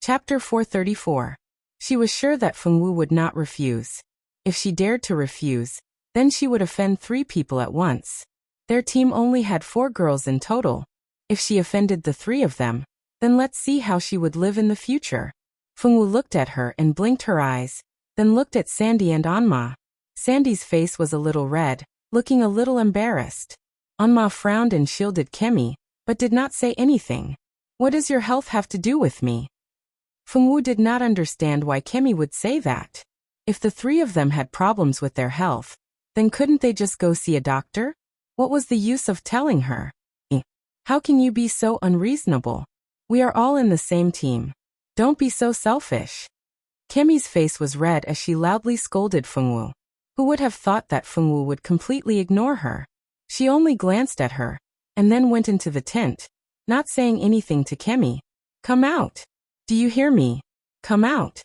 Chapter 434. She was sure that Fengwu would not refuse. If she dared to refuse, then she would offend 3 people at once. Their team only had 4 girls in total. If she offended the 3 of them, then let's see how she would live in the future. Fengwu looked at her and blinked her eyes, then looked at Sandy and Anma. Sandy's face was a little red, looking a little embarrassed. Anma frowned and shielded Kemi, but did not say anything. What does your health have to do with me? Fengwu did not understand why Kemi would say that. If the 3 of them had problems with their health, then couldn't they just go see a doctor? What was the use of telling her? How can you be so unreasonable? We are all in the same team. Don't be so selfish. Kemi's face was red as she loudly scolded Fengwu. Who would have thought that Fengwu would completely ignore her? She only glanced at her, and then went into the tent, not saying anything to Kemi. Come out. Do you hear me? Come out.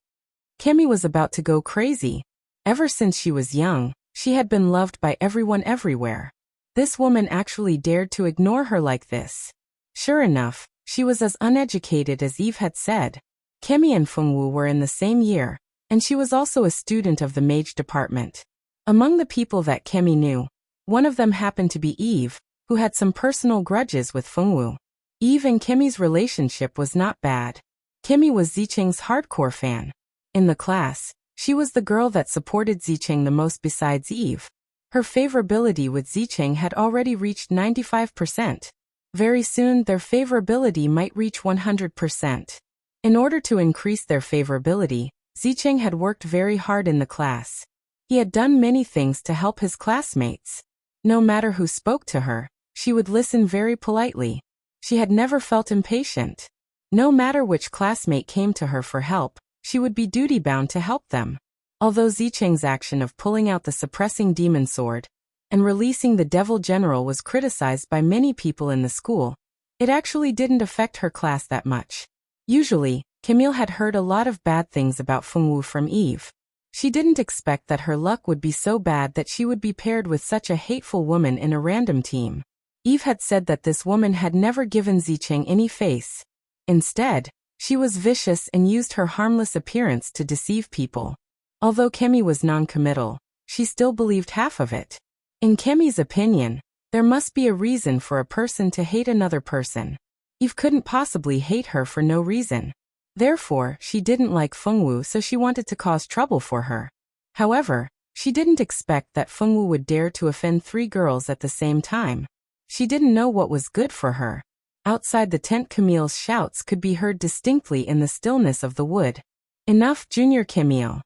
Kemi was about to go crazy. Ever since she was young, she had been loved by everyone everywhere. This woman actually dared to ignore her like this. Sure enough, she was as uneducated as Eve had said. Kemi and Fengwu were in the same year, and she was also a student of the mage department. Among the people that Kemi knew, one of them happened to be Eve, who had some personal grudges with Fengwu. Eve and Kemi's relationship was not bad. Kemi was Zicheng's hardcore fan. In the class, she was the girl that supported Zicheng the most besides Eve. Her favorability with Zicheng had already reached 95%. Very soon their favorability might reach 100%. In order to increase their favorability, Zicheng had worked very hard in the class. He had done many things to help his classmates. No matter who spoke to her, she would listen very politely. She had never felt impatient. No matter which classmate came to her for help, she would be duty-bound to help them. Although Zicheng's action of pulling out the suppressing demon sword and releasing the devil general was criticized by many people in the school, it actually didn't affect her class that much. Usually, Camille had heard a lot of bad things about Fengwu from Eve. She didn't expect that her luck would be so bad that she would be paired with such a hateful woman in a random team. Eve had said that this woman had never given Zicheng any face. Instead, she was vicious and used her harmless appearance to deceive people. Although Kemi was non-committal, she still believed half of it. In Kemi's opinion, there must be a reason for a person to hate another person. Eve couldn't possibly hate her for no reason. Therefore, she didn't like Fengwu, so she wanted to cause trouble for her. However, she didn't expect that Fengwu would dare to offend 3 girls at the same time. She didn't know what was good for her. Outside the tent, Camille's shouts could be heard distinctly in the stillness of the wood. Enough, Junior Camille.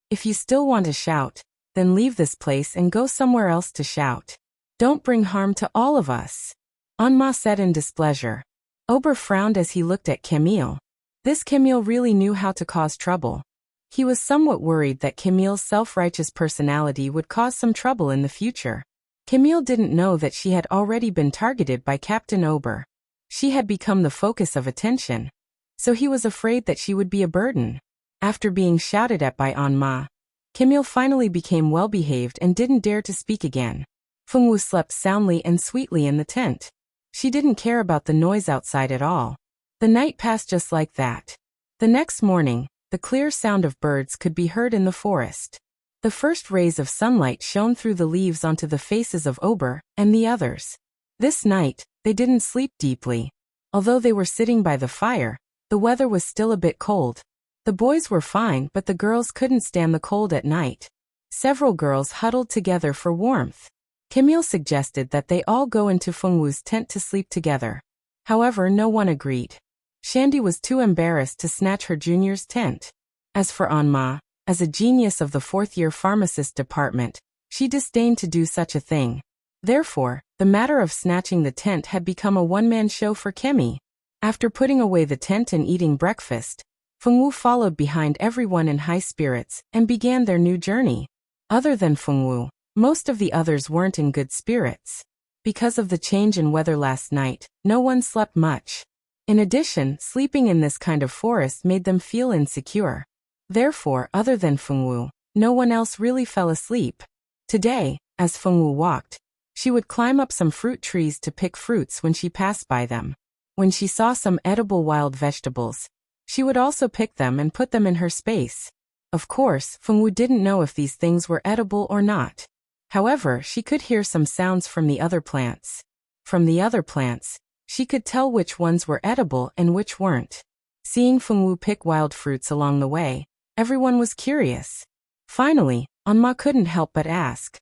If you still want to shout, then leave this place and go somewhere else to shout. Don't bring harm to all of us. Anma said in displeasure. Ober frowned as he looked at Camille. This Camille really knew how to cause trouble. He was somewhat worried that Camille's self-righteous personality would cause some trouble in the future. Camille didn't know that she had already been targeted by Captain Ober. She had become the focus of attention, so he was afraid that she would be a burden. After being shouted at by Anma, Camille finally became well-behaved and didn't dare to speak again. Fengwu slept soundly and sweetly in the tent. She didn't care about the noise outside at all. The night passed just like that. The next morning, the clear sound of birds could be heard in the forest. The first rays of sunlight shone through the leaves onto the faces of Ober and the others. This night, they didn't sleep deeply. Although they were sitting by the fire, the weather was still a bit cold. The boys were fine, but the girls couldn't stand the cold at night. Several girls huddled together for warmth. Camille suggested that they all go into Fengwu's tent to sleep together. However, no one agreed. Shandy was too embarrassed to snatch her junior's tent. As for Anma, as a genius of the 4th-year pharmacist department, she disdained to do such a thing. Therefore, the matter of snatching the tent had become a one-man show for Kemi. After putting away the tent and eating breakfast, Fengwu followed behind everyone in high spirits and began their new journey. Other than Fengwu, most of the others weren't in good spirits. Because of the change in weather last night, no one slept much. In addition, sleeping in this kind of forest made them feel insecure. Therefore, other than Fengwu, no one else really fell asleep. Today, as Fengwu walked, she would climb up some fruit trees to pick fruits when she passed by them. When she saw some edible wild vegetables, she would also pick them and put them in her space. Of course, Fengwu didn't know if these things were edible or not. However, she could hear some sounds from the other plants. From the other plants, she could tell which ones were edible and which weren't. Seeing Fengwu pick wild fruits along the way, everyone was curious. Finally, Anma couldn't help but ask,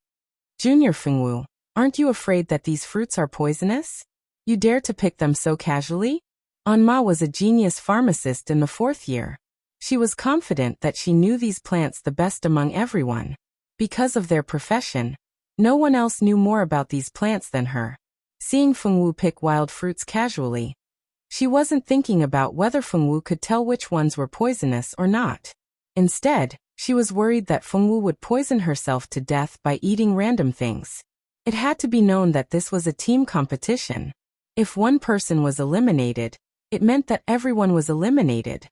"Junior Fengwu, aren't you afraid that these fruits are poisonous? You dare to pick them so casually?" Anma was a genius pharmacist in the 4th year. She was confident that she knew these plants the best among everyone. Because of their profession, no one else knew more about these plants than her. Seeing Fengwu pick wild fruits casually, she wasn't thinking about whether Fengwu could tell which ones were poisonous or not. Instead, she was worried that Fengwu would poison herself to death by eating random things. It had to be known that this was a team competition. If one person was eliminated, it meant that everyone was eliminated.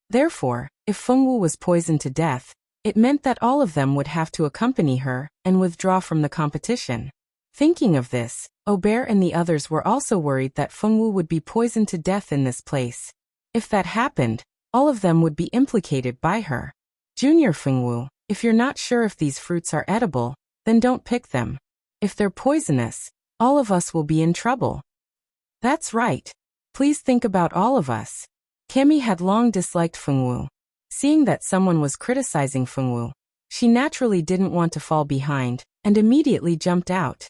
Therefore, if Fengwu was poisoned to death, it meant that all of them would have to accompany her and withdraw from the competition. Thinking of this, Aubert and the others were also worried that Fengwu would be poisoned to death in this place. If that happened, all of them would be implicated by her. "Junior Fengwu, if you're not sure if these fruits are edible, then don't pick them. If they're poisonous, all of us will be in trouble." "That's right. Please think about all of us." Kemi had long disliked Fengwu. Seeing that someone was criticizing Fengwu, she naturally didn't want to fall behind, and immediately jumped out.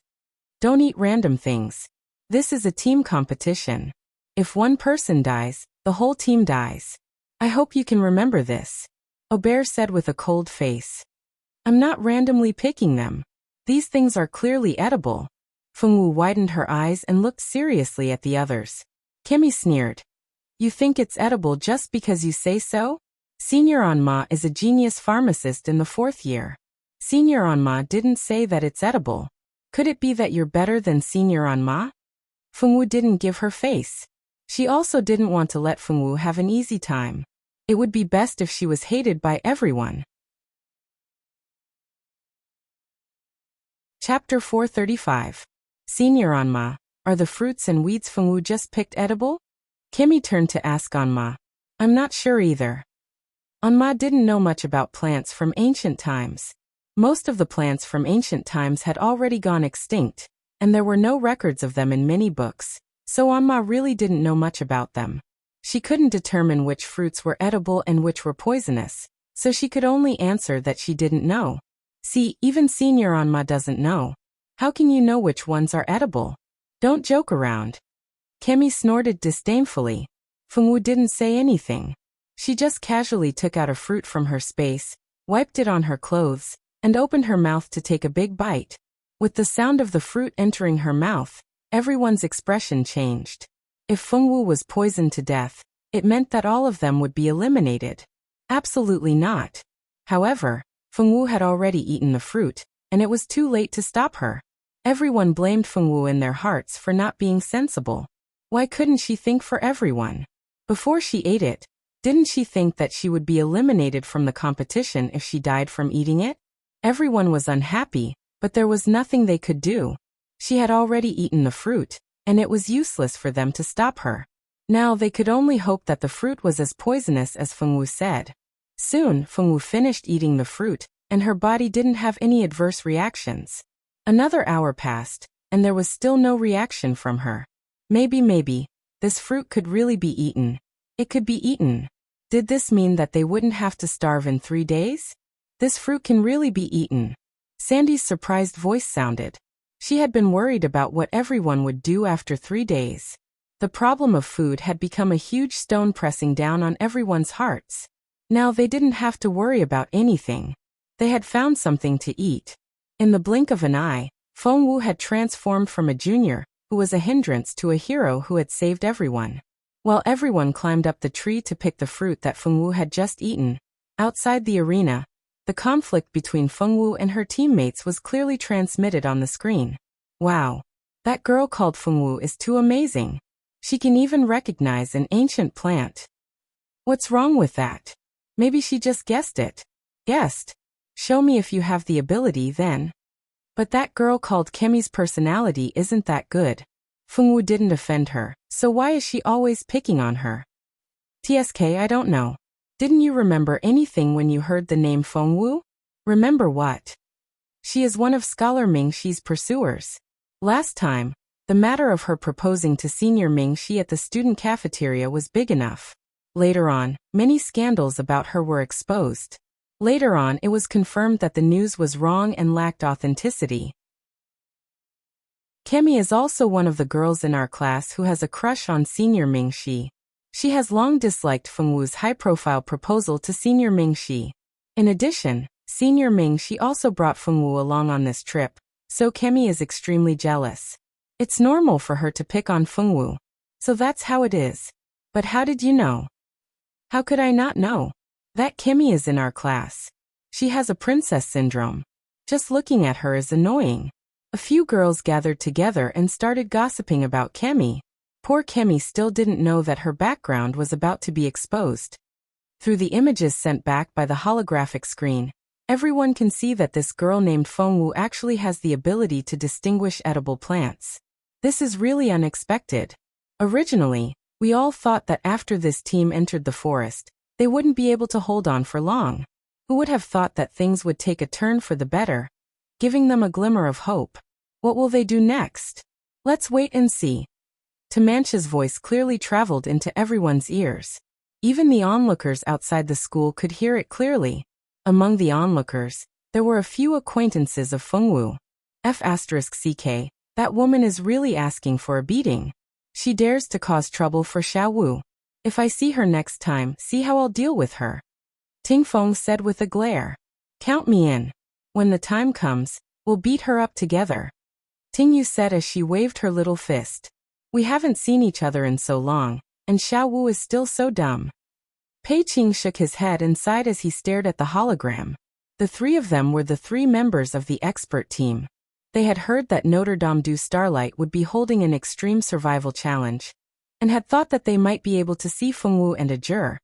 "Don't eat random things. This is a team competition. If one person dies, the whole team dies. I hope you can remember this," Aubert said with a cold face. "I'm not randomly picking them. These things are clearly edible." Fengwu widened her eyes and looked seriously at the others. Kemi sneered. "You think it's edible just because you say so? Senior Anma is a genius pharmacist in the 4th year. Senior Anma didn't say that it's edible. Could it be that you're better than Senior Anma?" Fengwu didn't give her face. She also didn't want to let Fengwu have an easy time. It would be best if she was hated by everyone. Chapter 435. Senior Anma, are the fruits and weeds Fengwu just picked edible? Kemi turned to ask Anma. "I'm not sure either." Anma didn't know much about plants from ancient times. Most of the plants from ancient times had already gone extinct, and there were no records of them in many books, so Anma really didn't know much about them. She couldn't determine which fruits were edible and which were poisonous, so she could only answer that she didn't know. See, even Senior Anma doesn't know. How can you know which ones are edible? Don't joke around. Kemi snorted disdainfully. Fengwu didn't say anything. She just casually took out a fruit from her space, wiped it on her clothes, and opened her mouth to take a big bite. With the sound of the fruit entering her mouth, everyone's expression changed. If Fengwu was poisoned to death, it meant that all of them would be eliminated. Absolutely not. However, Fengwu had already eaten the fruit, and it was too late to stop her. Everyone blamed Fengwu in their hearts for not being sensible. Why couldn't she think for everyone? Before she ate it, didn't she think that she would be eliminated from the competition if she died from eating it? Everyone was unhappy, but there was nothing they could do. She had already eaten the fruit, and it was useless for them to stop her. Now they could only hope that the fruit was as poisonous as Fengwu said. Soon, Fengwu finished eating the fruit, and her body didn't have any adverse reactions. Another hour passed, and there was still no reaction from her. Maybe, this fruit could really be eaten. It could be eaten. Did this mean that they wouldn't have to starve in 3 days? This fruit can really be eaten. Sandy's surprised voice sounded. She had been worried about what everyone would do after 3 days. The problem of food had become a huge stone pressing down on everyone's hearts. Now they didn't have to worry about anything. They had found something to eat. In the blink of an eye, Fengwu had transformed from a junior, who was a hindrance, to a hero who had saved everyone. While everyone climbed up the tree to pick the fruit that Fengwu had just eaten, outside the arena, the conflict between Fengwu and her teammates was clearly transmitted on the screen. Wow! That girl called Fengwu is too amazing. She can even recognize an ancient plant. What's wrong with that? Maybe she just guessed it. Guessed? Show me if you have the ability then. But that girl called Kemi's personality isn't that good. Fengwu didn't offend her, so why is she always picking on her? TSK, I don't know. Didn't you remember anything when you heard the name Fengwu? Remember what? She is one of Scholar Ming-Shi's pursuers. Last time, the matter of her proposing to Senior Ming-Shi at the student cafeteria was big enough. Later on, many scandals about her were exposed. Later on, it was confirmed that the news was wrong and lacked authenticity. Kemi is also one of the girls in our class who has a crush on Senior Ming-Shi. She has long disliked Fengwu's high-profile proposal to Senior Ming-Shi. In addition, Senior Ming-Shi also brought Fengwu along on this trip, so Kemi is extremely jealous. It's normal for her to pick on Fengwu. So that's how it is. But how did you know? How could I not know? That Kemi is in our class. She has a princess syndrome. Just looking at her is annoying. A few girls gathered together and started gossiping about Kemi. Poor Kemi still didn't know that her background was about to be exposed. Through the images sent back by the holographic screen, everyone can see that this girl named Fengwu actually has the ability to distinguish edible plants. This is really unexpected. Originally, we all thought that after this team entered the forest, they wouldn't be able to hold on for long. Who would have thought that things would take a turn for the better, giving them a glimmer of hope? What will they do next? Let's wait and see. Tamancha's voice clearly traveled into everyone's ears. Even the onlookers outside the school could hear it clearly. Among the onlookers, there were a few acquaintances of Fengwu. F*CK, that woman is really asking for a beating. She dares to cause trouble for Xiaowu. If I see her next time, see how I'll deal with her. Ting Feng said with a glare. Count me in. When the time comes, we'll beat her up together. Ting Yu said as she waved her little fist. We haven't seen each other in so long, and Xiaowu is still so dumb. Pei Qing shook his head and sighed as he stared at the hologram. The three of them were the three members of the expert team. They had heard that Notre Dame du Starlight would be holding an extreme survival challenge, and had thought that they might be able to see Fengwu and Ajur,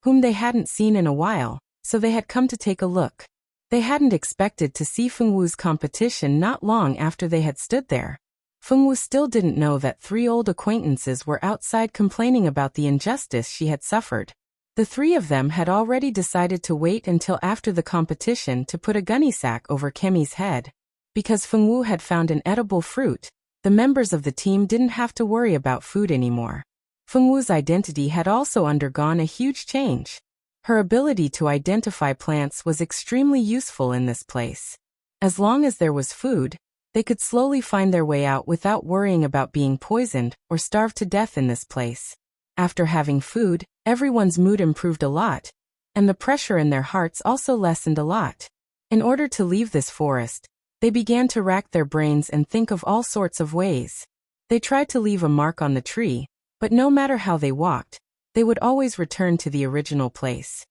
whom they hadn't seen in a while, so they had come to take a look. They hadn't expected to see Fengwu's competition not long after they had stood there. Fengwu still didn't know that three old acquaintances were outside complaining about the injustice she had suffered. The three of them had already decided to wait until after the competition to put a gunny sack over Kemi's head. Because Fengwu had found an edible fruit, the members of the team didn't have to worry about food anymore. Fengwu's identity had also undergone a huge change. Her ability to identify plants was extremely useful in this place. As long as there was food, they could slowly find their way out without worrying about being poisoned or starved to death in this place. After having food, everyone's mood improved a lot, and the pressure in their hearts also lessened a lot. In order to leave this forest, they began to rack their brains and think of all sorts of ways. They tried to leave a mark on the tree, but no matter how they walked, they would always return to the original place.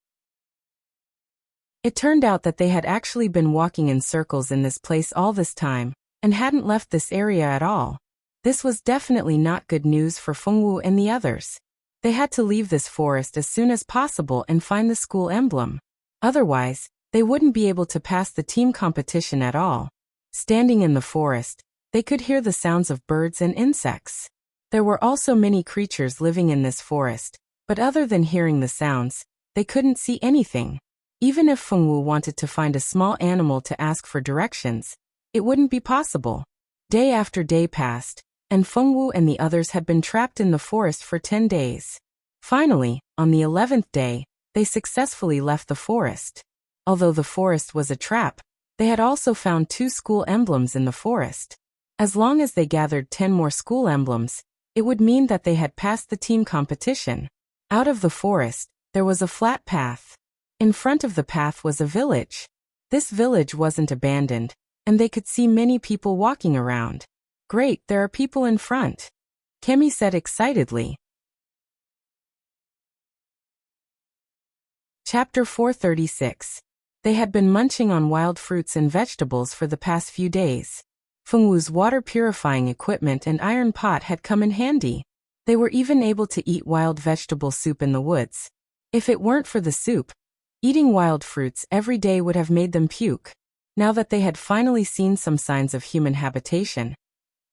It turned out that they had actually been walking in circles in this place all this time, and hadn't left this area at all. This was definitely not good news for Fengwu and the others. They had to leave this forest as soon as possible and find the school emblem. Otherwise, they wouldn't be able to pass the team competition at all. Standing in the forest, they could hear the sounds of birds and insects. There were also many creatures living in this forest, but other than hearing the sounds, they couldn't see anything. Even if Fengwu wanted to find a small animal to ask for directions, it wouldn't be possible. Day after day passed, and Fengwu and the others had been trapped in the forest for 10 days. Finally, on the 11th day, they successfully left the forest. Although the forest was a trap, they had also found 2 school emblems in the forest. As long as they gathered 10 more school emblems, it would mean that they had passed the team competition. Out of the forest, there was a flat path. In front of the path was a village. This village wasn't abandoned, and they could see many people walking around. Great, there are people in front, Kemi said excitedly. Chapter 436. They had been munching on wild fruits and vegetables for the past few days. Fengwu's water-purifying equipment and iron pot had come in handy. They were even able to eat wild vegetable soup in the woods. If it weren't for the soup, eating wild fruits every day would have made them puke. Now that they had finally seen some signs of human habitation,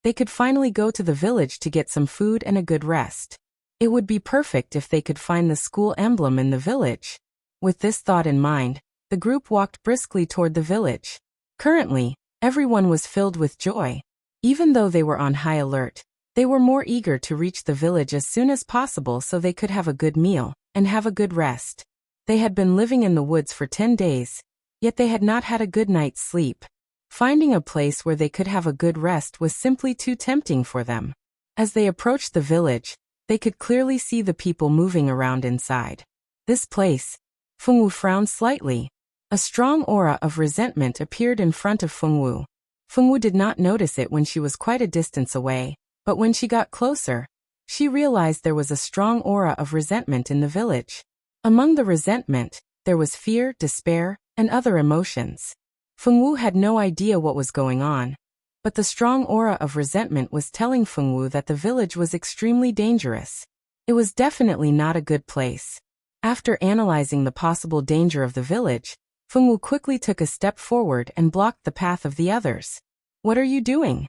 They could finally go to the village to get some food and a good rest. It would be perfect if they could find the school emblem in the village. With this thought in mind, the group walked briskly toward the village. Currently, everyone was filled with joy. Even though they were on high alert, they were more eager to reach the village as soon as possible so they could have a good meal and have a good rest. They had been living in the woods for 10 days, yet they had not had a good night's sleep. Finding a place where they could have a good rest was simply too tempting for them. As they approached the village, they could clearly see the people moving around inside. This place. Fengwu frowned slightly. A strong aura of resentment appeared in front of Fengwu. Fengwu did not notice it when she was quite a distance away, but when she got closer, she realized there was a strong aura of resentment in the village. Among the resentment, there was fear, despair, and other emotions. Fengwu had no idea what was going on, but the strong aura of resentment was telling Fengwu that the village was extremely dangerous. It was definitely not a good place. After analyzing the possible danger of the village, Fengwu quickly took a step forward and blocked the path of the others. "What are you doing?"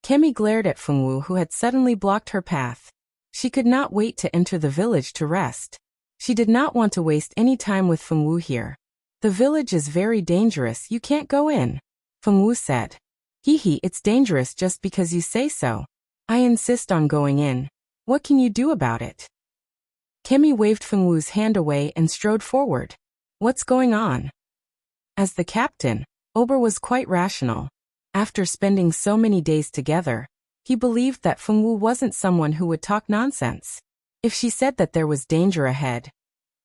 Kemi glared at Fengwu, who had suddenly blocked her path. She could not wait to enter the village to rest. She did not want to waste any time with Fengwu here. "The village is very dangerous, you can't go in," Fengwu said. "Hehe, it's dangerous just because you say so. I insist on going in. What can you do about it?" Kemi waved Fengwu's hand away and strode forward. "What's going on?" As the captain, Ober was quite rational. After spending so many days together, he believed that Fengwu wasn't someone who would talk nonsense. If she said that there was danger ahead,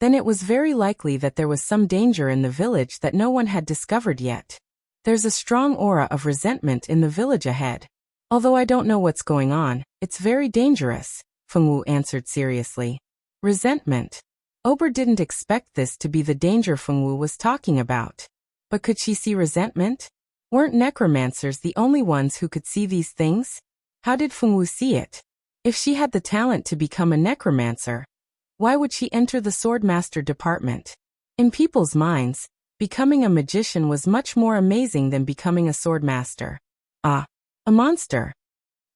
then it was very likely that there was some danger in the village that no one had discovered yet. "There's a strong aura of resentment in the village ahead. Although I don't know what's going on, it's very dangerous," Fengwu answered seriously. Resentment. Ober didn't expect this to be the danger Fengwu was talking about. But could she see resentment? Weren't necromancers the only ones who could see these things? How did Fengwu see it? If she had the talent to become a necromancer, why would she enter the swordmaster department? In people's minds, becoming a magician was much more amazing than becoming a swordmaster. Ah, a monster.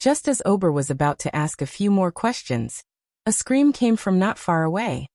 Just as Ober was about to ask a few more questions, a scream came from not far away.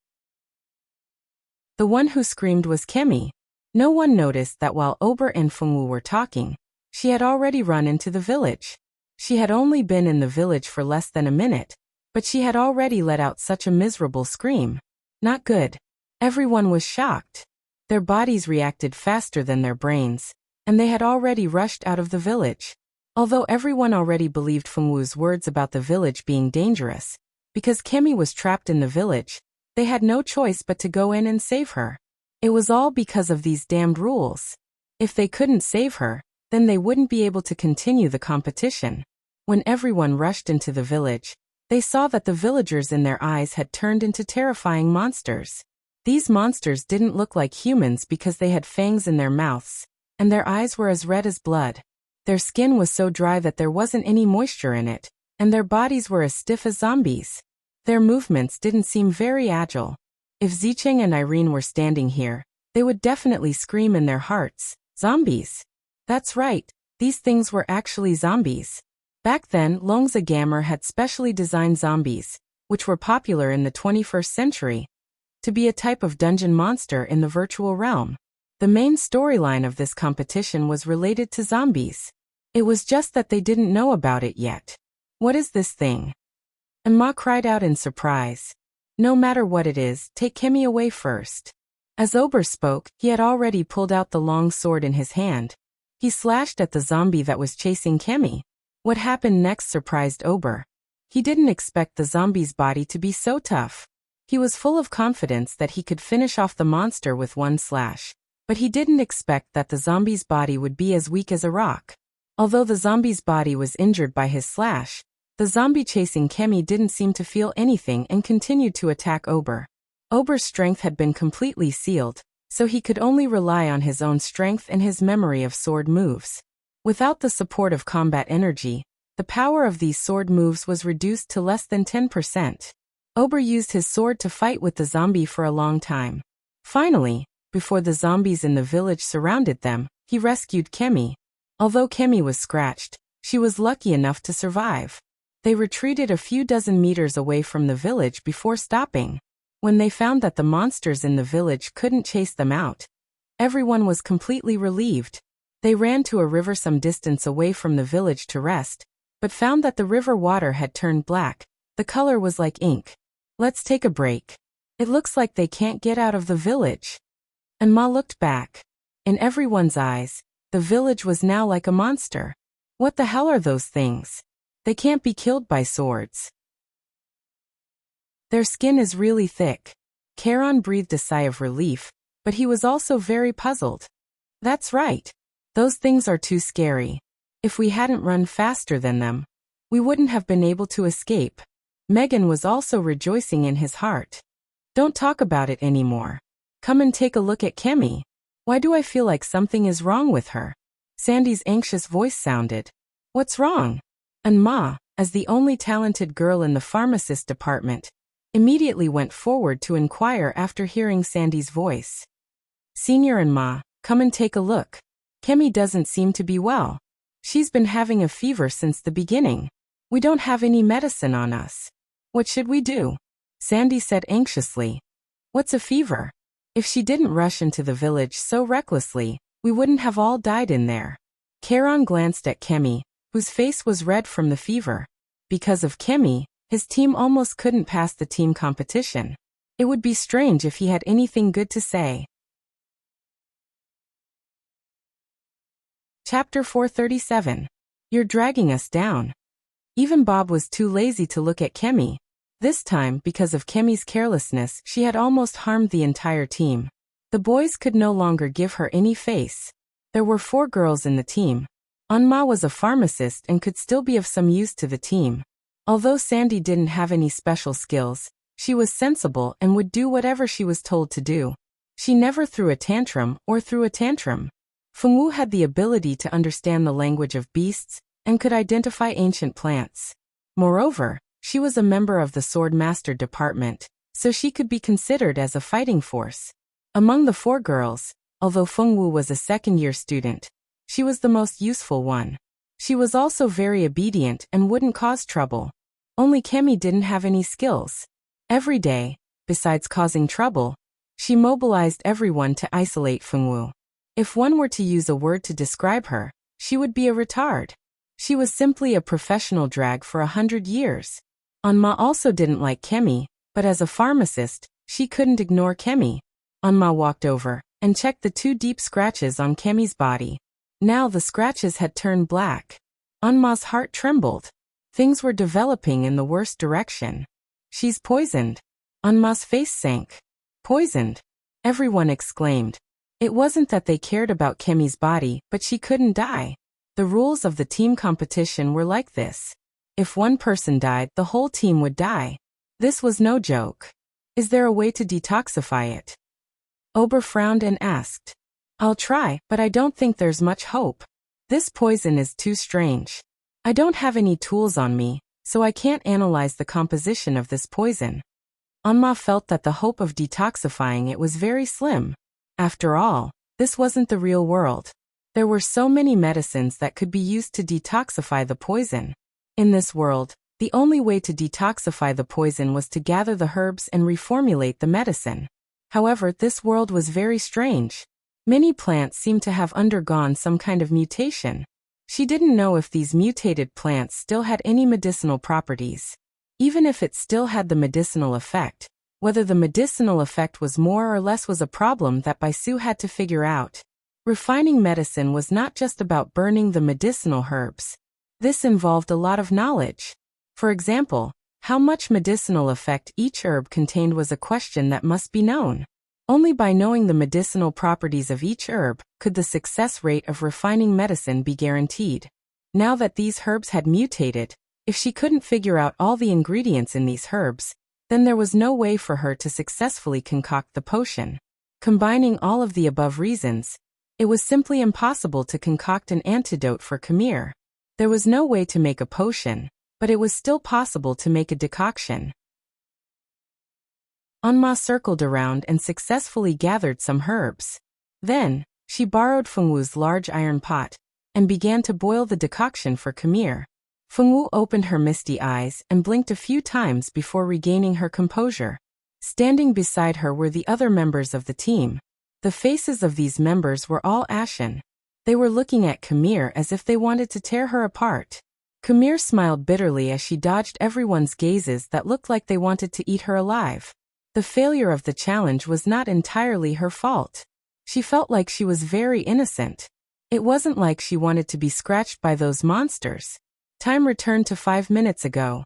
The one who screamed was Kemi. No one noticed that while Ober and Fengwu were talking, she had already run into the village. She had only been in the village for less than a minute, but she had already let out such a miserable scream. Not good. Everyone was shocked. Their bodies reacted faster than their brains, and they had already rushed out of the village. Although everyone already believed Fengwu's words about the village being dangerous, because Kemi was trapped in the village, they had no choice but to go in and save her. It was all because of these damned rules. If they couldn't save her, then they wouldn't be able to continue the competition. When everyone rushed into the village, they saw that the villagers in their eyes had turned into terrifying monsters. These monsters didn't look like humans because they had fangs in their mouths, and their eyes were as red as blood. Their skin was so dry that there wasn't any moisture in it, and their bodies were as stiff as zombies. Their movements didn't seem very agile. If Zicheng and Irene were standing here, they would definitely scream in their hearts, "Zombies!" That's right, these things were actually zombies. Back then, Longza Gamer had specially designed zombies, which were popular in the 21st century, to be a type of dungeon monster in the virtual realm. The main storyline of this competition was related to zombies. It was just that they didn't know about it yet. "What is this thing?" Emma cried out in surprise. "No matter what it is, take Kemi away first." As Ober spoke, he had already pulled out the long sword in his hand. He slashed at the zombie that was chasing Kemi. What happened next surprised Ober. He didn't expect the zombie's body to be so tough. He was full of confidence that he could finish off the monster with one slash, but he didn't expect that the zombie's body would be as weak as a rock. Although the zombie's body was injured by his slash, the zombie chasing Kemi didn't seem to feel anything and continued to attack Ober. Ober's strength had been completely sealed, so he could only rely on his own strength and his memory of sword moves. Without the support of combat energy, the power of these sword moves was reduced to less than 10%. Ober used his sword to fight with the zombie for a long time. Finally, before the zombies in the village surrounded them, he rescued Kemi. Although Kemi was scratched, She was lucky enough to survive. They retreated a few dozen meters away from the village before stopping. When they found that the monsters in the village couldn't chase them out, everyone was completely relieved. They ran to a river some distance away from the village to rest, but found that the river water had turned black. The color was like ink. Let's take a break. It looks like they can't get out of the village. And Ma looked back. In everyone's eyes, the village was now like a monster. What the hell are those things? They can't be killed by swords. Their skin is really thick. Charon breathed a sigh of relief, but he was also very puzzled. That's right. Those things are too scary. If we hadn't run faster than them, we wouldn't have been able to escape. Megan was also rejoicing in his heart. Don't talk about it anymore. Come and take a look at Kemi. Why do I feel like something is wrong with her? Sandy's anxious voice sounded. What's wrong? And Ma, as the only talented girl in the pharmacist department, immediately went forward to inquire after hearing Sandy's voice. Senior and Ma, come and take a look. Kemi doesn't seem to be well. She's been having a fever since the beginning. We don't have any medicine on us. What should we do? Sandy said anxiously. What's a fever? If she didn't rush into the village so recklessly, we wouldn't have all died in there. Charon glanced at Kemi, whose face was red from the fever. Because of Kemi, his team almost couldn't pass the team competition. It would be strange if he had anything good to say. Chapter 437. You're dragging us down. Even Bob was too lazy to look at Kemi. This time, because of Kemi's carelessness, she had almost harmed the entire team. The boys could no longer give her any face. There were 4 girls in the team. Anma was a pharmacist and could still be of some use to the team. Although Sandy didn't have any special skills, she was sensible and would do whatever she was told to do. She never threw a tantrum or threw a tantrum. Fengwu had the ability to understand the language of beasts and could identify ancient plants. Moreover, she was a member of the Sword Master Department, so she could be considered as a fighting force. Among the 4 girls, although Fengwu was a second-year student, she was the most useful one. She was also very obedient and wouldn't cause trouble. Only Kemi didn't have any skills. Every day, besides causing trouble, she mobilized everyone to isolate Fengwu. If one were to use a word to describe her, she would be a retard. She was simply a professional drag for 100 years. Anma also didn't like Kemi, but as a pharmacist, she couldn't ignore Kemi. Anma walked over and checked the 2 deep scratches on Kemi's body. Now the scratches had turned black. Anma's heart trembled. Things were developing in the worst direction. She's poisoned. Anma's face sank. Poisoned? Everyone exclaimed. It wasn't that they cared about Kemi's body, but she couldn't die. The rules of the team competition were like this. If one person died, the whole team would die. This was no joke. Is there a way to detoxify it? Ober frowned and asked. I'll try, but I don't think there's much hope. This poison is too strange. I don't have any tools on me, so I can't analyze the composition of this poison. Anma felt that the hope of detoxifying it was very slim. After all, this wasn't the real world. There were so many medicines that could be used to detoxify the poison. In this world, the only way to detoxify the poison was to gather the herbs and reformulate the medicine. However, this world was very strange. Many plants seemed to have undergone some kind of mutation. She didn't know if these mutated plants still had any medicinal properties. Even if it still had the medicinal effect, whether the medicinal effect was more or less was a problem that Baisu had to figure out. Refining medicine was not just about burning the medicinal herbs. This involved a lot of knowledge. For example, how much medicinal effect each herb contained was a question that must be known. Only by knowing the medicinal properties of each herb could the success rate of refining medicine be guaranteed. Now that these herbs had mutated, if she couldn't figure out all the ingredients in these herbs, then there was no way for her to successfully concoct the potion. Combining all of the above reasons, it was simply impossible to concoct an antidote for Khmer. There was no way to make a potion, but it was still possible to make a decoction. Anma circled around and successfully gathered some herbs. Then, she borrowed Fengwu's large iron pot, and began to boil the decoction for Camille. Fengwu opened her misty eyes and blinked a few times before regaining her composure. Standing beside her were the other members of the team. The faces of these members were all ashen. They were looking at Camille as if they wanted to tear her apart. Camille smiled bitterly as she dodged everyone's gazes that looked like they wanted to eat her alive. The failure of the challenge was not entirely her fault. She felt like she was very innocent. It wasn't like she wanted to be scratched by those monsters. Time returned to 5 minutes ago.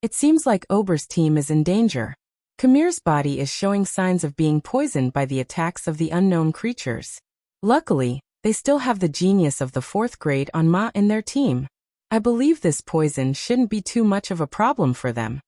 It seems like Ober's team is in danger. Camille's body is showing signs of being poisoned by the attacks of the unknown creatures. Luckily, they still have the genius of the 4th grade on Ma in their team. I believe this poison shouldn't be too much of a problem for them.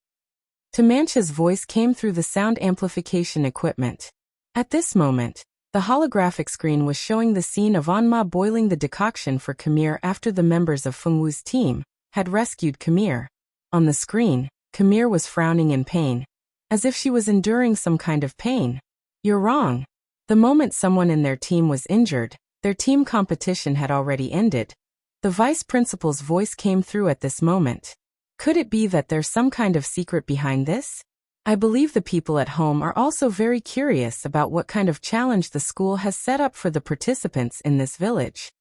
Tamancha's voice came through the sound amplification equipment. At this moment, the holographic screen was showing the scene of Anma boiling the decoction for Camille after the members of Fengwu's team had rescued Camille. On the screen, Camille was frowning in pain, as if she was enduring some kind of pain. You're wrong. The moment someone in their team was injured, their team competition had already ended. The vice principal's voice came through at this moment. Could it be that there's some kind of secret behind this? I believe the people at home are also very curious about what kind of challenge the school has set up for the participants in this village.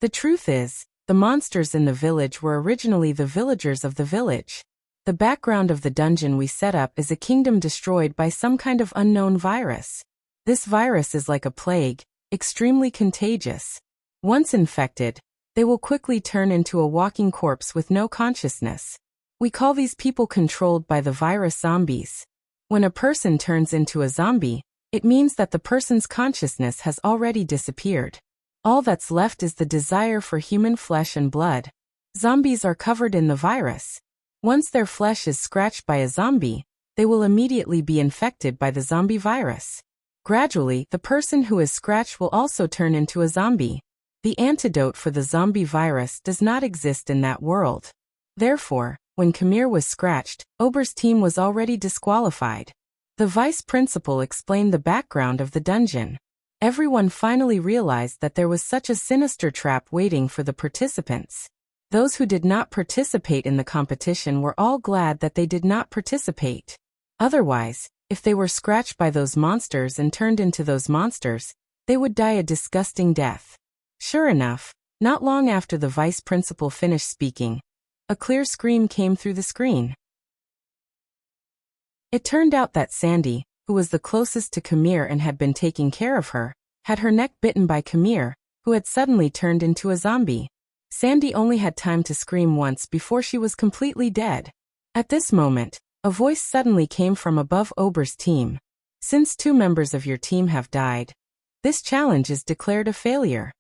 The truth is, the monsters in the village were originally the villagers of the village. The background of the dungeon we set up is a kingdom destroyed by some kind of unknown virus. This virus is like a plague, extremely contagious. Once infected, they will quickly turn into a walking corpse with no consciousness. We call these people controlled by the virus zombies. When a person turns into a zombie, it means that the person's consciousness has already disappeared. All that's left is the desire for human flesh and blood. Zombies are covered in the virus. Once their flesh is scratched by a zombie, they will immediately be infected by the zombie virus. Gradually, the person who is scratched will also turn into a zombie. The antidote for the zombie virus does not exist in that world. Therefore, when Camille was scratched, Ober's team was already disqualified. The vice principal explained the background of the dungeon. Everyone finally realized that there was such a sinister trap waiting for the participants. Those who did not participate in the competition were all glad that they did not participate. Otherwise, if they were scratched by those monsters and turned into those monsters, they would die a disgusting death. Sure enough, not long after the vice principal finished speaking, a clear scream came through the screen. It turned out that Sandy, who was the closest to Camille and had been taking care of her, had her neck bitten by Camille, who had suddenly turned into a zombie. Sandy only had time to scream once before she was completely dead. At this moment, a voice suddenly came from above Ober's team. Since 2 members of your team have died, this challenge is declared a failure.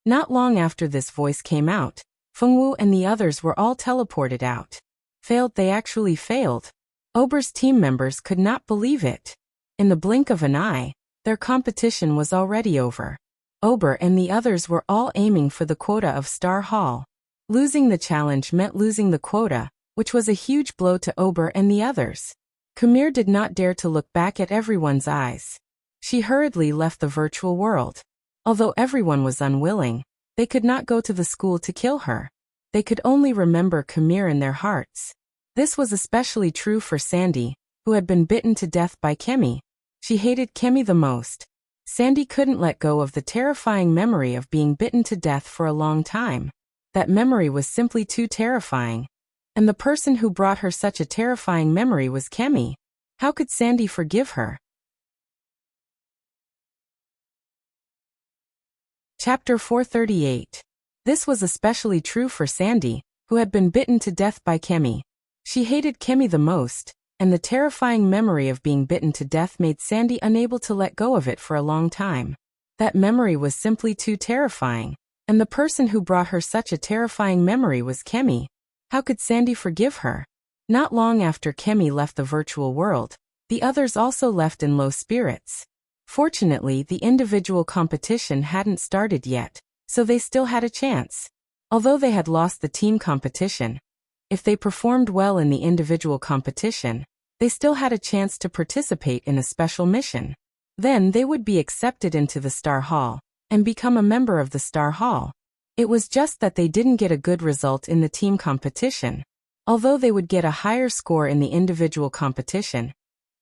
Not long after this voice came out, Fengwu and the others were all teleported out. Failed, they actually failed. Ober's team members could not believe it. In the blink of an eye, their competition was already over. Ober and the others were all aiming for the quota of Star Hall. Losing the challenge meant losing the quota, which was a huge blow to Ober and the others. Camille did not dare to look back at everyone's eyes. She hurriedly left the virtual world. Although everyone was unwilling, they could not go to the school to kill her. They could only remember Camille in their hearts. This was especially true for Sandy, who had been bitten to death by Kemi. She hated Kemi the most. Sandy couldn't let go of the terrifying memory of being bitten to death for a long time. That memory was simply too terrifying. And the person who brought her such a terrifying memory was Kemi. How could Sandy forgive her? Chapter 438. This was especially true for Sandy, who had been bitten to death by Kemi. She hated Kemi the most, and the terrifying memory of being bitten to death made Sandy unable to let go of it for a long time. That memory was simply too terrifying, and the person who brought her such a terrifying memory was Kemi. How could Sandy forgive her? Not long after Kemi left the virtual world, the others also left in low spirits. Fortunately, the individual competition hadn't started yet, so they still had a chance. Although they had lost the team competition, if they performed well in the individual competition, they still had a chance to participate in a special mission. Then they would be accepted into the Star Hall and become a member of the Star Hall. It was just that they didn't get a good result in the team competition. Although they would get a higher score in the individual competition,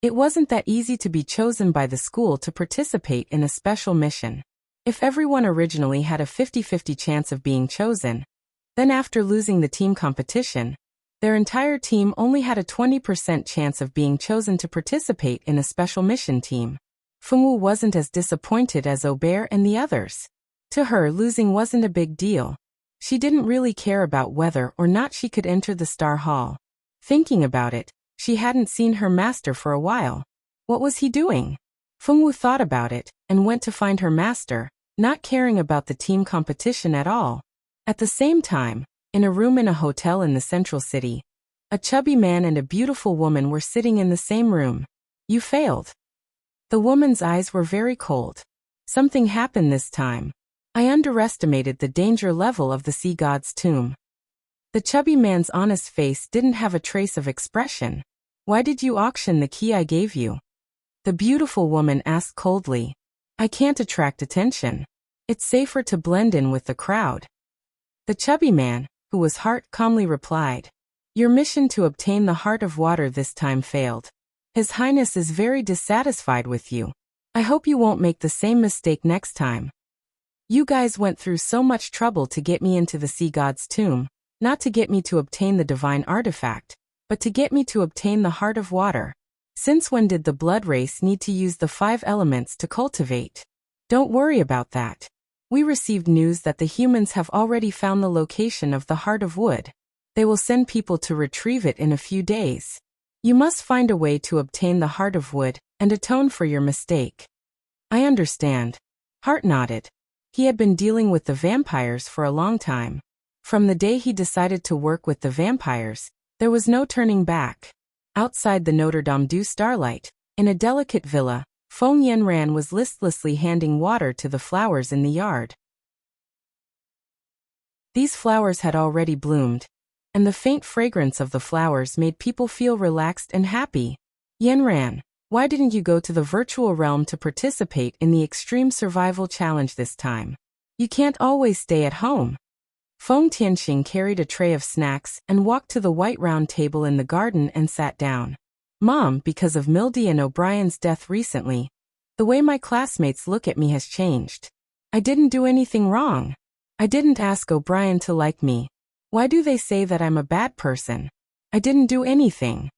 it wasn't that easy to be chosen by the school to participate in a special mission. If everyone originally had a 50-50 chance of being chosen, then after losing the team competition, their entire team only had a 20% chance of being chosen to participate in a special mission team. Fengwu wasn't as disappointed as Aubert and the others. To her, losing wasn't a big deal. She didn't really care about whether or not she could enter the Star Hall. Thinking about it, she hadn't seen her master for a while. What was he doing? Fengwu thought about it and went to find her master, not caring about the team competition at all. At the same time, in a room in a hotel in the central city, a chubby man and a beautiful woman were sitting in the same room. You failed. The woman's eyes were very cold. Something happened this time. I underestimated the danger level of the sea god's tomb. The chubby man's honest face didn't have a trace of expression. Why did you auction the key I gave you? The beautiful woman asked coldly. I can't attract attention. It's safer to blend in with the crowd. The chubby man, who was Heart, calmly replied. Your mission to obtain the Heart of Water this time failed. His Highness is very dissatisfied with you. I hope you won't make the same mistake next time. You guys went through so much trouble to get me into the sea god's tomb, not to get me to obtain the divine artifact, but to get me to obtain the Heart of Water. Since when did the blood race need to use the 5 elements to cultivate? Don't worry about that. We received news that the humans have already found the location of the Heart of Wood. They will send people to retrieve it in a few days. You must find a way to obtain the Heart of Wood and atone for your mistake. I understand. Heart nodded. He had been dealing with the vampires for a long time. From the day he decided to work with the vampires, there was no turning back. Outside the Notre Dame du Starlight, in a delicate villa, Feng Yanran was listlessly handing water to the flowers in the yard. These flowers had already bloomed, and the faint fragrance of the flowers made people feel relaxed and happy. Yanran, why didn't you go to the virtual realm to participate in the extreme survival challenge this time? You can't always stay at home. Feng Tianxing carried a tray of snacks and walked to the white round table in the garden and sat down. Mom, because of Mildy and O'Brien's death recently, the way my classmates look at me has changed. I didn't do anything wrong. I didn't ask O'Brien to like me. Why do they say that I'm a bad person? I didn't do anything.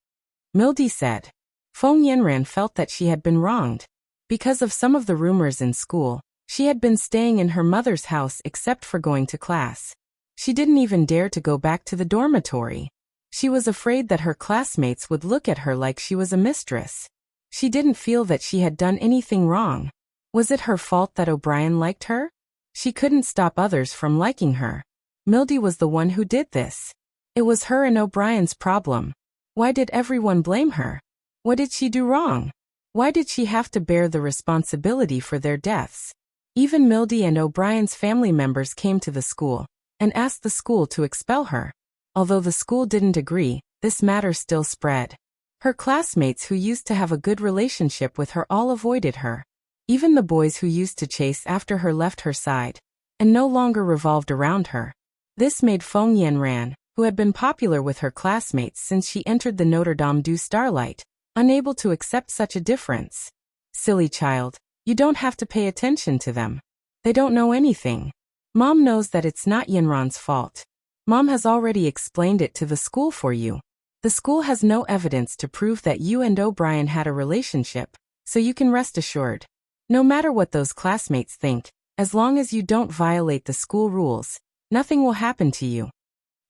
Mildy said. Feng Yanran felt that she had been wronged. Because of some of the rumors in school, she had been staying in her mother's house except for going to class. She didn't even dare to go back to the dormitory. She was afraid that her classmates would look at her like she was a mistress. She didn't feel that she had done anything wrong. Was it her fault that O'Brien liked her? She couldn't stop others from liking her. Mildy was the one who did this. It was her and O'Brien's problem. Why did everyone blame her? What did she do wrong? Why did she have to bear the responsibility for their deaths? Even Mildy and O'Brien's family members came to the school and asked the school to expel her. Although the school didn't agree, this matter still spread. Her classmates who used to have a good relationship with her all avoided her. Even the boys who used to chase after her left her side and no longer revolved around her. This made Feng Yanran, who had been popular with her classmates since she entered the Notre Dame du Starlight, unable to accept such a difference. Silly child, you don't have to pay attention to them. They don't know anything. Mom knows that it's not Yanran's fault. Mom has already explained it to the school for you. The school has no evidence to prove that you and O'Brien had a relationship, so you can rest assured. No matter what those classmates think, as long as you don't violate the school rules, nothing will happen to you.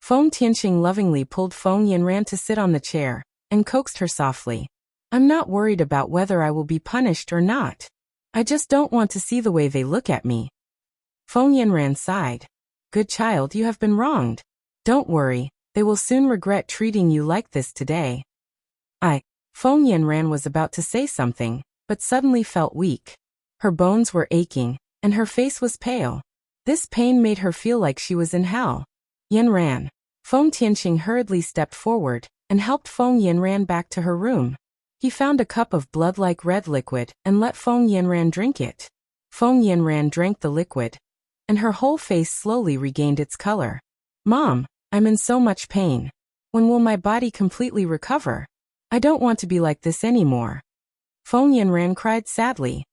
Feng Tianxing lovingly pulled Feng Yanran to sit on the chair and coaxed her softly. I'm not worried about whether I will be punished or not. I just don't want to see the way they look at me. Feng Yanran sighed. Good child, you have been wronged. Don't worry, they will soon regret treating you like this today. Feng Yanran was about to say something, but suddenly felt weak. Her bones were aching, and her face was pale. This pain made her feel like she was in hell. Yanran. Feng Tianxing hurriedly stepped forward and helped Feng Yanran back to her room. He found a cup of blood-like red liquid and let Feng Yanran drink it. Feng Yanran drank the liquid and her whole face slowly regained its color. Mom, I'm in so much pain. When will my body completely recover? I don't want to be like this anymore. Feng Yanran cried sadly.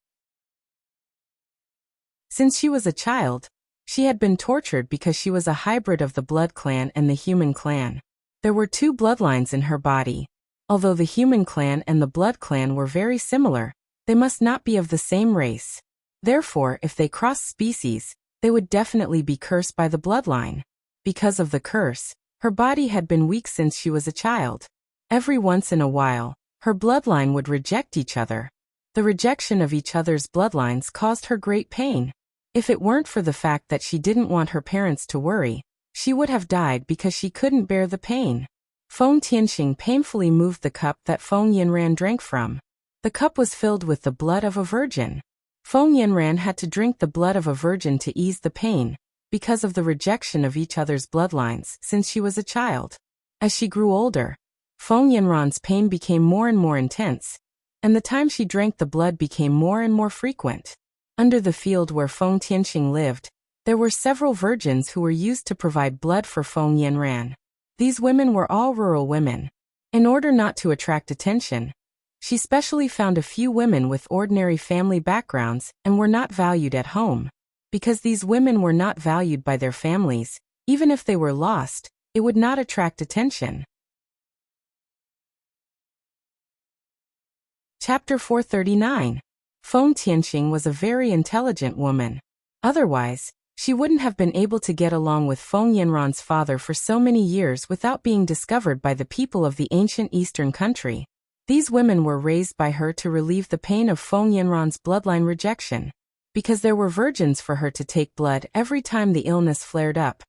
Since she was a child, she had been tortured because she was a hybrid of the blood clan and the human clan. There were two bloodlines in her body. Although the human clan and the blood clan were very similar, they must not be of the same race. Therefore, if they crossed species, they would definitely be cursed by the bloodline. Because of the curse, her body had been weak since she was a child. Every once in a while, her bloodline would reject each other. The rejection of each other's bloodlines caused her great pain. If it weren't for the fact that she didn't want her parents to worry, she would have died because she couldn't bear the pain. Feng Tianxing painfully moved the cup that Feng Yanran drank from. The cup was filled with the blood of a virgin. Feng Yanran had to drink the blood of a virgin to ease the pain, because of the rejection of each other's bloodlines since she was a child. As she grew older, Feng Yanran's pain became more and more intense, and the time she drank the blood became more and more frequent. Under the field where Feng Tianxing lived, there were several virgins who were used to provide blood for Feng Yanran. These women were all rural women. In order not to attract attention, she specially found a few women with ordinary family backgrounds and were not valued at home. Because these women were not valued by their families, even if they were lost, it would not attract attention. Chapter 439. Feng Tianxing was a very intelligent woman. Otherwise, she wouldn't have been able to get along with Feng Yanran's father for so many years without being discovered by the people of the ancient eastern country. These women were raised by her to relieve the pain of Feng Yanran's bloodline rejection. Because there were virgins for her to take blood every time the illness flared up,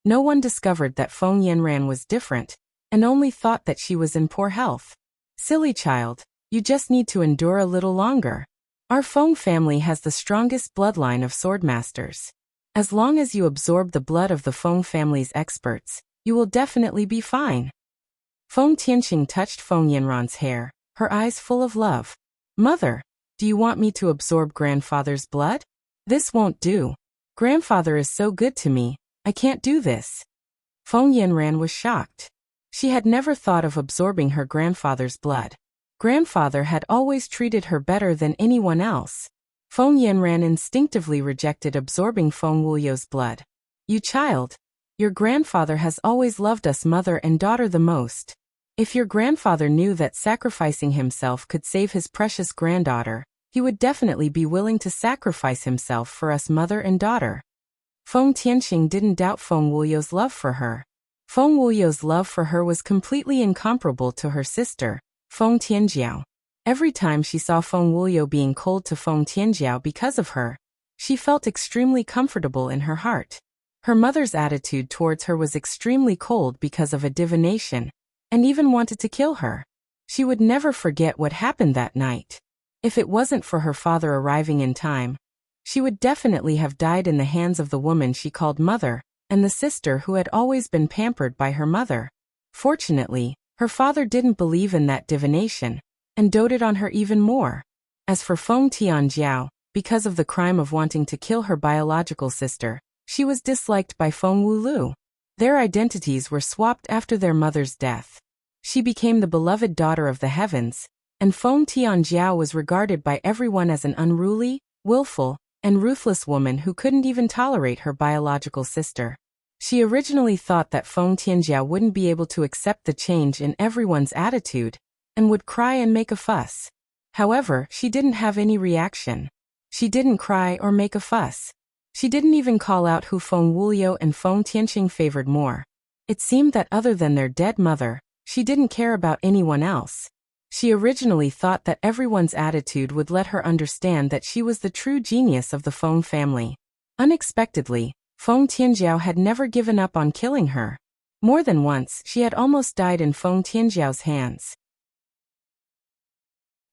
no one discovered that Feng Yanran was different, and only thought that she was in poor health. Silly child, you just need to endure a little longer. Our Feng family has the strongest bloodline of swordmasters. As long as you absorb the blood of the Feng family's experts, you will definitely be fine. Feng Tianxing touched Feng Yanran's hair, her eyes full of love. Mother, do you want me to absorb grandfather's blood? This won't do. Grandfather is so good to me, I can't do this. Feng Yanran was shocked. She had never thought of absorbing her grandfather's blood. Grandfather had always treated her better than anyone else. Feng Yanran instinctively rejected absorbing Feng Wuliu's blood. You child, your grandfather has always loved us mother and daughter the most. If your grandfather knew that sacrificing himself could save his precious granddaughter, he would definitely be willing to sacrifice himself for us mother and daughter. Feng Tianxing didn't doubt Feng Wuliu's love for her. Feng Wuliu's love for her was completely incomparable to her sister, Feng Tianjiao. Every time she saw Feng Wuliu being cold to Feng Tianjiao because of her, she felt extremely comfortable in her heart. Her mother's attitude towards her was extremely cold because of a divination, and even wanted to kill her. She would never forget what happened that night. If it wasn't for her father arriving in time, she would definitely have died in the hands of the woman she called mother, and the sister who had always been pampered by her mother. Fortunately, her father didn't believe in that divination, and doted on her even more. As for Feng Tianjiao, because of the crime of wanting to kill her biological sister, she was disliked by Feng Wuliu. Their identities were swapped after their mother's death. She became the beloved daughter of the heavens, and Feng Tianjiao was regarded by everyone as an unruly, willful, and ruthless woman who couldn't even tolerate her biological sister. She originally thought that Feng Tianjiao wouldn't be able to accept the change in everyone's attitude, and would cry and make a fuss. However, she didn't have any reaction. She didn't cry or make a fuss. She didn't even call out who Feng Wuliu and Feng Tianxing favored more. It seemed that other than their dead mother, she didn't care about anyone else. She originally thought that everyone's attitude would let her understand that she was the true genius of the Feng family. Unexpectedly, Feng Tianjiao had never given up on killing her. More than once, she had almost died in Feng Tianjiao's hands.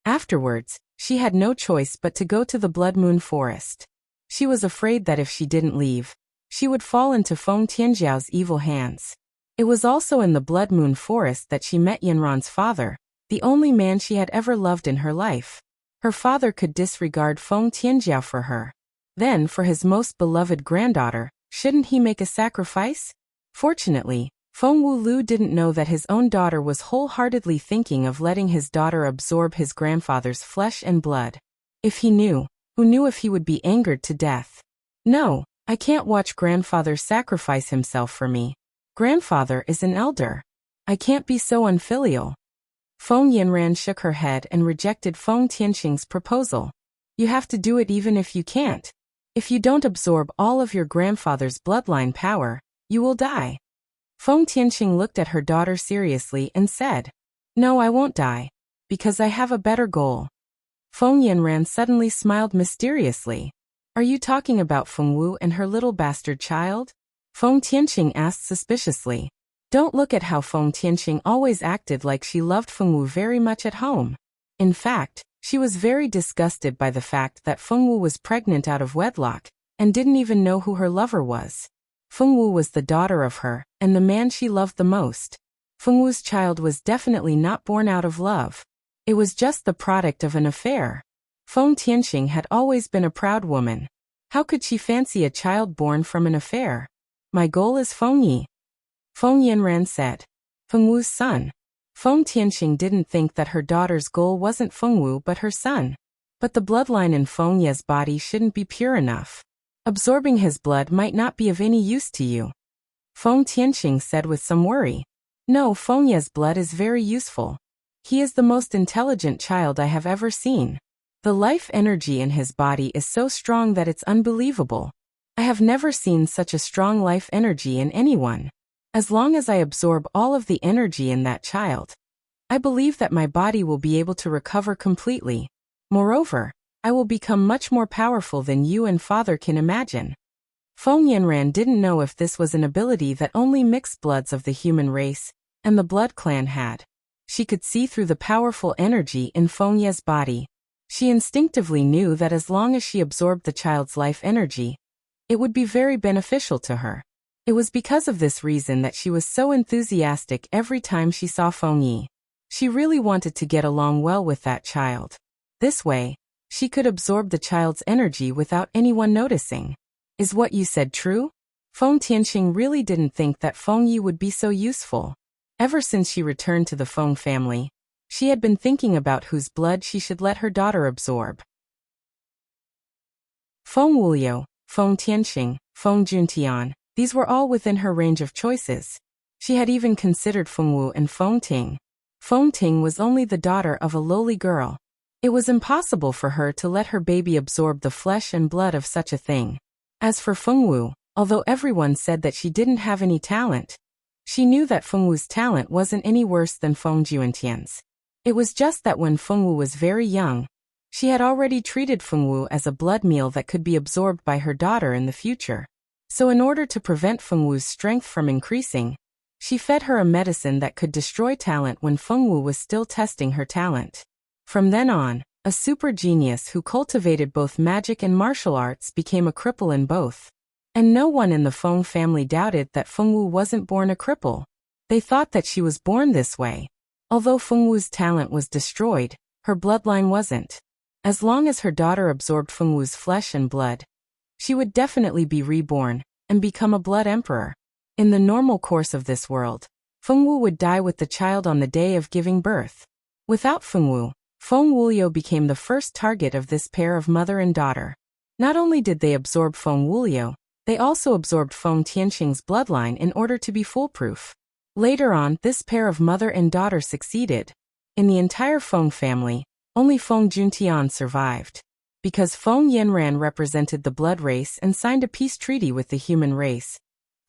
Afterwards, she had no choice but to go to the Blood Moon Forest. She was afraid that if she didn't leave, she would fall into Feng Tianjiao's evil hands. It was also in the Blood Moon Forest that she met Yanran's father, the only man she had ever loved in her life. Her father could disregard Feng Tianjiao for her. Then, for his most beloved granddaughter, shouldn't he make a sacrifice? Fortunately, Feng Wu didn't know that his own daughter was wholeheartedly thinking of letting his daughter absorb his grandfather's flesh and blood. If he knew, who knew if he would be angered to death? No, I can't watch grandfather sacrifice himself for me. Grandfather is an elder. I can't be so unfilial. Feng Yinran shook her head and rejected Feng Tianqing's proposal. You have to do it even if you can't. If you don't absorb all of your grandfather's bloodline power, you will die. Feng Tianqing looked at her daughter seriously and said, No, I won't die. Because I have a better goal. Feng Yinran suddenly smiled mysteriously. Are you talking about Feng Wu and her little bastard child? Feng Tianqing asked suspiciously. Don't look at how Feng Tianqing always acted like she loved Feng Wu very much at home. In fact, she was very disgusted by the fact that Feng Wu was pregnant out of wedlock, and didn't even know who her lover was. Feng Wu was the daughter of her, and the man she loved the most. Feng Wu's child was definitely not born out of love. It was just the product of an affair. Feng Tianqing had always been a proud woman. How could she fancy a child born from an affair? My goal is Feng Yi. Feng Yinran said. Feng Wu's son. Feng Tianqing didn't think that her daughter's goal wasn't Feng Wu but her son. But the bloodline in Feng Ye's body shouldn't be pure enough. Absorbing his blood might not be of any use to you. Feng Tianqing said with some worry. No, Feng Ye's blood is very useful. He is the most intelligent child I have ever seen. The life energy in his body is so strong that it's unbelievable. I have never seen such a strong life energy in anyone. As long as I absorb all of the energy in that child, I believe that my body will be able to recover completely. Moreover, I will become much more powerful than you and father can imagine. Feng Yinran didn't know if this was an ability that only mixed bloods of the human race and the blood clan had. She could see through the powerful energy in Feng Ye's body. She instinctively knew that as long as she absorbed the child's life energy, it would be very beneficial to her. It was because of this reason that she was so enthusiastic every time she saw Feng Yi. She really wanted to get along well with that child. This way, she could absorb the child's energy without anyone noticing. Is what you said true? Feng Tianqing really didn't think that Feng Yi would be so useful. Ever since she returned to the Feng family, she had been thinking about whose blood she should let her daughter absorb. Feng Wuliu, Feng Tianqing, Feng Juntian, these were all within her range of choices. She had even considered Feng Wu and Feng Ting. Feng Ting was only the daughter of a lowly girl. It was impossible for her to let her baby absorb the flesh and blood of such a thing. As for Feng Wu, although everyone said that she didn't have any talent, she knew that Feng Wu's talent wasn't any worse than Feng Juntian's. It was just that when Feng Wu was very young, she had already treated Feng Wu as a blood meal that could be absorbed by her daughter in the future. So in order to prevent Feng Wu's strength from increasing, she fed her a medicine that could destroy talent when Feng Wu was still testing her talent. From then on, a super genius who cultivated both magic and martial arts became a cripple in both. And no one in the Feng family doubted that Feng Wu wasn't born a cripple. They thought that she was born this way. Although Feng Wu's talent was destroyed, her bloodline wasn't. As long as her daughter absorbed Feng Wu's flesh and blood, she would definitely be reborn and become a blood emperor. In the normal course of this world, Feng Wu would die with the child on the day of giving birth. Without Feng Wu, Feng Wuliu became the first target of this pair of mother and daughter. Not only did they absorb Feng Wuliu, they also absorbed Feng Tianqing's bloodline in order to be foolproof. Later on, this pair of mother and daughter succeeded. In the entire Feng family, only Feng Juntian survived. Because Feng Yinran represented the blood race and signed a peace treaty with the human race,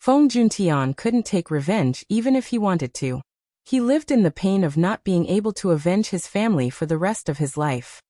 Feng Juntian couldn't take revenge even if he wanted to. He lived in the pain of not being able to avenge his family for the rest of his life.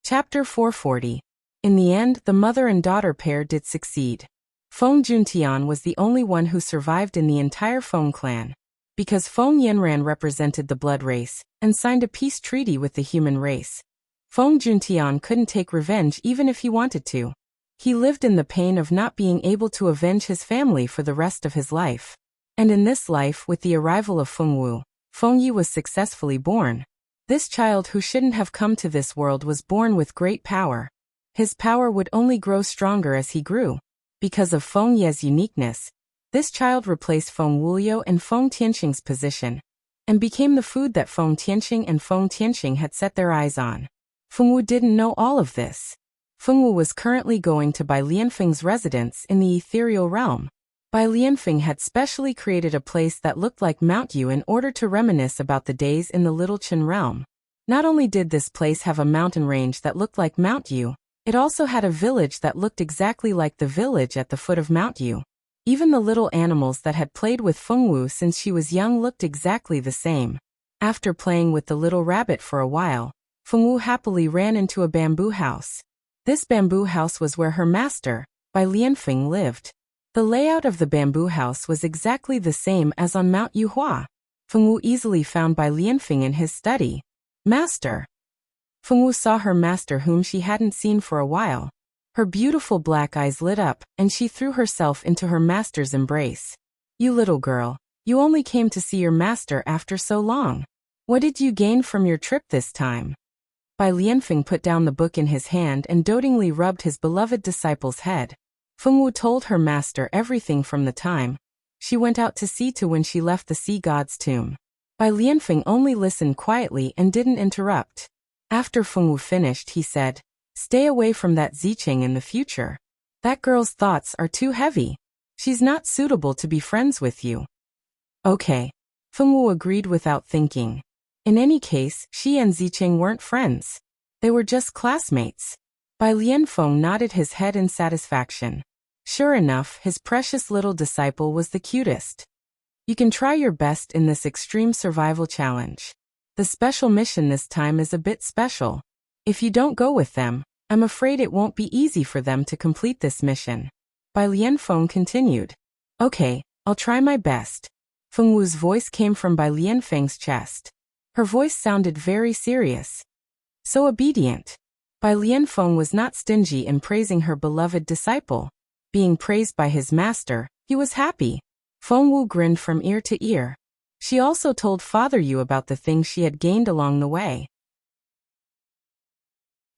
Chapter 440. In the end, the mother and daughter pair did succeed. Feng Juntian was the only one who survived in the entire Feng clan. Because Feng Yinran represented the blood race and signed a peace treaty with the human race, Feng Juntian couldn't take revenge even if he wanted to. He lived in the pain of not being able to avenge his family for the rest of his life. And in this life, with the arrival of Feng Wu, Feng Yi was successfully born. This child who shouldn't have come to this world was born with great power. His power would only grow stronger as he grew. Because of Feng Ye's uniqueness, this child replaced Feng Wuliu and Feng Tianxing's position, and became the food that Feng Tianxing and Feng Tianxing had set their eyes on. Feng Wu didn't know all of this. Feng Wu was currently going to Bai Lianfeng's residence in the ethereal realm. Bai Lianfeng had specially created a place that looked like Mount Yu in order to reminisce about the days in the Little Qin realm. Not only did this place have a mountain range that looked like Mount Yu, it also had a village that looked exactly like the village at the foot of Mount Yu. Even the little animals that had played with Feng Wu since she was young looked exactly the same. After playing with the little rabbit for a while, Feng Wu happily ran into a bamboo house. This bamboo house was where her master, Bai Lianfeng, lived. The layout of the bamboo house was exactly the same as on Mount Yuhua. Feng Wu easily found Bai Lianfeng in his study. Master. Feng Wu saw her master whom she hadn't seen for a while. Her beautiful black eyes lit up, and she threw herself into her master's embrace. You little girl, you only came to see your master after so long. What did you gain from your trip this time? Bai Lianfeng put down the book in his hand and dotingly rubbed his beloved disciple's head. Feng Wu told her master everything from the time she went out to sea to when she left the sea god's tomb. Bai Lianfeng only listened quietly and didn't interrupt. After Feng Wu finished, he said, "Stay away from that Zicheng in the future. That girl's thoughts are too heavy. She's not suitable to be friends with you." Okay. Feng Wu agreed without thinking. In any case, she and Zicheng weren't friends. They were just classmates. Bai Lianfeng nodded his head in satisfaction. Sure enough, his precious little disciple was the cutest. You can try your best in this extreme survival challenge. The special mission this time is a bit special. If you don't go with them, I'm afraid it won't be easy for them to complete this mission. Bai Lianfeng continued. Okay, I'll try my best. Feng Wu's voice came from Bai Lianfeng's chest. Her voice sounded very serious. So obedient. Bai Lianfeng was not stingy in praising her beloved disciple. Being praised by his master, he was happy. Feng Wu grinned from ear to ear. She also told Father Yu about the things she had gained along the way.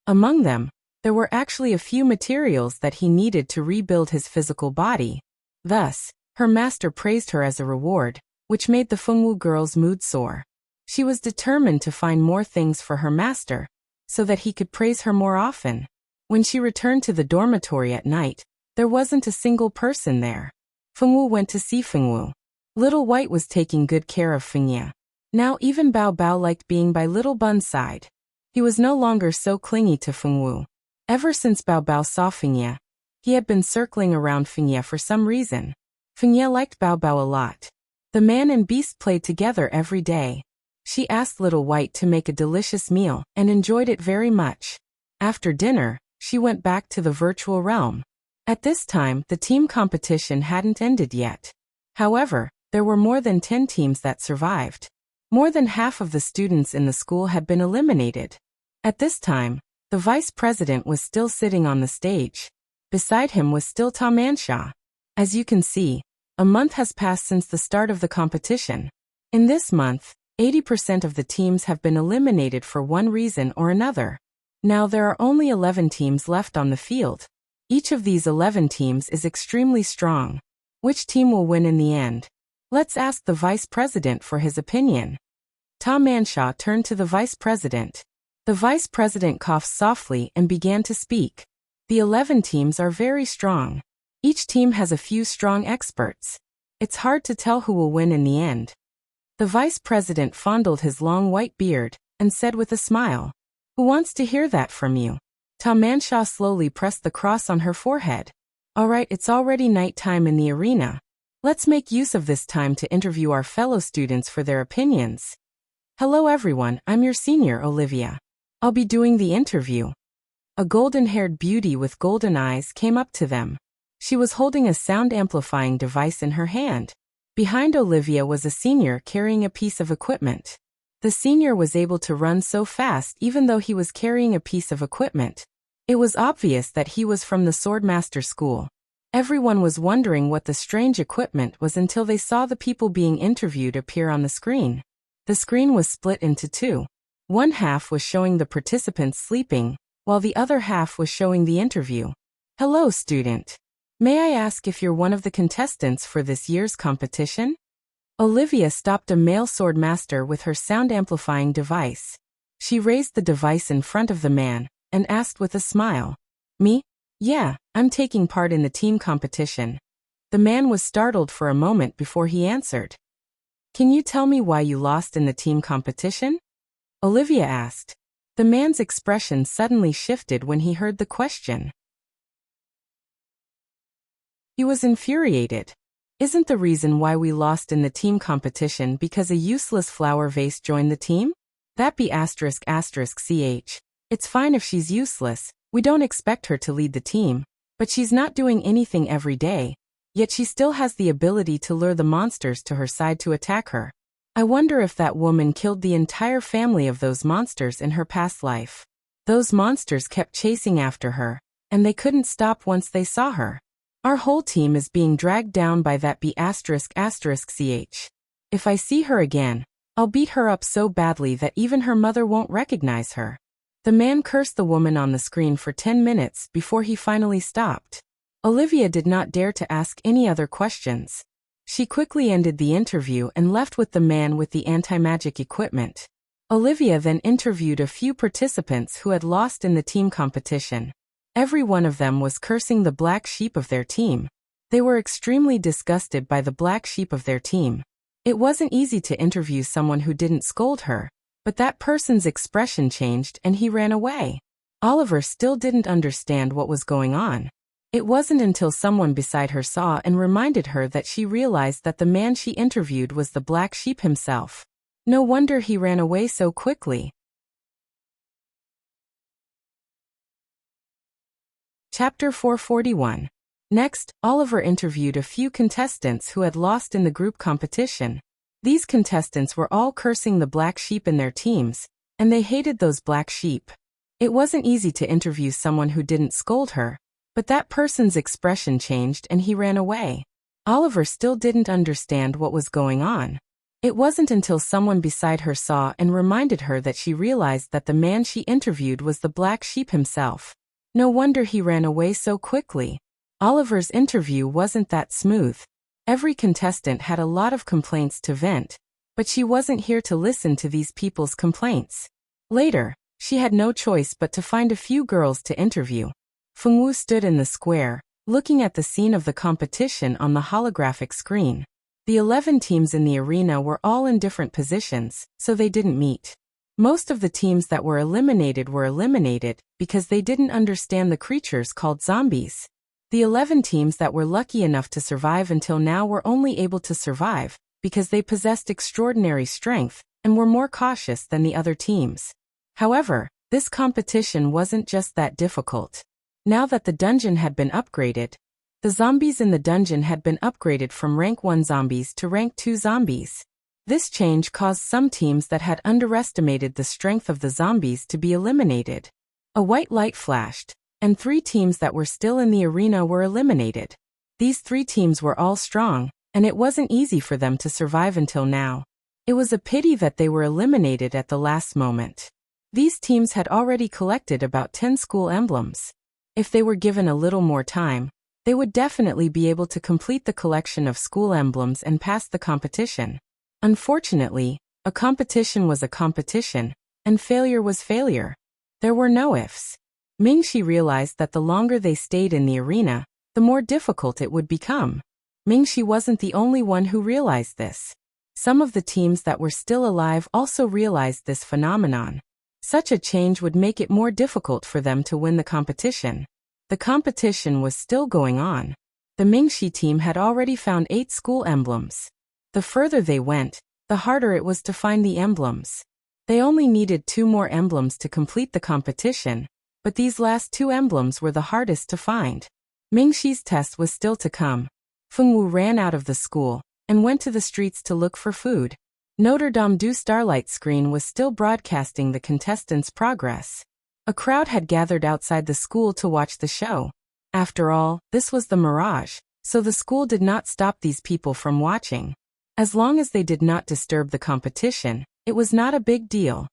Among them, there were actually a few materials that he needed to rebuild his physical body. Thus, her master praised her as a reward, which made the Feng Wu girl's mood soar. She was determined to find more things for her master, so that he could praise her more often. When she returned to the dormitory at night, there wasn't a single person there. Feng Wu went to see Feng Wu. Little White was taking good care of Feng Ye. Now even Bao Bao liked being by Little Bun's side. He was no longer so clingy to Feng Wu. Ever since Bao Bao saw Feng Ye, he had been circling around Feng Ye for some reason. Feng Ye liked Bao Bao a lot. The man and beast played together every day. She asked Little White to make a delicious meal and enjoyed it very much. After dinner, she went back to the virtual realm. At this time, the team competition hadn't ended yet. However, there were more than 10 teams that survived. More than half of the students in the school had been eliminated. At this time, the vice president was still sitting on the stage. Beside him was still Ta Mansha. As you can see, a month has passed since the start of the competition. In this month, 80% of the teams have been eliminated for one reason or another. Now there are only 11 teams left on the field. Each of these 11 teams is extremely strong. Which team will win in the end? Let's ask the vice president for his opinion. Ta Mansha turned to the vice president. The vice president coughed softly and began to speak. The 11 teams are very strong. Each team has a few strong experts. It's hard to tell who will win in the end. The vice president fondled his long white beard and said with a smile, "Who wants to hear that from you?" Ta Mansha slowly pressed the cross on her forehead. All right, it's already night time in the arena. Let's make use of this time to interview our fellow students for their opinions. Hello everyone, I'm your senior, Olivia. I'll be doing the interview. A golden-haired beauty with golden eyes came up to them. She was holding a sound-amplifying device in her hand. Behind Olivia was a senior carrying a piece of equipment. The senior was able to run so fast even though he was carrying a piece of equipment. It was obvious that he was from the Swordmaster School. Everyone was wondering what the strange equipment was until they saw the people being interviewed appear on the screen. The screen was split into two. One half was showing the participants sleeping, while the other half was showing the interview. Hello, student. May I ask if you're one of the contestants for this year's competition? Olivia stopped a male sword master with her sound-amplifying device. She raised the device in front of the man and asked with a smile. Me? Yeah, I'm taking part in the team competition. The man was startled for a moment before he answered. Can you tell me why you lost in the team competition? Olivia asked. The man's expression suddenly shifted when he heard the question. He was infuriated. Isn't the reason why we lost in the team competition because a useless flower vase joined the team? That be ***ch. It's fine if she's useless, we don't expect her to lead the team, but she's not doing anything every day, yet she still has the ability to lure the monsters to her side to attack her. I wonder if that woman killed the entire family of those monsters in her past life. Those monsters kept chasing after her, and they couldn't stop once they saw her. Our whole team is being dragged down by that ***ch. If I see her again, I'll beat her up so badly that even her mother won't recognize her. The man cursed the woman on the screen for 10 minutes before he finally stopped. Olivia did not dare to ask any other questions. She quickly ended the interview and left with the man with the anti-magic equipment. Olivia then interviewed a few participants who had lost in the team competition. Every one of them was cursing the black sheep of their team. They were extremely disgusted by the black sheep of their team. It wasn't easy to interview someone who didn't scold her, but that person's expression changed and he ran away. Oliver still didn't understand what was going on. It wasn't until someone beside her saw and reminded her that she realized that the man she interviewed was the black sheep himself. No wonder he ran away so quickly. Chapter 441. Next, Oliver interviewed a few contestants who had lost in the group competition. These contestants were all cursing the black sheep in their teams, and they hated those black sheep. It wasn't easy to interview someone who didn't scold her, but that person's expression changed and he ran away. Oliver still didn't understand what was going on. It wasn't until someone beside her saw and reminded her that she realized that the man she interviewed was the black sheep himself. No wonder he ran away so quickly. Oliver's interview wasn't that smooth. Every contestant had a lot of complaints to vent, but she wasn't here to listen to these people's complaints. Later, she had no choice but to find a few girls to interview. Fengwu stood in the square, looking at the scene of the competition on the holographic screen. The 11 teams in the arena were all in different positions, so they didn't meet. Most of the teams that were eliminated because they didn't understand the creatures called zombies. The 11 teams that were lucky enough to survive until now were only able to survive because they possessed extraordinary strength and were more cautious than the other teams. However, this competition wasn't just that difficult. Now that the dungeon had been upgraded, the zombies in the dungeon had been upgraded from rank 1 zombies to rank 2 zombies. This change caused some teams that had underestimated the strength of the zombies to be eliminated. A white light flashed, and 3 teams that were still in the arena were eliminated. These 3 teams were all strong, and it wasn't easy for them to survive until now. It was a pity that they were eliminated at the last moment. These teams had already collected about 10 school emblems. If they were given a little more time, they would definitely be able to complete the collection of school emblems and pass the competition. Unfortunately, a competition was a competition, and failure was failure. There were no ifs. Mingxi realized that the longer they stayed in the arena, the more difficult it would become. Mingxi wasn't the only one who realized this. Some of the teams that were still alive also realized this phenomenon. Such a change would make it more difficult for them to win the competition. The competition was still going on. The Mingxi team had already found 8 school emblems. The further they went, the harder it was to find the emblems. They only needed 2 more emblems to complete the competition, but these last 2 emblems were the hardest to find. Mingxi's test was still to come. Fengwu ran out of the school and went to the streets to look for food. Notre Dame du Starlight screen was still broadcasting the contestants' progress. A crowd had gathered outside the school to watch the show. After all, this was the Mirage, so the school did not stop these people from watching. As long as they did not disturb the competition, it was not a big deal.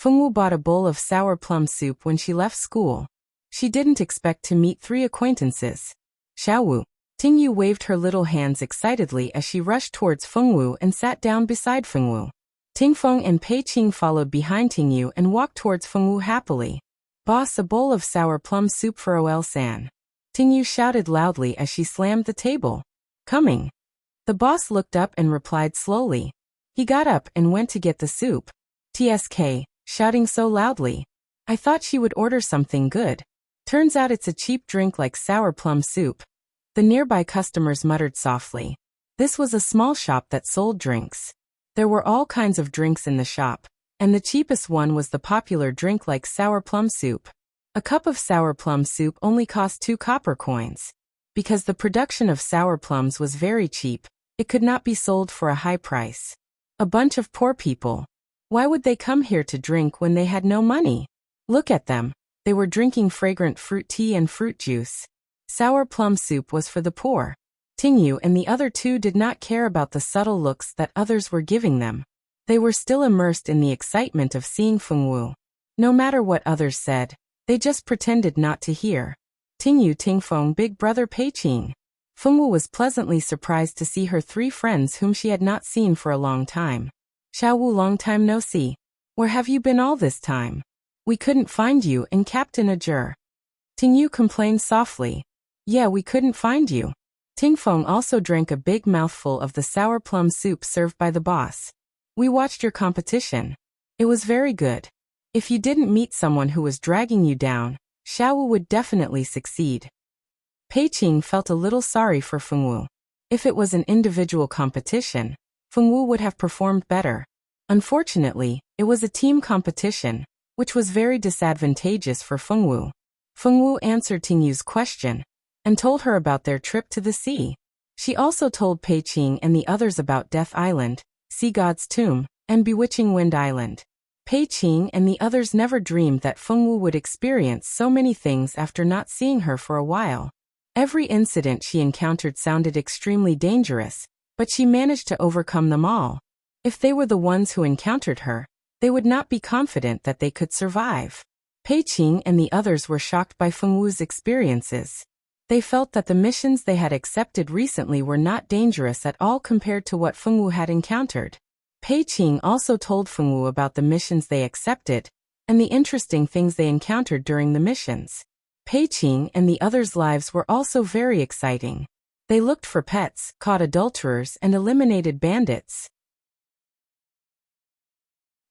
Fengwu bought a bowl of sour plum soup when she left school. She didn't expect to meet 3 acquaintances. Xiaowu. Tingyu waved her little hands excitedly as she rushed towards Fengwu and sat down beside Fengwu. Tingfeng and Pei Qing followed behind Tingyu and walked towards Fengwu happily. Boss, a bowl of sour plum soup for OL-san. Tingyu shouted loudly as she slammed the table. Coming. The boss looked up and replied slowly. He got up and went to get the soup. TSK, shouting so loudly. I thought she would order something good. Turns out it's a cheap drink like sour plum soup. The nearby customers muttered softly. This was a small shop that sold drinks. There were all kinds of drinks in the shop, and the cheapest one was the popular drink like sour plum soup. A cup of sour plum soup only cost 2 copper coins. Because the production of sour plums was very cheap, it could not be sold for a high price. A bunch of poor people. Why would they come here to drink when they had no money? Look at them. They were drinking fragrant fruit tea and fruit juice. Sour plum soup was for the poor. Tingyu and the other 2 did not care about the subtle looks that others were giving them. They were still immersed in the excitement of seeing Fengwu. No matter what others said, they just pretended not to hear. Tingyu, Tingfeng, big brother Pei Qing. Fengwu was pleasantly surprised to see her 3 friends whom she had not seen for a long time. Xiaowu, long time no see. Where have you been all this time? We couldn't find you and Captain Ajur. Tingyu complained softly. Yeah, we couldn't find you. Tingfeng also drank a big mouthful of the sour plum soup served by the boss. We watched your competition. It was very good. If you didn't meet someone who was dragging you down, Xiaowu would definitely succeed. Pei Qing felt a little sorry for Fengwu. If it was an individual competition, Fengwu would have performed better. Unfortunately, it was a team competition, which was very disadvantageous for Fengwu. Fengwu answered Tingyu's question and told her about their trip to the sea. She also told Pei Qing and the others about Death Island, Sea God's Tomb, and Bewitching Wind Island. Pei Qing and the others never dreamed that Fengwu would experience so many things after not seeing her for a while. Every incident she encountered sounded extremely dangerous, but she managed to overcome them all. If they were the ones who encountered her, they would not be confident that they could survive. Pei Qing and the others were shocked by Fengwu's experiences. They felt that the missions they had accepted recently were not dangerous at all compared to what Fengwu had encountered. Pei Qing also told Fengwu about the missions they accepted and the interesting things they encountered during the missions. Pei Qing and the others' lives were also very exciting. They looked for pets, caught adulterers, and eliminated bandits.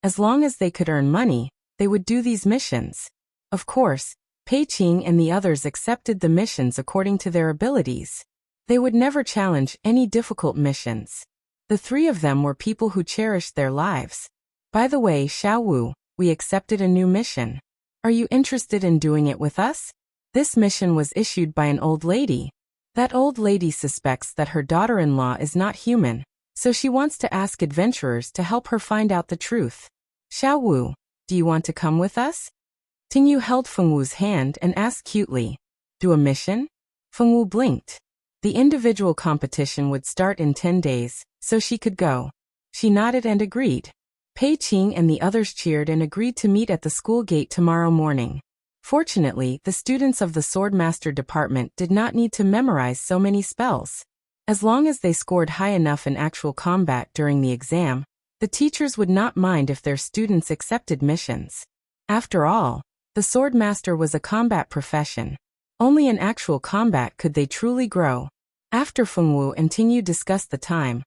As long as they could earn money, they would do these missions. Of course, Pei Qing and the others accepted the missions according to their abilities. They would never challenge any difficult missions. The 3 of them were people who cherished their lives. By the way, Xiaowu, we accepted a new mission. Are you interested in doing it with us? This mission was issued by an old lady. That old lady suspects that her daughter-in-law is not human, so she wants to ask adventurers to help her find out the truth. Xiaowu, do you want to come with us? Tingyu held Fengwu's hand and asked cutely. Do a mission? Fengwu blinked. The individual competition would start in 10 days, so she could go. She nodded and agreed. Pei Qing and the others cheered and agreed to meet at the school gate tomorrow morning. Fortunately, the students of the Swordmaster department did not need to memorize so many spells. As long as they scored high enough in actual combat during the exam, the teachers would not mind if their students accepted missions. After all, the Swordmaster was a combat profession. Only in actual combat could they truly grow. After Fengwu and Tingyu discussed the time,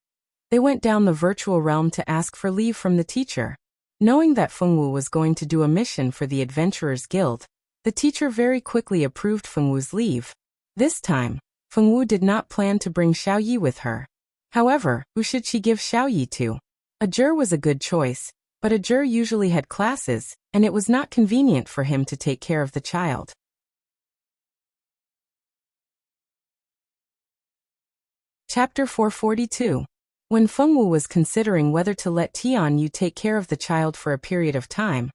they went down the virtual realm to ask for leave from the teacher. Knowing that Fengwu was going to do a mission for the Adventurers Guild, the teacher very quickly approved Fengwu's leave. This time, Fengwu did not plan to bring Xiaoyi with her. However, who should she give Xiaoyi to? Ajur was a good choice, but Ajur usually had classes, and it was not convenient for him to take care of the child. Chapter 442. When Fengwu was considering whether to let Tian Yu take care of the child for a period of time,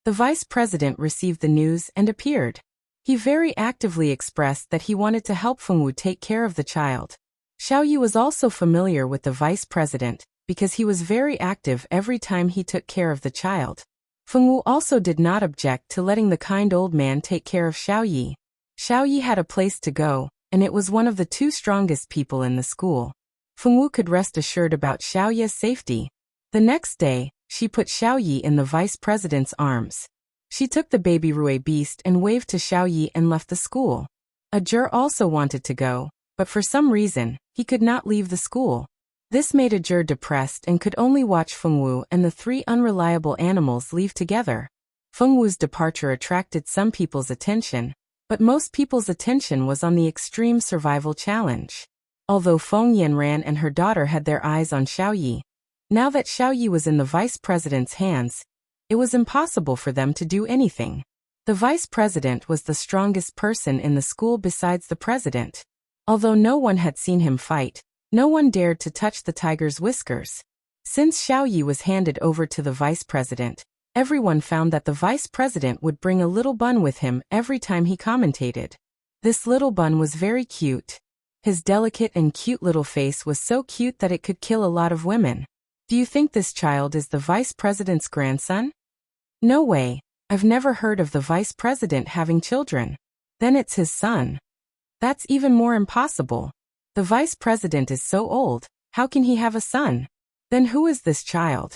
the vice president received the news and appeared. He very actively expressed that he wanted to help Fengwu take care of the child. Xiaoyi was also familiar with the vice president, because he was very active every time he took care of the child. Fengwu also did not object to letting the kind old man take care of Xiaoyi. Xiaoyi had a place to go, and it was one of the two strongest people in the school. Fengwu could rest assured about Xiaoyi's safety. The next day, she put Xiaoyi in the vice president's arms. She took the baby Rui beast and waved to Xiaoyi and left the school. Ajur also wanted to go, but for some reason, he could not leave the school. This made Ajur depressed and could only watch Fengwu and the three unreliable animals leave together. Fengwu's departure attracted some people's attention, but most people's attention was on the extreme survival challenge. Although Feng Yanran and her daughter had their eyes on Xiaoyi, now that Xiaoyi was in the vice president's hands, it was impossible for them to do anything. The vice president was the strongest person in the school besides the president. Although no one had seen him fight, no one dared to touch the tiger's whiskers. Since Xiaoyi was handed over to the vice president, everyone found that the vice president would bring a little bun with him every time he commentated. This little bun was very cute. His delicate and cute little face was so cute that it could kill a lot of women. Do you think this child is the vice president's grandson? No way. I've never heard of the vice president having children. Then it's his son. That's even more impossible. The vice president is so old, how can he have a son? Then who is this child?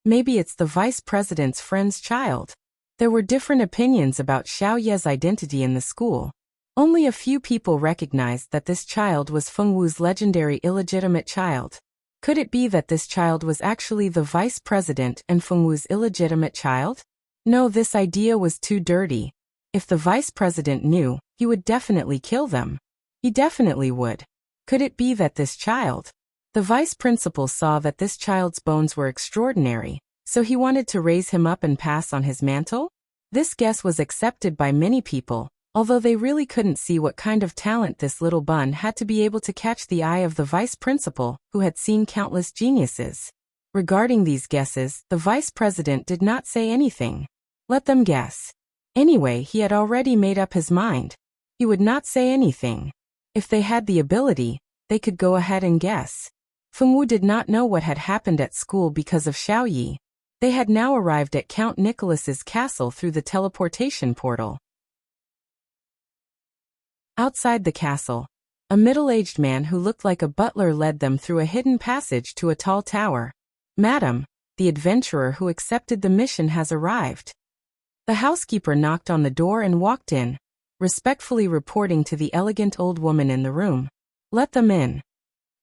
Maybe it's the vice president's friend's child. There were different opinions about Xiaoye's identity in the school. Only a few people recognized that this child was Fengwu's legendary illegitimate child. Could it be that this child was actually the vice president and Fengwu's illegitimate child? No, this idea was too dirty. If the vice president knew, he would definitely kill them. He definitely would. Could it be that this child? The vice principal saw that this child's bones were extraordinary, so he wanted to raise him up and pass on his mantle? This guess was accepted by many people, although they really couldn't see what kind of talent this little bun had to be able to catch the eye of the vice principal, who had seen countless geniuses. Regarding these guesses, the vice president did not say anything. Let them guess. Anyway, he had already made up his mind. He would not say anything. If they had the ability, they could go ahead and guess. Fengwu did not know what had happened at school because of Xiaoyi. They had now arrived at Count Nicholas's castle through the teleportation portal. Outside the castle, a middle-aged man who looked like a butler led them through a hidden passage to a tall tower. Madam, the adventurer who accepted the mission has arrived. The housekeeper knocked on the door and walked in, respectfully reporting to the elegant old woman in the room. Let them in.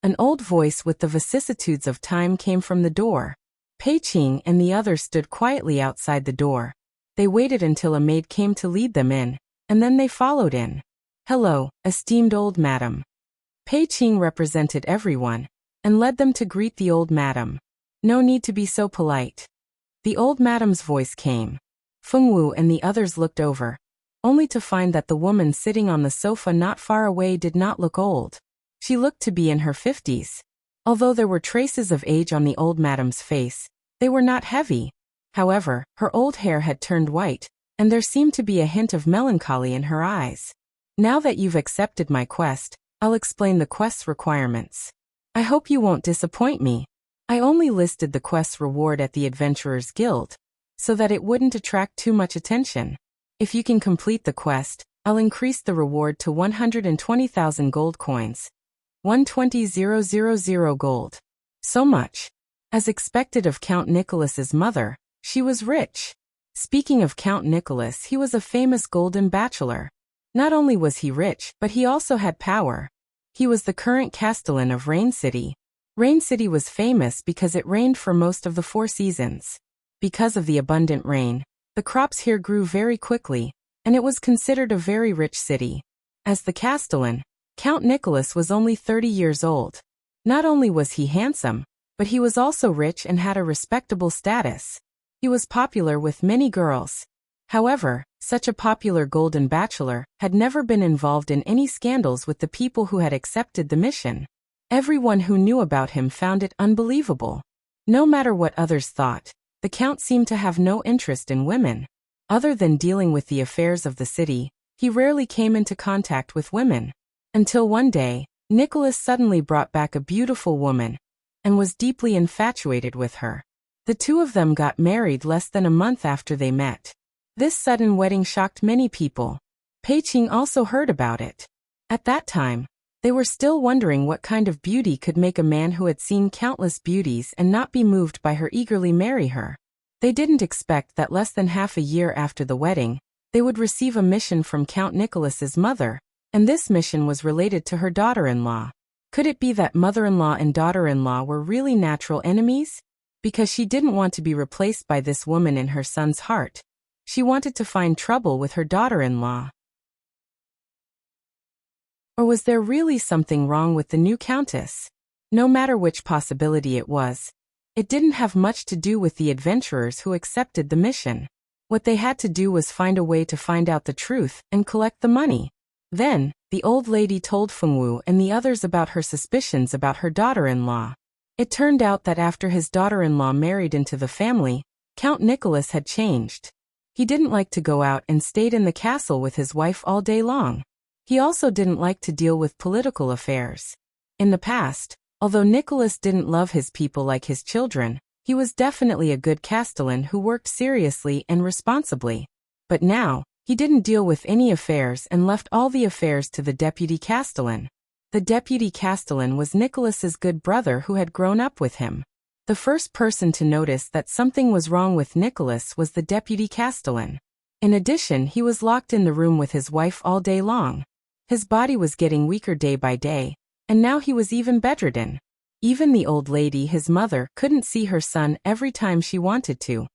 An old voice with the vicissitudes of time came from the door. Pei Qing and the others stood quietly outside the door. They waited until a maid came to lead them in, and then they followed in. Hello, esteemed old madam. Pei Qing represented everyone, and led them to greet the old madam. No need to be so polite. The old madam's voice came. Fengwu and the others looked over, only to find that the woman sitting on the sofa not far away did not look old. She looked to be in her 50s. Although there were traces of age on the old madam's face, they were not heavy. However, her old hair had turned white, and there seemed to be a hint of melancholy in her eyes. Now that you've accepted my quest, I'll explain the quest's requirements. I hope you won't disappoint me. I only listed the quest's reward at the Adventurers Guild, so that it wouldn't attract too much attention. If you can complete the quest, I'll increase the reward to 120,000 gold coins. 120,000 gold. So much. As expected of Count Nicholas's mother, she was rich. Speaking of Count Nicholas, he was a famous golden bachelor. Not only was he rich, but he also had power. He was the current castellan of Rain City. Rain City was famous because it rained for most of the 4 seasons. Because of the abundant rain, the crops here grew very quickly, and it was considered a very rich city. As the castellan, Count Nicholas was only 30 years old. Not only was he handsome, but he was also rich and had a respectable status. He was popular with many girls. However, such a popular golden bachelor had never been involved in any scandals with the people who had accepted the mission. Everyone who knew about him found it unbelievable. No matter what others thought, the Count seemed to have no interest in women. Other than dealing with the affairs of the city, he rarely came into contact with women. Until one day, Nicholas suddenly brought back a beautiful woman, and was deeply infatuated with her. The two of them got married less than a month after they met. This sudden wedding shocked many people. Pei Qing also heard about it. At that time, they were still wondering what kind of beauty could make a man who had seen countless beauties and not be moved by her eagerly marry her. They didn't expect that less than half a year after the wedding, they would receive a mission from Count Nicholas's mother, and this mission was related to her daughter-in-law. Could it be that mother-in-law and daughter-in-law were really natural enemies? Because she didn't want to be replaced by this woman in her son's heart. She wanted to find trouble with her daughter-in-law. Or was there really something wrong with the new countess? No matter which possibility it was, it didn't have much to do with the adventurers who accepted the mission. What they had to do was find a way to find out the truth and collect the money. Then, the old lady told Fengwu and the others about her suspicions about her daughter-in-law. It turned out that after his daughter-in-law married into the family, Count Nicholas had changed. He didn't like to go out and stayed in the castle with his wife all day long. He also didn't like to deal with political affairs. In the past, although Nicholas didn't love his people like his children, he was definitely a good castellan who worked seriously and responsibly. But now, he didn't deal with any affairs and left all the affairs to the deputy castellan. The deputy castellan was Nicholas's good brother who had grown up with him. The first person to notice that something was wrong with Nicholas was the deputy castellan. In addition, he was locked in the room with his wife all day long. His body was getting weaker day by day, and now he was even bedridden. Even the old lady, his mother, couldn't see her son every time she wanted to.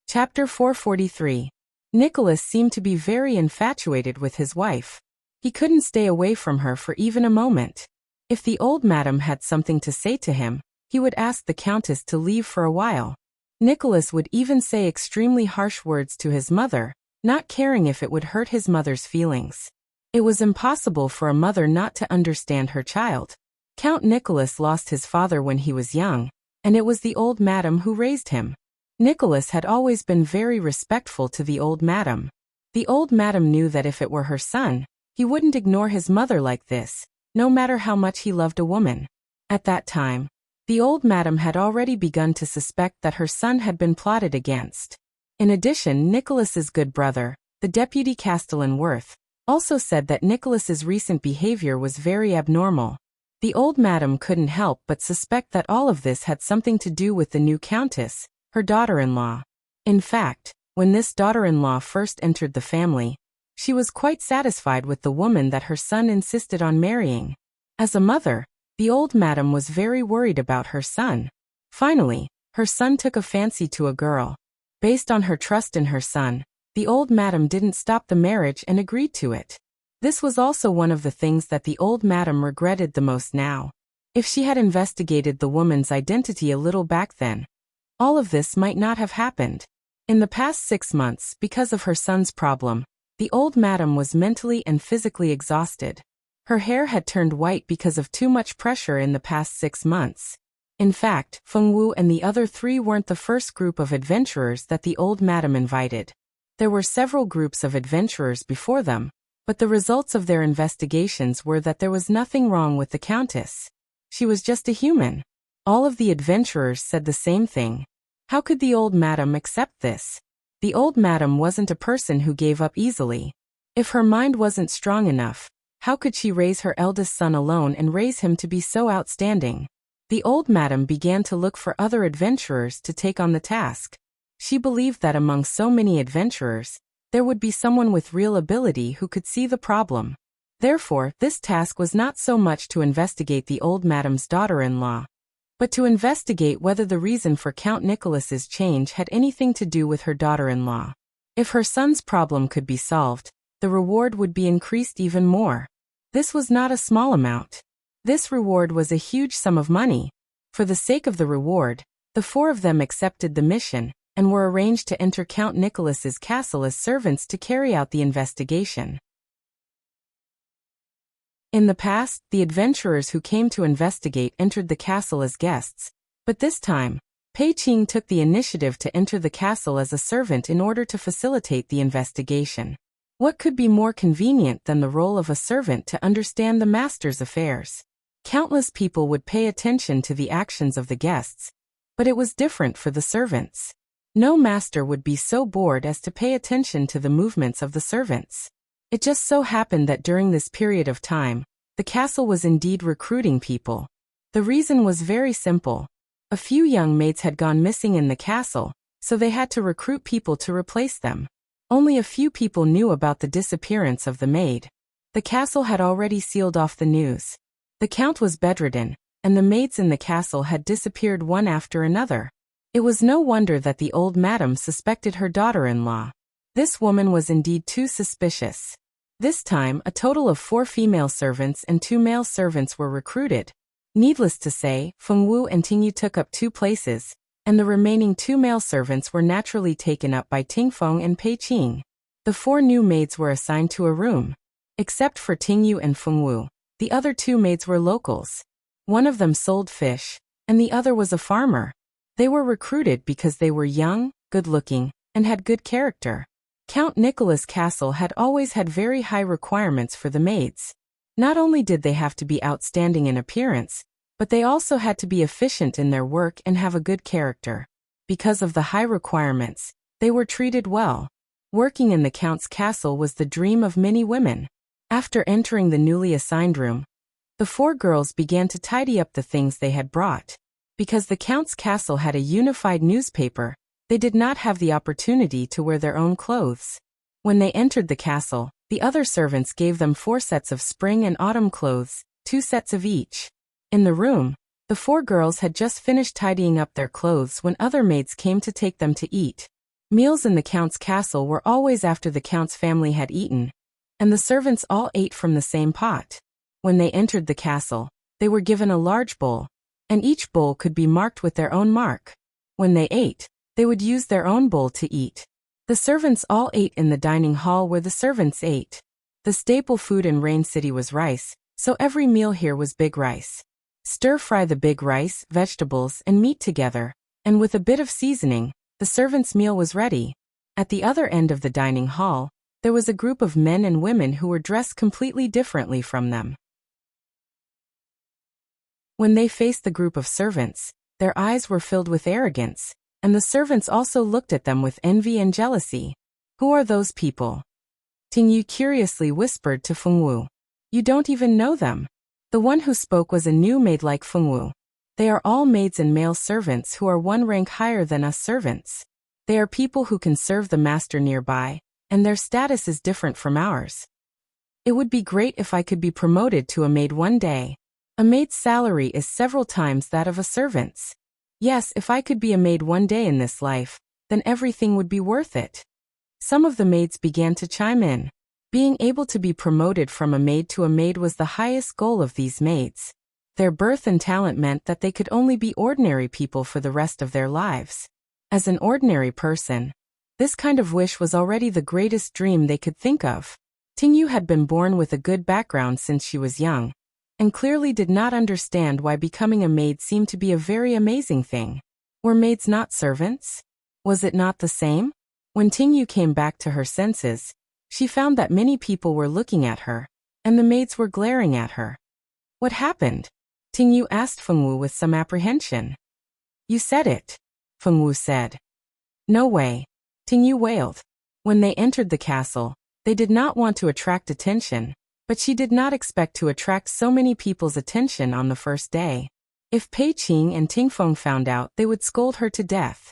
Chapter 443. Nicholas seemed to be very infatuated with his wife. He couldn't stay away from her for even a moment. If the old madam had something to say to him, he would ask the countess to leave for a while. Nicholas would even say extremely harsh words to his mother, not caring if it would hurt his mother's feelings. It was impossible for a mother not to understand her child. Count Nicholas lost his father when he was young, and it was the old madam who raised him. Nicholas had always been very respectful to the old madam. The old madam knew that if it were her son, he wouldn't ignore his mother like this, no matter how much he loved a woman. At that time, the old madam had already begun to suspect that her son had been plotted against. In addition, Nicholas's good brother, the deputy castellan Worth, also said that Nicholas's recent behavior was very abnormal. The old madam couldn't help but suspect that all of this had something to do with the new countess, her daughter-in-law. In fact, when this daughter-in-law first entered the family, she was quite satisfied with the woman that her son insisted on marrying. As a mother, the old madam was very worried about her son. Finally, her son took a fancy to a girl. Based on her trust in her son, the old madam didn't stop the marriage and agreed to it. This was also one of the things that the old madam regretted the most now. If she had investigated the woman's identity a little back then, all of this might not have happened. In the past 6 months, because of her son's problem, the old madam was mentally and physically exhausted. Her hair had turned white because of too much pressure in the past 6 months. In fact, Fengwu and the other 3 weren't the first group of adventurers that the old madam invited. There were several groups of adventurers before them, but the results of their investigations were that there was nothing wrong with the countess. She was just a human. All of the adventurers said the same thing. How could the old madam accept this? The old madam wasn't a person who gave up easily. If her mind wasn't strong enough, how could she raise her eldest son alone and raise him to be so outstanding? The old madam began to look for other adventurers to take on the task. She believed that among so many adventurers, there would be someone with real ability who could see the problem. Therefore, this task was not so much to investigate the old madam's daughter-in-law, but to investigate whether the reason for Count Nicholas's change had anything to do with her daughter-in-law. If her son's problem could be solved, the reward would be increased even more. This was not a small amount. This reward was a huge sum of money. For the sake of the reward, the 4 of them accepted the mission, and were arranged to enter Count Nicholas's castle as servants to carry out the investigation. In the past, the adventurers who came to investigate entered the castle as guests, but this time, Pei Qing took the initiative to enter the castle as a servant in order to facilitate the investigation. What could be more convenient than the role of a servant to understand the master's affairs? Countless people would pay attention to the actions of the guests, but it was different for the servants. No master would be so bored as to pay attention to the movements of the servants. It just so happened that during this period of time, the castle was indeed recruiting people. The reason was very simple. A few young maids had gone missing in the castle, so they had to recruit people to replace them. Only a few people knew about the disappearance of the maid. The castle had already sealed off the news. The count was bedridden, and the maids in the castle had disappeared one after another. It was no wonder that the old madam suspected her daughter-in-law. This woman was indeed too suspicious. This time, a total of 4 female servants and 2 male servants were recruited. Needless to say, Feng Wu and Ting Yu took up 2 places, and the remaining 2 male servants were naturally taken up by Ting Feng and Pei Qing. The 4 new maids were assigned to a room. Except for Ting Yu and Feng Wu, the other 2 maids were locals. One of them sold fish, and the other was a farmer. They were recruited because they were young, good-looking, and had good character. Count Nicholas' castle had always had very high requirements for the maids. Not only did they have to be outstanding in appearance, but they also had to be efficient in their work and have a good character. Because of the high requirements, they were treated well. Working in the count's castle was the dream of many women. After entering the newly assigned room, the 4 girls began to tidy up the things they had brought. Because the count's castle had a unified newspaper, they did not have the opportunity to wear their own clothes. When they entered the castle, the other servants gave them 4 sets of spring and autumn clothes, 2 sets of each. In the room, the 4 girls had just finished tidying up their clothes when other maids came to take them to eat. Meals in the count's castle were always after the count's family had eaten, and the servants all ate from the same pot. When they entered the castle, they were given a large bowl, and each bowl could be marked with their own mark. When they ate, they would use their own bowl to eat. The servants all ate in the dining hall where the servants ate. The staple food in Rain City was rice, so every meal here was big rice. Stir-fry the big rice, vegetables, and meat together, and with a bit of seasoning, the servants' meal was ready. At the other end of the dining hall, there was a group of men and women who were dressed completely differently from them. When they faced the group of servants, their eyes were filled with arrogance, and the servants also looked at them with envy and jealousy. Who are those people? Ting Yu curiously whispered to Feng Wu. You don't even know them. The one who spoke was a new maid like Feng Wu. They are all maids and male servants who are 1 rank higher than us servants. They are people who can serve the master nearby, and their status is different from ours. It would be great if I could be promoted to a maid one day. A maid's salary is several times that of a servant's. Yes, if I could be a maid one day in this life, then everything would be worth it. Some of the maids began to chime in. Being able to be promoted from a maid to a maid was the highest goal of these maids. Their birth and talent meant that they could only be ordinary people for the rest of their lives. As an ordinary person, this kind of wish was already the greatest dream they could think of. Ting Yu had been born with a good background since she was young, and clearly did not understand why becoming a maid seemed to be a very amazing thing. Were maids not servants? Was it not the same? When Ting Yu came back to her senses, she found that many people were looking at her, and the maids were glaring at her. What happened? Ting Yu asked Feng Wu with some apprehension. You said it, Feng Wu said. No way, Ting Yu wailed. When they entered the castle, they did not want to attract attention, but she did not expect to attract so many people's attention on the first day. If Pei Qing and Ting Feng found out, they would scold her to death.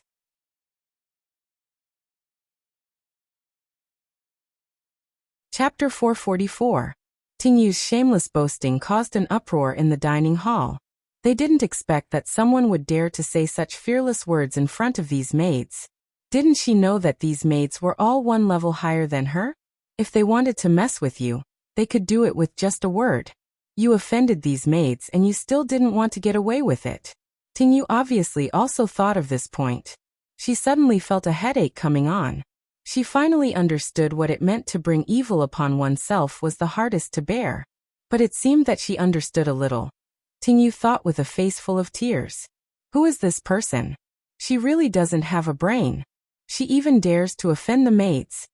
Chapter 444. Ting Yu's shameless boasting caused an uproar in the dining hall. They didn't expect that someone would dare to say such fearless words in front of these maids. Didn't she know that these maids were all 1 level higher than her? If they wanted to mess with you, they could do it with just a word. You offended these maids and you still didn't want to get away with it. Ting Yu obviously also thought of this point. She suddenly felt a headache coming on. She finally understood what it meant to bring evil upon oneself was the hardest to bear. But it seemed that she understood a little. Ting Yu thought with a face full of tears. Who is this person? She really doesn't have a brain. She even dares to offend the maids.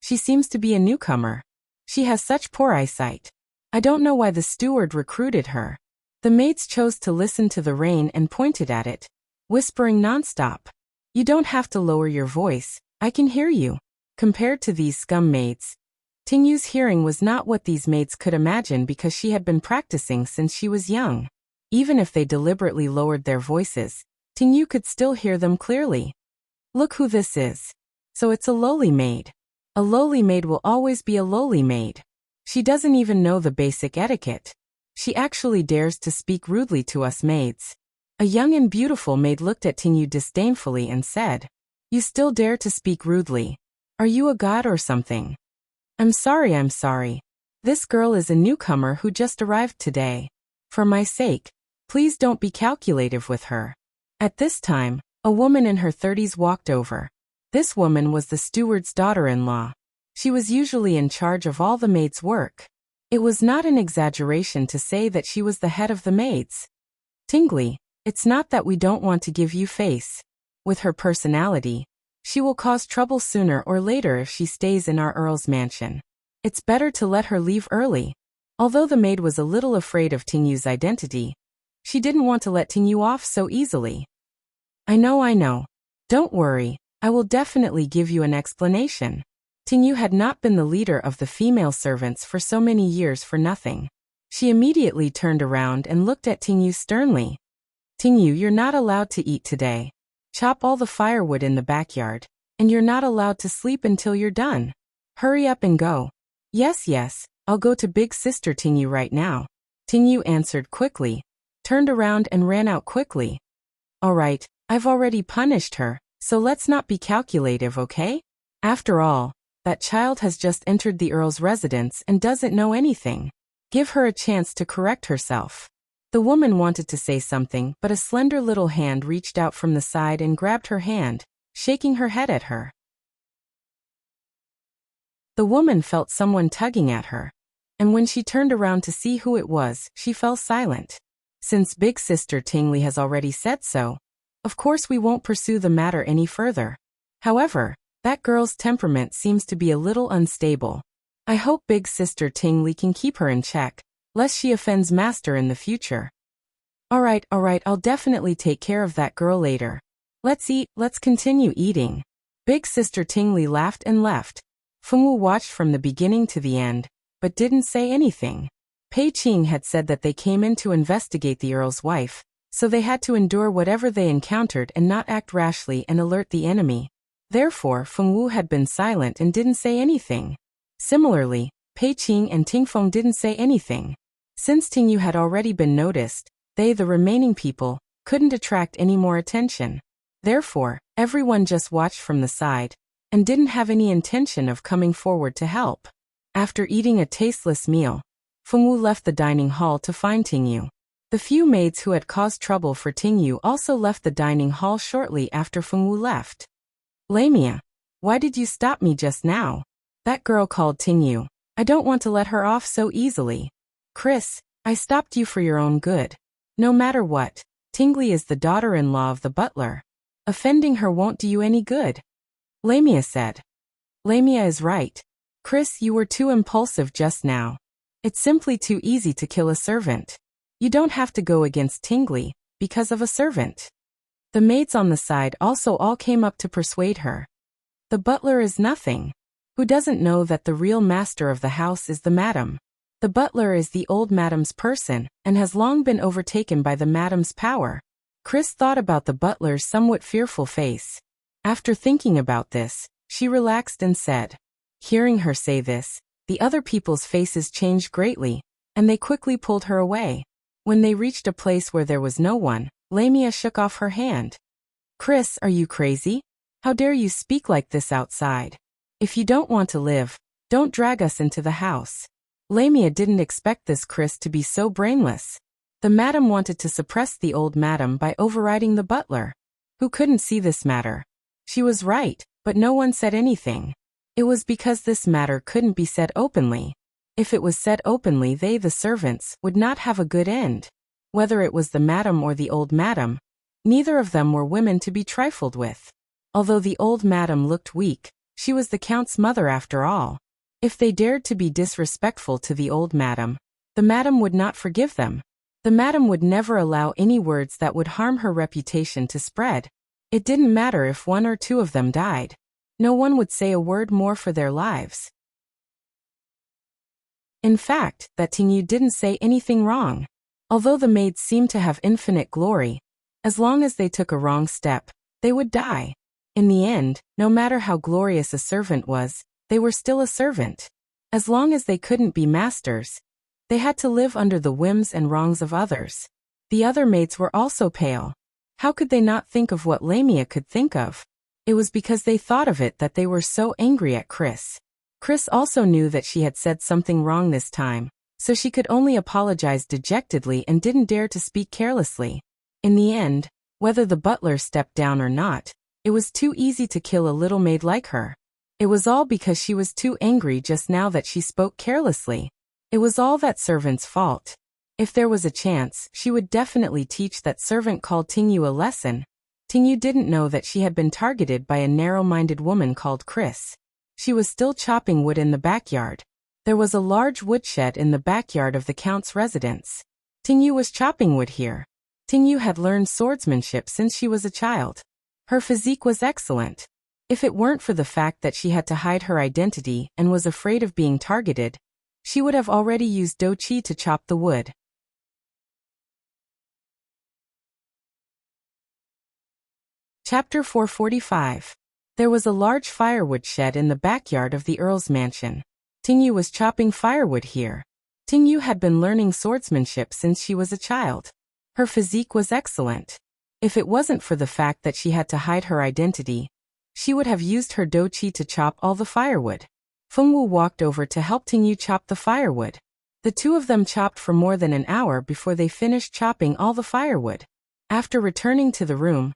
She seems to be a newcomer. She has such poor eyesight. I don't know why the steward recruited her. The maids chose to listen to the rain and pointed at it, whispering nonstop. You don't have to lower your voice, I can hear you. Compared to these scum maids, Tingyu's hearing was not what these maids could imagine because she had been practicing since she was young. Even if they deliberately lowered their voices, Tingyu could still hear them clearly. Look who this is. So it's a lowly maid. A lowly maid will always be a lowly maid. She doesn't even know the basic etiquette. She actually dares to speak rudely to us maids. A young and beautiful maid looked at Tingyu disdainfully and said, You still dare to speak rudely? Are you a god or something? I'm sorry. This girl is a newcomer who just arrived today. For my sake, please don't be calculative with her. At this time, a woman in her 30s walked over. This woman was the steward's daughter-in-law. She was usually in charge of all the maids' work. It was not an exaggeration to say that she was the head of the maids. Tingly, it's not that we don't want to give you face. With her personality, she will cause trouble sooner or later if she stays in our Earl's mansion. It's better to let her leave early. Although the maid was a little afraid of Tingyu's identity, she didn't want to let Tingyu off so easily. I know. Don't worry, I will definitely give you an explanation. Tingyu had not been the leader of the female servants for so many years for nothing. She immediately turned around and looked at Tingyu sternly. Tingyu, you're not allowed to eat today. Chop all the firewood in the backyard, and you're not allowed to sleep until you're done. Hurry up and go. Yes, I'll go to big sister Tingyu right now. Tingyu answered quickly, turned around and ran out quickly. Alright, I've already punished her, so let's not be calculative, okay? After all, that child has just entered the Earl's residence and doesn't know anything. Give her a chance to correct herself. The woman wanted to say something, but a slender little hand reached out from the side and grabbed her hand, shaking her head at her. The woman felt someone tugging at her, and when she turned around to see who it was, she fell silent. Since big sister Tingli has already said so, of course we won't pursue the matter any further. However, that girl's temperament seems to be a little unstable. I hope big sister Tingli can keep her in check, lest she offends master in the future. Alright, I'll definitely take care of that girl later. Let's eat, let's continue eating. Big sister Tingli laughed and left. Fengwu watched from the beginning to the end, but didn't say anything. Pei Qing had said that they came in to investigate the Earl's wife, so they had to endure whatever they encountered and not act rashly and alert the enemy. Therefore, Fengwu had been silent and didn't say anything. Similarly, Pei Qing and Tingfeng didn't say anything. Since Tingyu had already been noticed, they, the remaining people, couldn't attract any more attention. Therefore, everyone just watched from the side, and didn't have any intention of coming forward to help. After eating a tasteless meal, Fengwu left the dining hall to find Tingyu. The few maids who had caused trouble for Tingyu also left the dining hall shortly after Fengwu left. Lamia, why did you stop me just now? That girl called Tingyu. I don't want to let her off so easily. Chris, I stopped you for your own good. No matter what, Tingli is the daughter-in-law of the butler. Offending her won't do you any good. Lamia said. Lamia is right. Chris, you were too impulsive just now. It's simply too easy to kill a servant. You don't have to go against Tingli, because of a servant. The maids on the side also all came up to persuade her. The butler is nothing. Who doesn't know that the real master of the house is the madam? The butler is the old madam's person, and has long been overtaken by the madam's power. Chris thought about the butler's somewhat fearful face. After thinking about this, she relaxed and said. Hearing her say this, the other people's faces changed greatly, and they quickly pulled her away. When they reached a place where there was no one, Lamia shook off her hand. Chris, are you crazy? How dare you speak like this outside? If you don't want to live, don't drag us into the house. Lamia didn't expect this Chris to be so brainless. The madam wanted to suppress the old madam by overriding the butler. Who couldn't see this matter? She was right, but no one said anything. It was because this matter couldn't be said openly. If it was said openly, they, the servants, would not have a good end. Whether it was the madam or the old madam, neither of them were women to be trifled with. Although the old madam looked weak, she was the count's mother after all. If they dared to be disrespectful to the old madam, the madam would not forgive them. The madam would never allow any words that would harm her reputation to spread. It didn't matter if one or two of them died. No one would say a word more for their lives. In fact, that Tingyu didn't say anything wrong. Although the maids seemed to have infinite glory, as long as they took a wrong step, they would die. In the end, no matter how glorious a servant was, they were still a servant. As long as they couldn't be masters, they had to live under the whims and wrongs of others. The other maids were also pale. How could they not think of what Lamia could think of? It was because they thought of it that they were so angry at Chris. Chris also knew that she had said something wrong this time, so she could only apologize dejectedly and didn't dare to speak carelessly. In the end, whether the butler stepped down or not, it was too easy to kill a little maid like her. It was all because she was too angry just now that she spoke carelessly. It was all that servant's fault. If there was a chance, she would definitely teach that servant called Tingyu a lesson. Tingyu didn't know that she had been targeted by a narrow-minded woman called Chris. She was still chopping wood in the backyard. There was a large woodshed in the backyard of the count's residence. Tingyu was chopping wood here. Tingyu had learned swordsmanship since she was a child. Her physique was excellent. If it weren't for the fact that she had to hide her identity and was afraid of being targeted, she would have already used dochi to chop the wood. Chapter 445. There was a large firewood shed in the backyard of the Earl's mansion. Tingyu was chopping firewood here. Tingyu had been learning swordsmanship since she was a child. Her physique was excellent. If it wasn't for the fact that she had to hide her identity, she would have used her dochi to chop all the firewood. Fengwu walked over to help Tingyu chop the firewood. The two of them chopped for more than an hour before they finished chopping all the firewood. After returning to the room,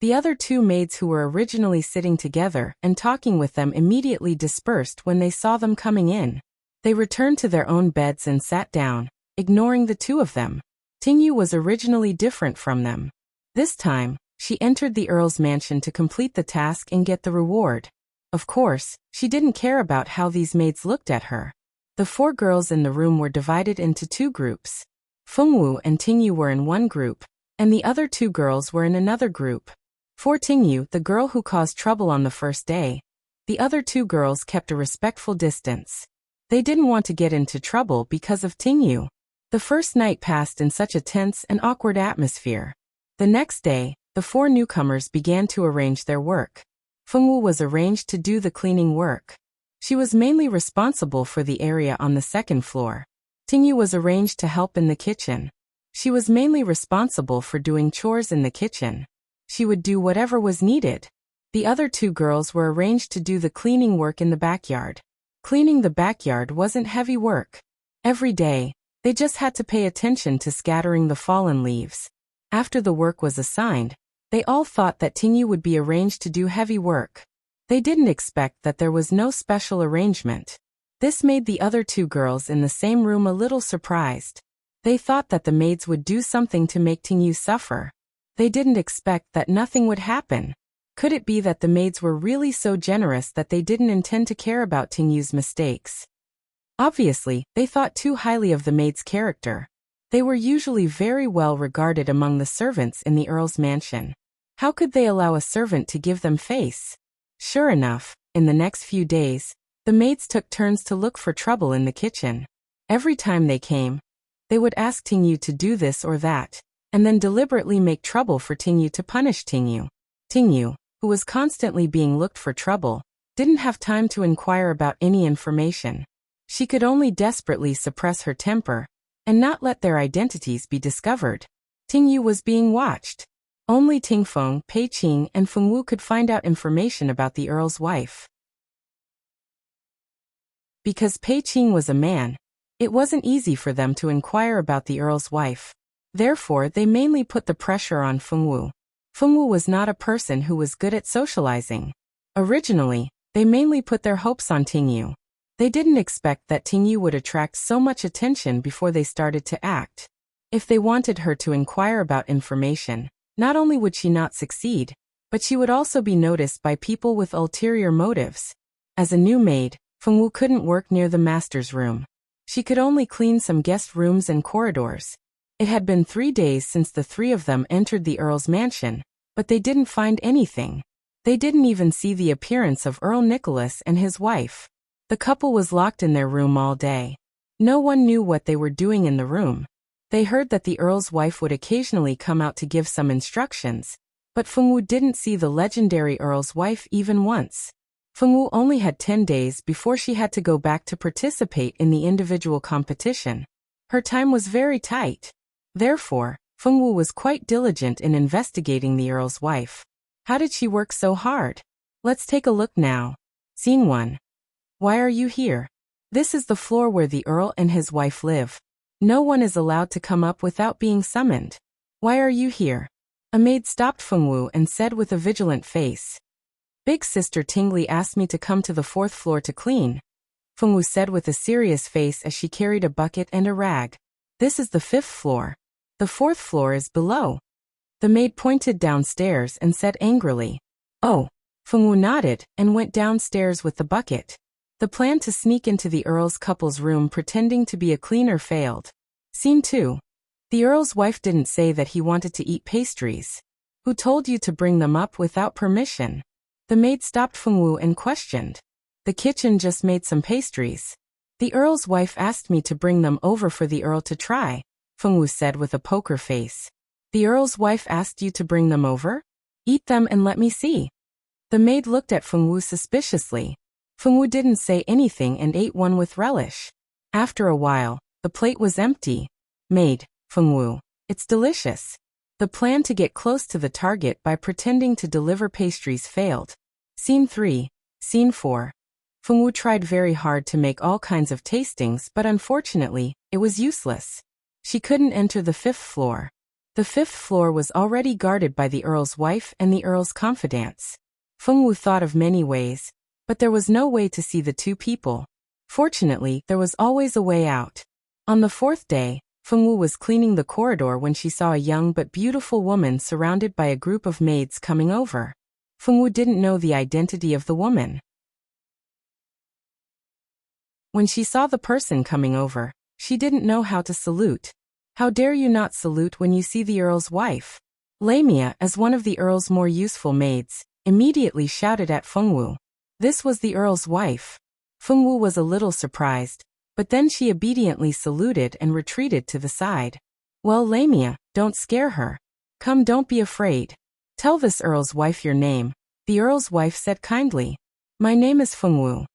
the other two maids who were originally sitting together and talking with them immediately dispersed when they saw them coming in. They returned to their own beds and sat down, ignoring the two of them. Tingyu was originally different from them. This time, she entered the Earl's mansion to complete the task and get the reward. Of course, she didn't care about how these maids looked at her. The four girls in the room were divided into two groups. Fengwu and Tingyu were in one group, and the other two girls were in another group. For Tingyu, the girl who caused trouble on the first day, the other two girls kept a respectful distance. They didn't want to get into trouble because of Tingyu. The first night passed in such a tense and awkward atmosphere. The next day, the four newcomers began to arrange their work. Fengwu was arranged to do the cleaning work. She was mainly responsible for the area on the second floor. Tingyu was arranged to help in the kitchen. She was mainly responsible for doing chores in the kitchen. She would do whatever was needed. The other two girls were arranged to do the cleaning work in the backyard. Cleaning the backyard wasn't heavy work. Every day, they just had to pay attention to scattering the fallen leaves. After the work was assigned, they all thought that Tingyu would be arranged to do heavy work. They didn't expect that there was no special arrangement. This made the other two girls in the same room a little surprised. They thought that the maids would do something to make Tingyu suffer. They didn't expect that nothing would happen. Could it be that the maids were really so generous that they didn't intend to care about Tingyu's mistakes? Obviously, they thought too highly of the maid's character. They were usually very well regarded among the servants in the Earl's mansion. How could they allow a servant to give them face? Sure enough, in the next few days, the maids took turns to look for trouble in the kitchen. Every time they came, they would ask Tingyu to do this or that, and then deliberately make trouble for Tingyu to punish Tingyu. Tingyu, who was constantly being looked for trouble, didn't have time to inquire about any information. She could only desperately suppress her temper and not let their identities be discovered. Tingyu was being watched. Only Tingfeng, Peiqing, and Fengwu could find out information about the Earl's wife. Because Peiqing was a man, it wasn't easy for them to inquire about the Earl's wife. Therefore, they mainly put the pressure on Fengwu. Fengwu was not a person who was good at socializing. Originally, they mainly put their hopes on Tingyu. They didn't expect that Tingyu would attract so much attention before they started to act. If they wanted her to inquire about information, not only would she not succeed, but she would also be noticed by people with ulterior motives. As a new maid, Fengwu couldn't work near the master's room. She could only clean some guest rooms and corridors. It had been 3 days since the three of them entered the Earl's mansion, but they didn't find anything. They didn't even see the appearance of Earl Nicholas and his wife. The couple was locked in their room all day. No one knew what they were doing in the room. They heard that the Earl's wife would occasionally come out to give some instructions, but Fengwu didn't see the legendary Earl's wife even once. Fengwu only had 10 days before she had to go back to participate in the individual competition. Her time was very tight. Therefore, Fengwu was quite diligent in investigating the Earl's wife. How did she work so hard? Let's take a look now. Scene 1. Why are you here? This is the floor where the Earl and his wife live. No one is allowed to come up without being summoned. Why are you here? A maid stopped Fengwu and said with a vigilant face. Big Sister Tingli asked me to come to the 4th floor to clean, Fengwu said with a serious face as she carried a bucket and a rag. This is the 5th floor. The 4th floor is below. The maid pointed downstairs and said angrily. Oh. Fengwu nodded and went downstairs with the bucket. The plan to sneak into the Earl's couple's room pretending to be a cleaner failed. Scene 2. The Earl's wife didn't say that he wanted to eat pastries. Who told you to bring them up without permission? The maid stopped Fengwu and questioned. The kitchen just made some pastries. The Earl's wife asked me to bring them over for the Earl to try, Fengwu said with a poker face. The Earl's wife asked you to bring them over? Eat them and let me see. The maid looked at Fengwu suspiciously. Fengwu didn't say anything and ate one with relish. After a while, the plate was empty. Maid, Fengwu, it's delicious. The plan to get close to the target by pretending to deliver pastries failed. Scene 3. Scene 4. Fengwu tried very hard to make all kinds of tastings, but unfortunately, it was useless. She couldn't enter the 5th floor. The 5th floor was already guarded by the Earl's wife and the Earl's confidants. Fengwu thought of many ways, but there was no way to see the two people. Fortunately, there was always a way out. On the 4th day, Fengwu was cleaning the corridor when she saw a young but beautiful woman surrounded by a group of maids coming over. Fengwu didn't know the identity of the woman. When she saw the person coming over, she didn't know how to salute. How dare you not salute when you see the Earl's wife? Lamia, as one of the Earl's more useful maids, immediately shouted at Fengwu. This was the Earl's wife. Fengwu was a little surprised, but then she obediently saluted and retreated to the side. Well, Lamia, don't scare her. Come, don't be afraid. Tell this Earl's wife your name, the Earl's wife said kindly. My name is Fengwu.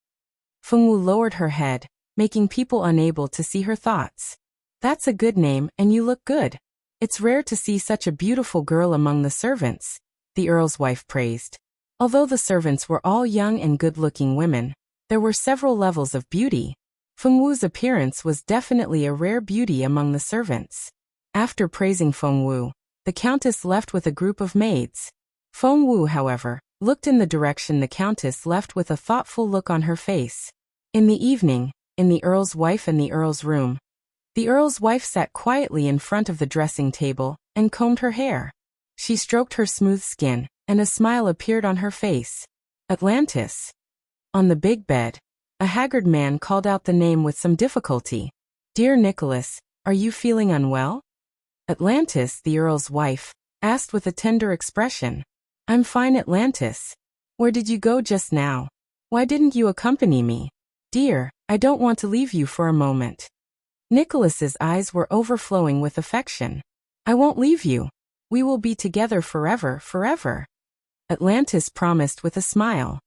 Fengwu lowered her head, making people unable to see her thoughts. That's a good name and you look good. It's rare to see such a beautiful girl among the servants, the Earl's wife praised. Although the servants were all young and good-looking women, there were several levels of beauty. Fengwu's appearance was definitely a rare beauty among the servants. After praising Fengwu, the Countess left with a group of maids. Fengwu, however, looked in the direction the Countess left with a thoughtful look on her face. In the evening, in the Earl's wife and the Earl's room, the Earl's wife sat quietly in front of the dressing table and combed her hair. She stroked her smooth skin, and a smile appeared on her face. Atlantis. On the big bed, a haggard man called out the name with some difficulty. Dear Nicholas, are you feeling unwell? Atlantis, the Earl's wife, asked with a tender expression. I'm fine, Atlantis. Where did you go just now? Why didn't you accompany me? Dear, I don't want to leave you for a moment. Nicholas's eyes were overflowing with affection. I won't leave you. We will be together forever, forever. Atlantis promised with a smile.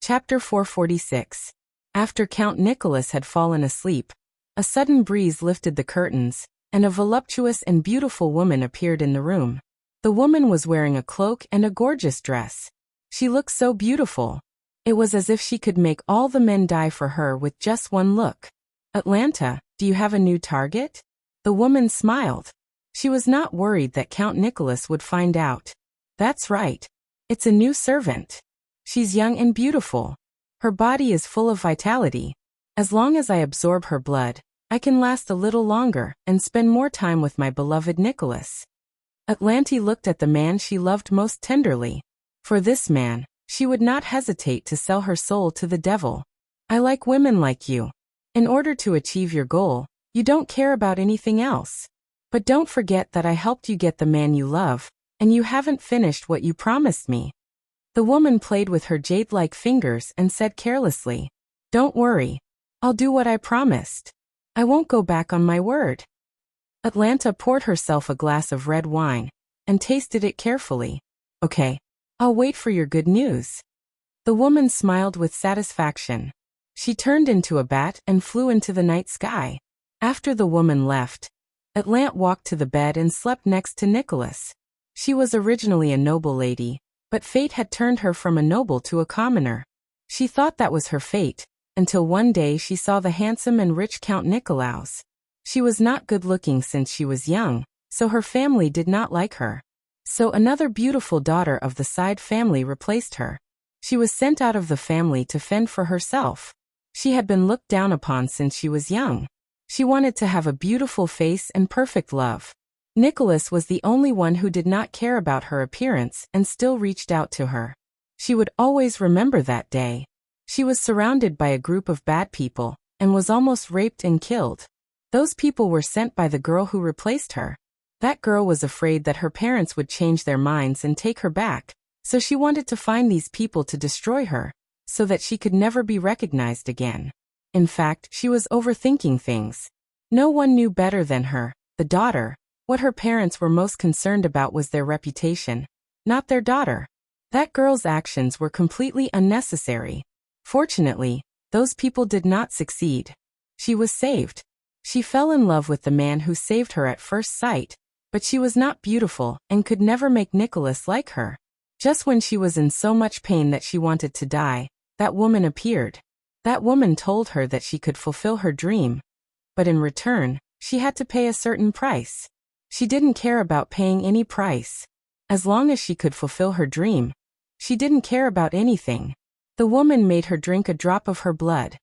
Chapter 446. After Count Nicholas had fallen asleep, a sudden breeze lifted the curtains, and a voluptuous and beautiful woman appeared in the room. The woman was wearing a cloak and a gorgeous dress. She looked so beautiful. It was as if she could make all the men die for her with just one look. Atlanta, do you have a new target? The woman smiled. She was not worried that Count Nicholas would find out. That's right. It's a new servant. She's young and beautiful. Her body is full of vitality. As long as I absorb her blood, I can last a little longer and spend more time with my beloved Nicholas. Atlanti looked at the man she loved most tenderly. For this man, she would not hesitate to sell her soul to the devil. I like women like you. In order to achieve your goal, you don't care about anything else. But don't forget that I helped you get the man you love, and you haven't finished what you promised me." The woman played with her jade-like fingers and said carelessly, "Don't worry. I'll do what I promised. I won't go back on my word." Atlanta poured herself a glass of red wine and tasted it carefully. "Okay. I'll wait for your good news." The woman smiled with satisfaction. She turned into a bat and flew into the night sky. After the woman left, Atlanta walked to the bed and slept next to Nicholas. She was originally a noble lady, but fate had turned her from a noble to a commoner. She thought that was her fate, until one day she saw the handsome and rich Count Nicolaus. She was not good-looking since she was young, so her family did not like her. So another beautiful daughter of the side family replaced her. She was sent out of the family to fend for herself. She had been looked down upon since she was young. She wanted to have a beautiful face and perfect love. Nicholas was the only one who did not care about her appearance and still reached out to her. She would always remember that day. She was surrounded by a group of bad people and was almost raped and killed. Those people were sent by the girl who replaced her. That girl was afraid that her parents would change their minds and take her back, so she wanted to find these people to destroy her, so that she could never be recognized again. In fact, she was overthinking things. No one knew better than her, the daughter. What her parents were most concerned about was their reputation, not their daughter. That girl's actions were completely unnecessary. Fortunately, those people did not succeed. She was saved. She fell in love with the man who saved her at first sight, but she was not beautiful and could never make Nicholas like her. Just when she was in so much pain that she wanted to die, that woman appeared. That woman told her that she could fulfill her dream. But in return, she had to pay a certain price. She didn't care about paying any price. As long as she could fulfill her dream, she didn't care about anything. The woman made her drink a drop of her blood.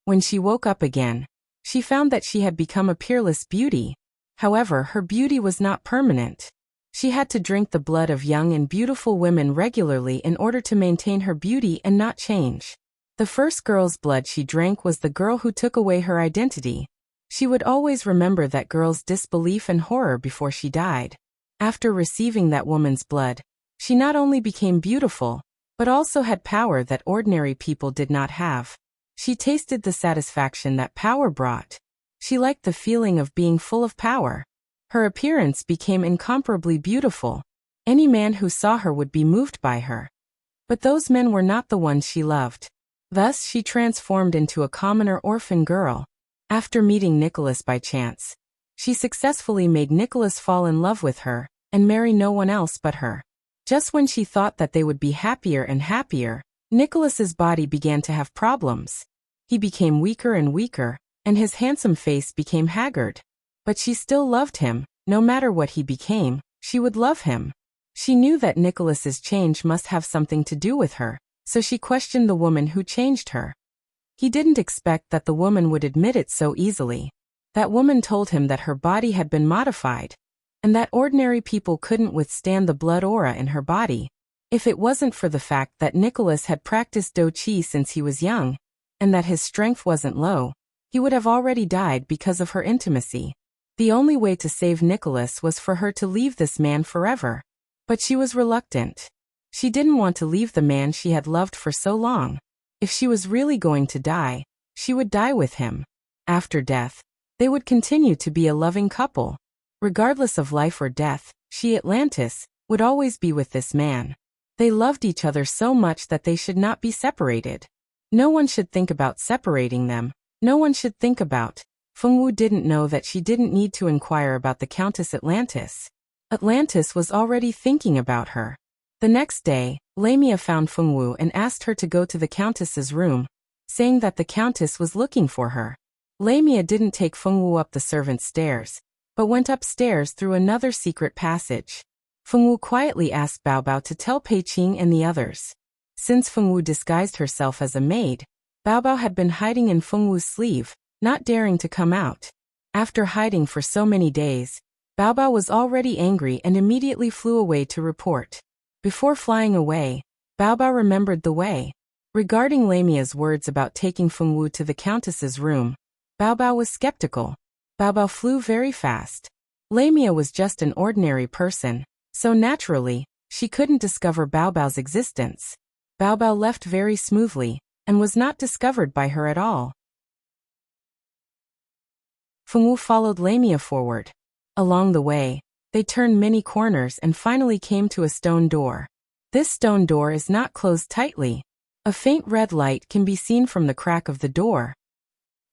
When she woke up again, she found that she had become a peerless beauty. However, her beauty was not permanent. She had to drink the blood of young and beautiful women regularly in order to maintain her beauty and not change. The first girl's blood she drank was the girl who took away her identity. She would always remember that girl's disbelief and horror before she died. After receiving that woman's blood, she not only became beautiful, but also had power that ordinary people did not have. She tasted the satisfaction that power brought. She liked the feeling of being full of power. Her appearance became incomparably beautiful. Any man who saw her would be moved by her. But those men were not the ones she loved. Thus she transformed into a commoner orphan girl. After meeting Nicholas by chance, she successfully made Nicholas fall in love with her and marry no one else but her. Just when she thought that they would be happier and happier, Nicholas's body began to have problems. He became weaker and weaker, and his handsome face became haggard. But she still loved him. No matter what he became, she would love him. She knew that Nicholas's change must have something to do with her, so she questioned the woman who changed her. He didn't expect that the woman would admit it so easily. That woman told him that her body had been modified, and that ordinary people couldn't withstand the blood aura in her body. If it wasn't for the fact that Nicholas had practiced Do Chi since he was young, and that his strength wasn't low, he would have already died because of her intimacy. The only way to save Nicholas was for her to leave this man forever. But she was reluctant. She didn't want to leave the man she had loved for so long. If she was really going to die, she would die with him. After death, they would continue to be a loving couple. Regardless of life or death, she, Atlantis, would always be with this man. They loved each other so much that they should not be separated. No one should think about separating them. No one should think about. Fengwu didn't know that she didn't need to inquire about the Countess Atlantis. Atlantis was already thinking about her. The next day, Lamia found Fengwu and asked her to go to the Countess's room, saying that the Countess was looking for her. Lamia didn't take Fengwu up the servants' stairs, but went upstairs through another secret passage. Fengwu quietly asked Bao Bao to tell Pei Qing and the others. Since Fengwu disguised herself as a maid, Bao Bao had been hiding in Fengwu's sleeve, not daring to come out. After hiding for so many days, Bao Bao was already angry and immediately flew away to report. Before flying away, Bao Bao remembered the way. Regarding Lamia's words about taking Fengwu to the Countess's room, Bao Bao was skeptical. Bao Bao flew very fast. Lamia was just an ordinary person, so naturally, she couldn't discover Bao Bao's existence. Bao Bao left very smoothly, and was not discovered by her at all. Fengwu followed Lamia forward. Along the way, they turned many corners and finally came to a stone door. This stone door is not closed tightly. A faint red light can be seen from the crack of the door.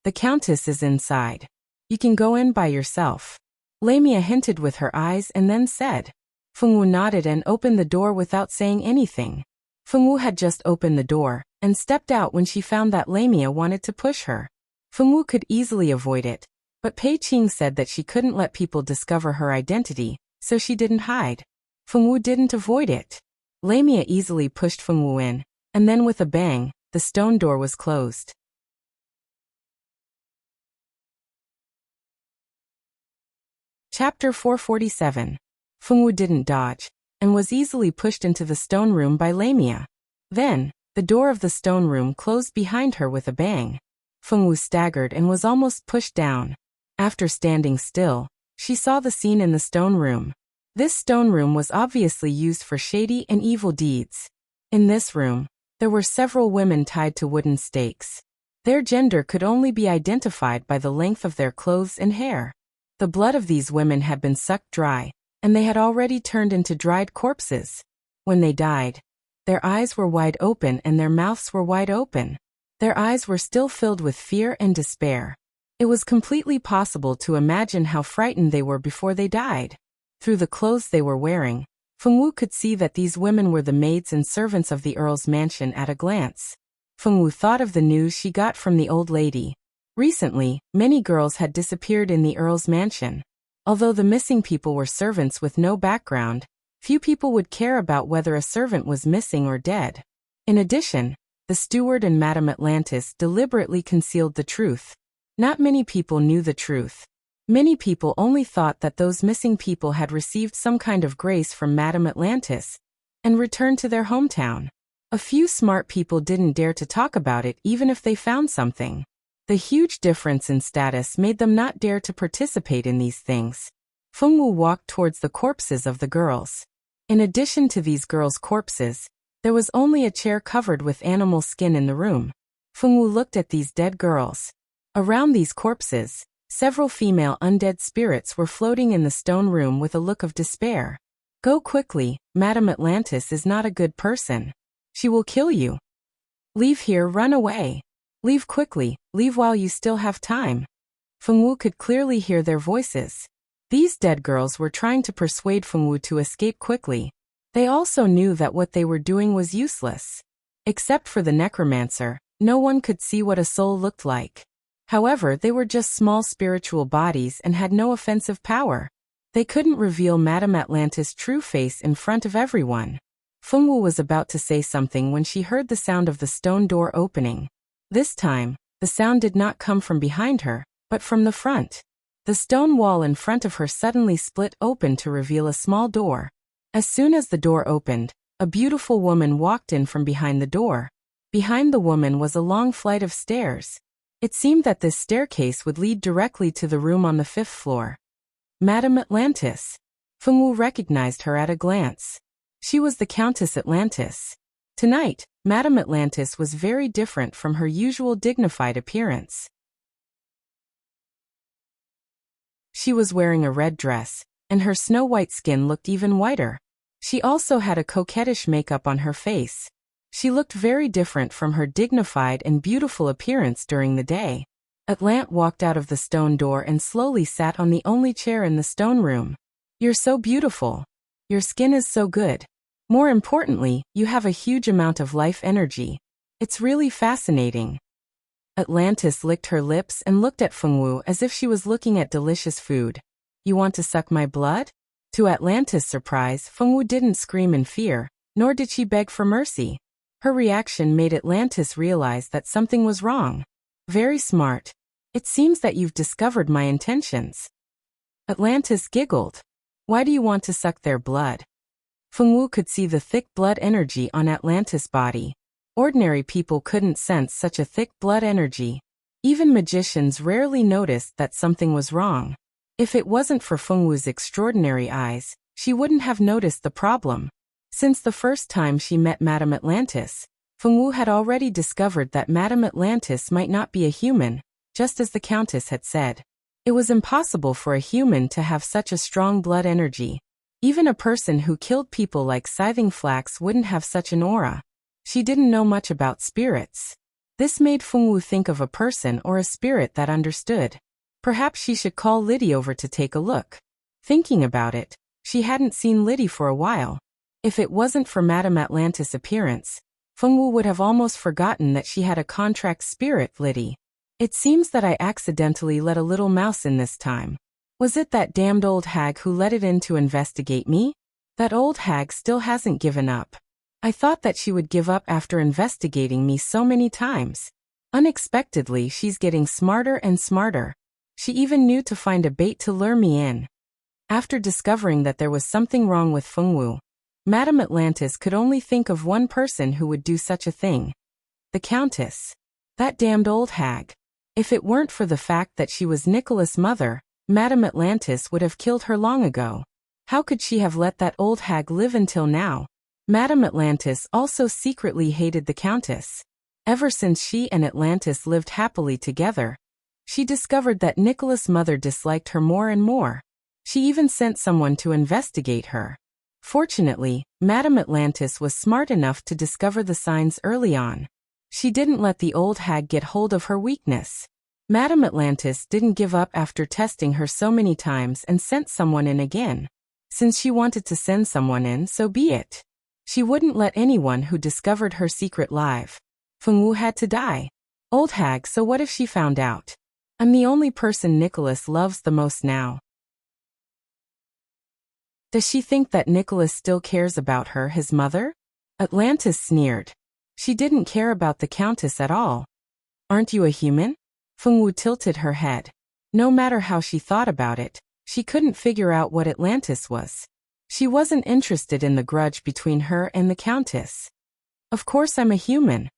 The Countess is inside. You can go in by yourself. Lamia hinted with her eyes and then said. Fengwu nodded and opened the door without saying anything. Fengwu had just opened the door and stepped out when she found that Lamia wanted to push her. Fengwu could easily avoid it, but Pei Qing said that she couldn't let people discover her identity, so she didn't hide. Fengwu didn't avoid it. Lamia easily pushed Fengwu in, and then with a bang, the stone door was closed. Chapter 447. Fengwu didn't dodge, and was easily pushed into the stone room by Lamia. Then, the door of the stone room closed behind her with a bang. Fengwu staggered and was almost pushed down. After standing still, she saw the scene in the stone room. This stone room was obviously used for shady and evil deeds. In this room, there were several women tied to wooden stakes. Their gender could only be identified by the length of their clothes and hair. The blood of these women had been sucked dry, and they had already turned into dried corpses. When they died, their eyes were wide open and their mouths were wide open. Their eyes were still filled with fear and despair. It was completely possible to imagine how frightened they were before they died. Through the clothes they were wearing, Fengwu could see that these women were the maids and servants of the Earl's mansion at a glance. Fengwu thought of the news she got from the old lady. Recently, many girls had disappeared in the Earl's mansion. Although the missing people were servants with no background, few people would care about whether a servant was missing or dead. In addition, the steward and Madame Atlantis deliberately concealed the truth. Not many people knew the truth. Many people only thought that those missing people had received some kind of grace from Madame Atlantis and returned to their hometown. A few smart people didn't dare to talk about it even if they found something. The huge difference in status made them not dare to participate in these things. Fengwu walked towards the corpses of the girls. In addition to these girls' corpses, there was only a chair covered with animal skin in the room. Fengwu looked at these dead girls. Around these corpses, several female undead spirits were floating in the stone room with a look of despair. Go quickly, Madame Atlantis is not a good person. She will kill you. Leave here, run away. Leave quickly, leave while you still have time. Fengwu could clearly hear their voices. These dead girls were trying to persuade Fengwu to escape quickly. They also knew that what they were doing was useless. Except for the necromancer, no one could see what a soul looked like. However, they were just small spiritual bodies and had no offensive power. They couldn't reveal Madame Atlantis' true face in front of everyone. Fengwu was about to say something when she heard the sound of the stone door opening. This time, the sound did not come from behind her, but from the front. The stone wall in front of her suddenly split open to reveal a small door. As soon as the door opened, a beautiful woman walked in from behind the door. Behind the woman was a long flight of stairs. It seemed that this staircase would lead directly to the room on the 5th floor. Madame Atlantis. Fengwu recognized her at a glance. She was the Countess Atlantis. Tonight, Madame Atlantis was very different from her usual dignified appearance. She was wearing a red dress, and her snow-white skin looked even whiter. She also had a coquettish makeup on her face. She looked very different from her dignified and beautiful appearance during the day. Atlant walked out of the stone door and slowly sat on the only chair in the stone room. You're so beautiful. Your skin is so good. More importantly, you have a huge amount of life energy. It's really fascinating. Atlantis licked her lips and looked at Fengwu as if she was looking at delicious food. You want to suck my blood? To Atlantis' surprise, Fengwu didn't scream in fear, nor did she beg for mercy. Her reaction made Atlantis realize that something was wrong. Very smart. It seems that you've discovered my intentions. Atlantis giggled. Why do you want to suck their blood? Fengwu could see the thick blood energy on Atlantis' body. Ordinary people couldn't sense such a thick blood energy. Even magicians rarely noticed that something was wrong. If it wasn't for Fengwu's extraordinary eyes, she wouldn't have noticed the problem. Since the first time she met Madame Atlantis, Fengwu had already discovered that Madame Atlantis might not be a human, just as the Countess had said. It was impossible for a human to have such a strong blood energy. Even a person who killed people like Scything Flax wouldn't have such an aura. She didn't know much about spirits. This made Fengwu think of a person or a spirit that understood. Perhaps she should call Liddy over to take a look. Thinking about it, she hadn't seen Liddy for a while. If it wasn't for Madame Atlantis' appearance, Fengwu would have almost forgotten that she had a contract spirit, Liddy. It seems that I accidentally let a little mouse in this time. Was it that damned old hag who let it in to investigate me? That old hag still hasn't given up. I thought that she would give up after investigating me so many times. Unexpectedly, she's getting smarter and smarter. She even knew to find a bait to lure me in. After discovering that there was something wrong with Fengwu, Madame Atlantis could only think of one person who would do such a thing. The Countess. That damned old hag. If it weren't for the fact that she was Nicholas' mother, Madame Atlantis would have killed her long ago. How could she have let that old hag live until now? Madame Atlantis also secretly hated the Countess. Ever since she and Atlantis lived happily together, she discovered that Nicholas' mother disliked her more and more. She even sent someone to investigate her. Fortunately, Madame Atlantis was smart enough to discover the signs early on. She didn't let the old hag get hold of her weakness. Madame Atlantis didn't give up after testing her so many times and sent someone in again. Since she wanted to send someone in, so be it. She wouldn't let anyone who discovered her secret live. Fengwu had to die. Old hag, so what if she found out? I'm the only person Nicholas loves the most now. Does she think that Nicholas still cares about her, his mother? Atlantis sneered. She didn't care about the Countess at all. Aren't you a human? Fengwu tilted her head. No matter how she thought about it, she couldn't figure out what Atlantis was. She wasn't interested in the grudge between her and the Countess. Of course I'm a human.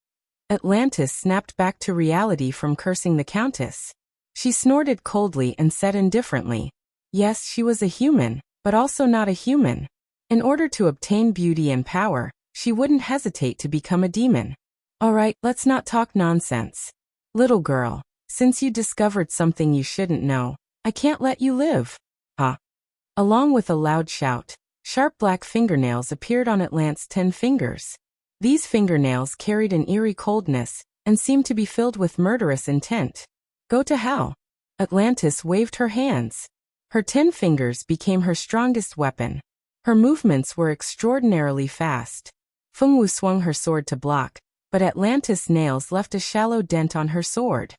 Atlantis snapped back to reality from cursing the Countess. She snorted coldly and said indifferently, yes, she was a human, but also not a human. In order to obtain beauty and power, she wouldn't hesitate to become a demon. All right, let's not talk nonsense. Little girl, since you discovered something you shouldn't know, I can't let you live. Along with a loud shout, sharp black fingernails appeared on Atlantis' 10 fingers. These fingernails carried an eerie coldness and seemed to be filled with murderous intent. Go to hell. Atlantis waved her hands. Her 10 fingers became her strongest weapon. Her movements were extraordinarily fast. Fengwu swung her sword to block, but Atlantis' nails left a shallow dent on her sword.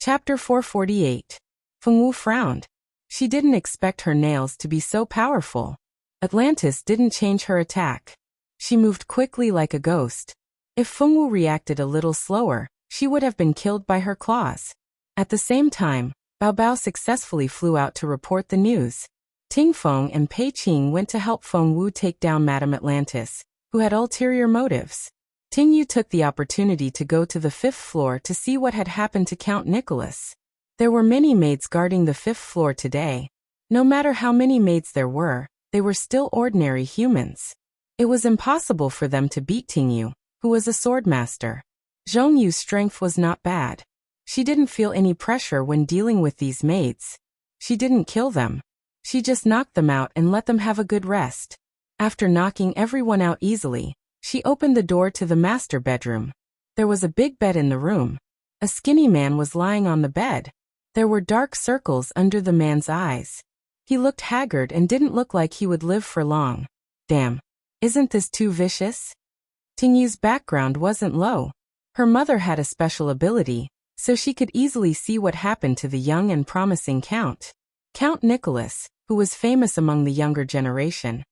Chapter 448. Fengwu frowned. She didn't expect her nails to be so powerful. Atlantis didn't change her attack. She moved quickly like a ghost. If Fengwu reacted a little slower, she would have been killed by her claws. At the same time, Bao Bao successfully flew out to report the news. Ting Feng and Pei Qing went to help Fengwu take down Madame Atlantis, who had ulterior motives. Ting Yu took the opportunity to go to the 5th floor to see what had happened to Count Nicholas. There were many maids guarding the 5th floor today. No matter how many maids there were, they were still ordinary humans. It was impossible for them to beat Ting Yu, who was a swordmaster. Zhong Yu's strength was not bad. She didn't feel any pressure when dealing with these maids. She didn't kill them. She just knocked them out and let them have a good rest. After knocking everyone out easily, she opened the door to the master bedroom. There was a big bed in the room. A skinny man was lying on the bed. There were dark circles under the man's eyes. He looked haggard and didn't look like he would live for long. Damn. Isn't this too vicious? Ting Yu's background wasn't low. Her mother had a special ability, so she could easily see what happened to the young and promising Count. Count Nicholas, who was famous among the younger generation,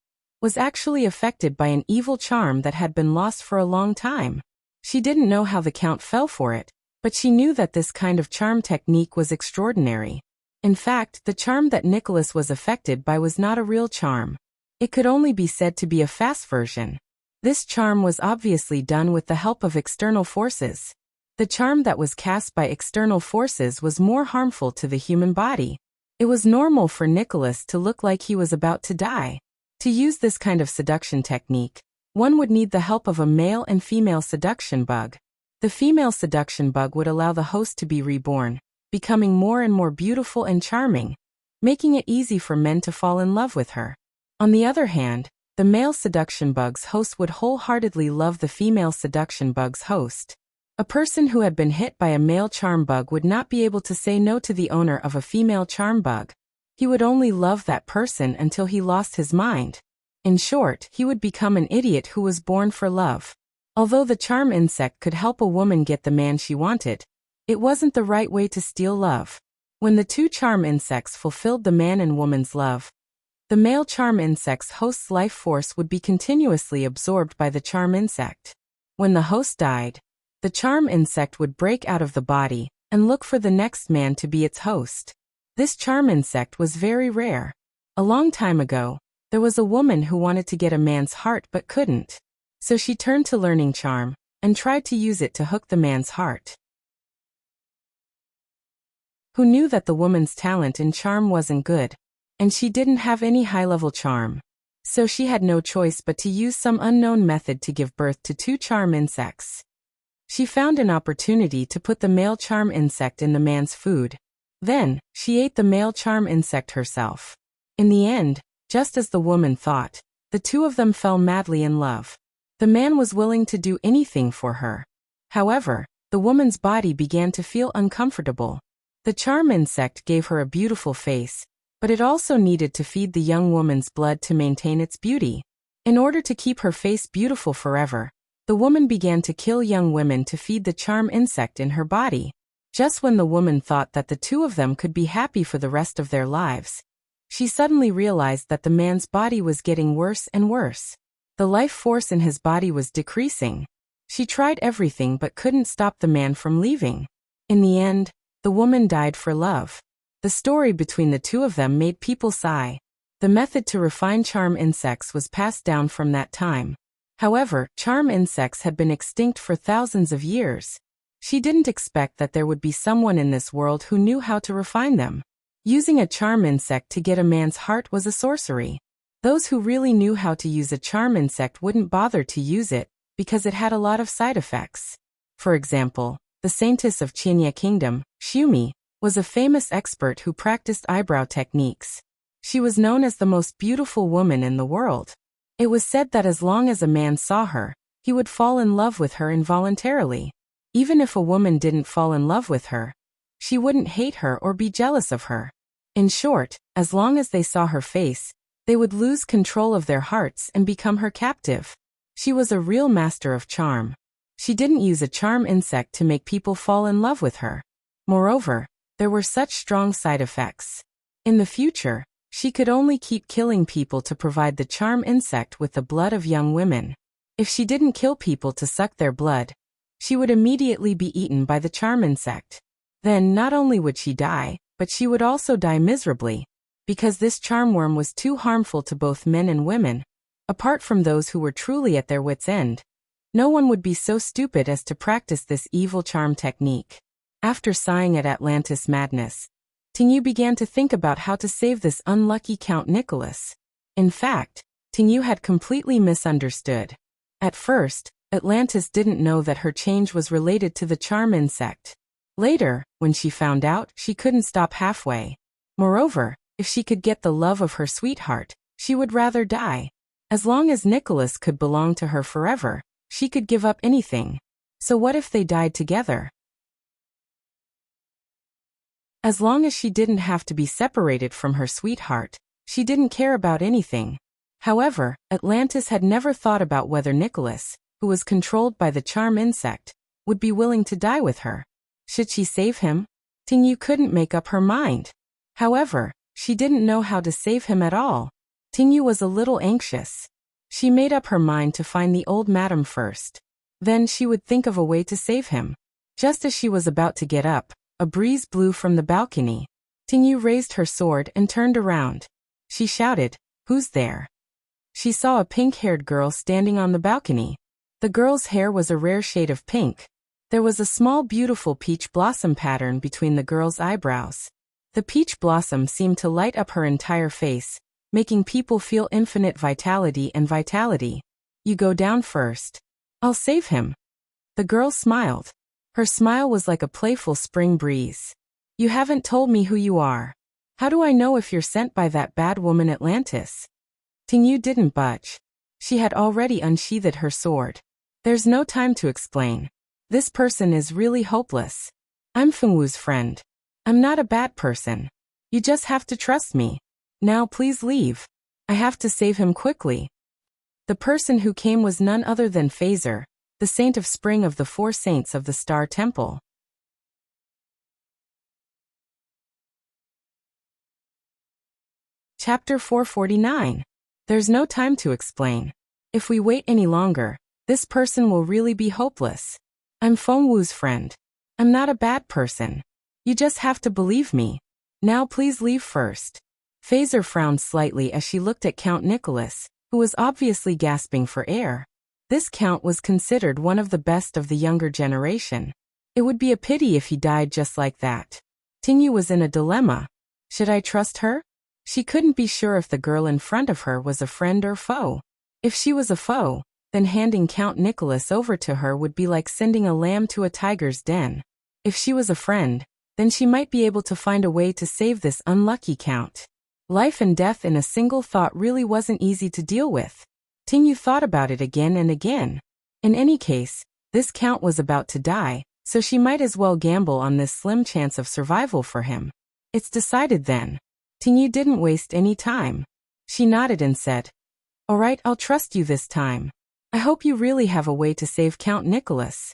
was actually affected by an evil charm that had been lost for a long time. She didn't know how the Count fell for it, but she knew that this kind of charm technique was extraordinary. In fact, the charm that Nicholas was affected by was not a real charm. It could only be said to be a fast version. This charm was obviously done with the help of external forces. The charm that was cast by external forces was more harmful to the human body. It was normal for Nicholas to look like he was about to die. To use this kind of seduction technique, one would need the help of a male and female seduction bug. The female seduction bug would allow the host to be reborn, becoming more and more beautiful and charming, making it easy for men to fall in love with her. On the other hand, the male seduction bug's host would wholeheartedly love the female seduction bug's host. A person who had been hit by a male charm bug would not be able to say no to the owner of a female charm bug. He would only love that person until he lost his mind. In short, he would become an idiot who was born for love. Although the charm insect could help a woman get the man she wanted, it wasn't the right way to steal love. When the two charm insects fulfilled the man and woman's love, the male charm insect's host's life force would be continuously absorbed by the charm insect. When the host died, the charm insect would break out of the body and look for the next man to be its host. This charm insect was very rare. A long time ago, there was a woman who wanted to get a man's heart but couldn't. So she turned to learning charm and tried to use it to hook the man's heart. Who knew that the woman's talent in charm wasn't good, and she didn't have any high-level charm. So she had no choice but to use some unknown method to give birth to two charm insects. She found an opportunity to put the male charm insect in the man's food. Then, she ate the male charm insect herself. In the end, just as the woman thought, the two of them fell madly in love. The man was willing to do anything for her. However, the woman's body began to feel uncomfortable. The charm insect gave her a beautiful face, but it also needed to feed the young woman's blood to maintain its beauty. In order to keep her face beautiful forever, the woman began to kill young women to feed the charm insect in her body. Just when the woman thought that the two of them could be happy for the rest of their lives, she suddenly realized that the man's body was getting worse and worse. The life force in his body was decreasing. She tried everything but couldn't stop the man from leaving. In the end, the woman died for love. The story between the two of them made people sigh. The method to refine charm insects was passed down from that time. However, charm insects had been extinct for thousands of years. She didn't expect that there would be someone in this world who knew how to refine them. Using a charm insect to get a man's heart was a sorcery. Those who really knew how to use a charm insect wouldn't bother to use it because it had a lot of side effects. For example, the saintess of Qinya Kingdom, Shumi, was a famous expert who practiced eyebrow techniques. She was known as the most beautiful woman in the world. It was said that as long as a man saw her, he would fall in love with her involuntarily. Even if a woman didn't fall in love with her, she wouldn't hate her or be jealous of her. In short, as long as they saw her face, they would lose control of their hearts and become her captive. She was a real master of charm. She didn't use a charm insect to make people fall in love with her. Moreover, there were such strong side effects. In the future, she could only keep killing people to provide the charm insect with the blood of young women. If she didn't kill people to suck their blood, she would immediately be eaten by the charm insect. Then not only would she die, but she would also die miserably, because this charm worm was too harmful to both men and women. Apart from those who were truly at their wits' end, no one would be so stupid as to practice this evil charm technique. After sighing at Atlantis' madness, Tingyu began to think about how to save this unlucky Count Nicholas. In fact, Tingyu had completely misunderstood. At first, Atlantis didn't know that her change was related to the charm insect. Later, when she found out, she couldn't stop halfway. Moreover, if she could get the love of her sweetheart, she would rather die. As long as Nicholas could belong to her forever, she could give up anything. So what if they died together? As long as she didn't have to be separated from her sweetheart, she didn't care about anything. However, Atlantis had never thought about whether Nicholas, who was controlled by the charm insect, would be willing to die with her. Should she save him? Tingyu couldn't make up her mind. However, she didn't know how to save him at all. Tingyu was a little anxious. She made up her mind to find the old madam first. Then she would think of a way to save him. Just as she was about to get up, a breeze blew from the balcony. Tingyu raised her sword and turned around. She shouted, "Who's there?" She saw a pink-haired girl standing on the balcony. The girl's hair was a rare shade of pink. There was a small beautiful peach blossom pattern between the girl's eyebrows. The peach blossom seemed to light up her entire face, making people feel infinite vitality and vitality. You go down first. I'll save him. The girl smiled. Her smile was like a playful spring breeze. You haven't told me who you are. How do I know if you're sent by that bad woman Atlantis? Tingyu didn't budge. She had already unsheathed her sword. There's no time to explain. This person is really hopeless. I'm Fengwu's friend. I'm not a bad person. You just have to trust me. Now please leave. I have to save him quickly. The person who came was none other than Phaser, the saint of spring of the 4 saints of the Star Temple. Chapter 449. There's no time to explain. If we wait any longer, this person will really be hopeless. I'm Fengwu's friend. I'm not a bad person. You just have to believe me. Now please leave first. Phaser frowned slightly as she looked at Count Nicholas, who was obviously gasping for air. This count was considered one of the best of the younger generation. It would be a pity if he died just like that. Tingyu was in a dilemma. Should I trust her? She couldn't be sure if the girl in front of her was a friend or foe. If she was a foe, then handing Count Nicholas over to her would be like sending a lamb to a tiger's den. If she was a friend, then she might be able to find a way to save this unlucky count. Life and death in a single thought really wasn't easy to deal with. Tingyu thought about it again and again. In any case, this count was about to die, so she might as well gamble on this slim chance of survival for him. It's decided then. Tingyu didn't waste any time. She nodded and said, "All right, I'll trust you this time. I hope you really have a way to save Count Nicholas."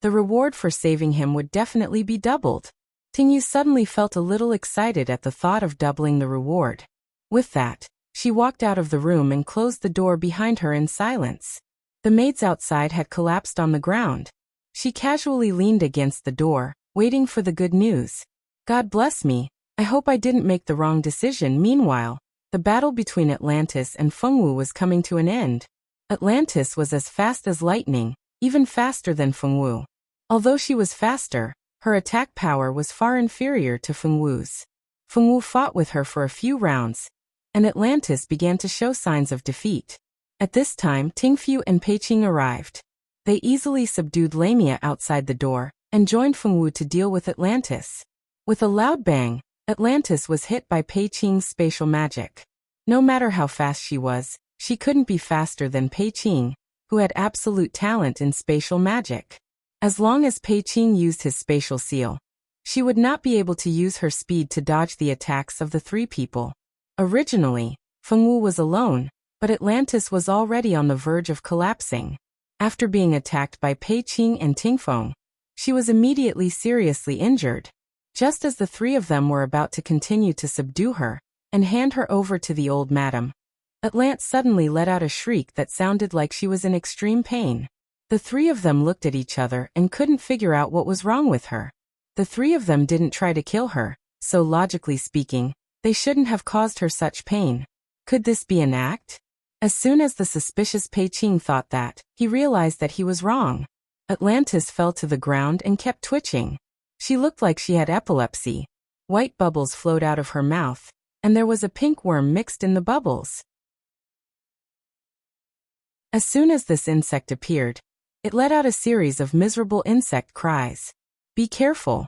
The reward for saving him would definitely be doubled. Tingyu suddenly felt a little excited at the thought of doubling the reward. With that, she walked out of the room and closed the door behind her in silence. The maids outside had collapsed on the ground. She casually leaned against the door, waiting for the good news. God bless me, I hope I didn't make the wrong decision. Meanwhile, the battle between Atlantis and Fengwu was coming to an end. Atlantis was as fast as lightning, even faster than Fengwu. Although she was faster, her attack power was far inferior to Fengwu's. Fengwu fought with her for a few rounds, and Atlantis began to show signs of defeat. At this time, Tingfu and Peiqing arrived. They easily subdued Lamia outside the door, and joined Fengwu to deal with Atlantis. With a loud bang, Atlantis was hit by Peiqing's spatial magic. No matter how fast she couldn't be faster than Peiqing, who had absolute talent in spatial magic. As long as Peiqing used his spatial seal, she would not be able to use her speed to dodge the attacks of the 3 people. Originally, Fengwu was alone, but Atlantis was already on the verge of collapsing. After being attacked by Peiqing and Tingfeng, she was immediately seriously injured. Just as the 3 of them were about to continue to subdue her and hand her over to the old madam, Atlantis suddenly let out a shriek that sounded like she was in extreme pain. The 3 of them looked at each other and couldn't figure out what was wrong with her. The 3 of them didn't try to kill her, so logically speaking, they shouldn't have caused her such pain. Could this be an act? As soon as the suspicious Peiqing thought that, he realized that he was wrong. Atlantis fell to the ground and kept twitching. She looked like she had epilepsy. White bubbles flowed out of her mouth, and there was a pink worm mixed in the bubbles. As soon as this insect appeared, it let out a series of miserable insect cries. "Be careful!"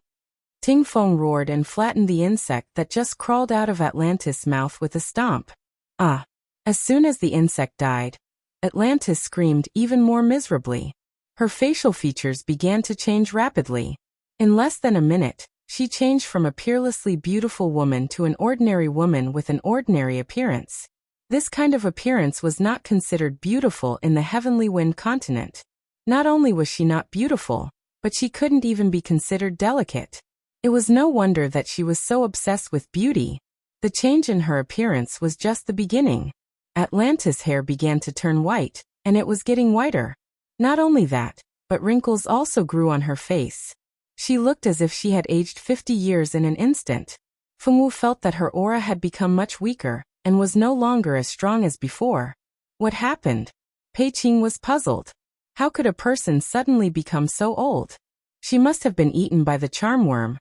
Tingfeng roared and flattened the insect that just crawled out of Atlantis' mouth with a stomp. Ah! As soon as the insect died, Atlantis screamed even more miserably. Her facial features began to change rapidly. In less than a minute, she changed from a peerlessly beautiful woman to an ordinary woman with an ordinary appearance. This kind of appearance was not considered beautiful in the Heavenly Wind continent. Not only was she not beautiful, but she couldn't even be considered delicate. It was no wonder that she was so obsessed with beauty. The change in her appearance was just the beginning. Atlantis' hair began to turn white, and it was getting whiter. Not only that, but wrinkles also grew on her face. She looked as if she had aged 50 years in an instant. Fengwu felt that her aura had become much weaker, and was no longer as strong as before. What happened? Pei Qing was puzzled. How could a person suddenly become so old? She must have been eaten by the charm worm.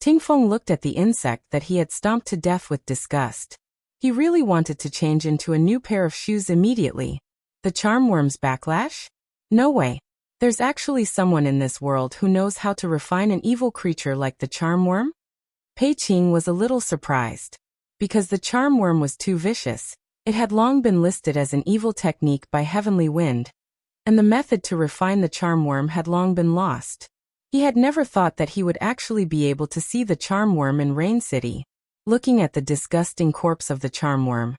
Ting Feng looked at the insect that he had stomped to death with disgust. He really wanted to change into a new pair of shoes immediately. The charm worm's backlash? No way. There's actually someone in this world who knows how to refine an evil creature like the charm worm? Pei Qing was a little surprised. Because the charm worm was too vicious, it had long been listed as an evil technique by Heavenly Wind, and the method to refine the charm worm had long been lost. He had never thought that he would actually be able to see the charm worm in Rain City. Looking at the disgusting corpse of the charm worm,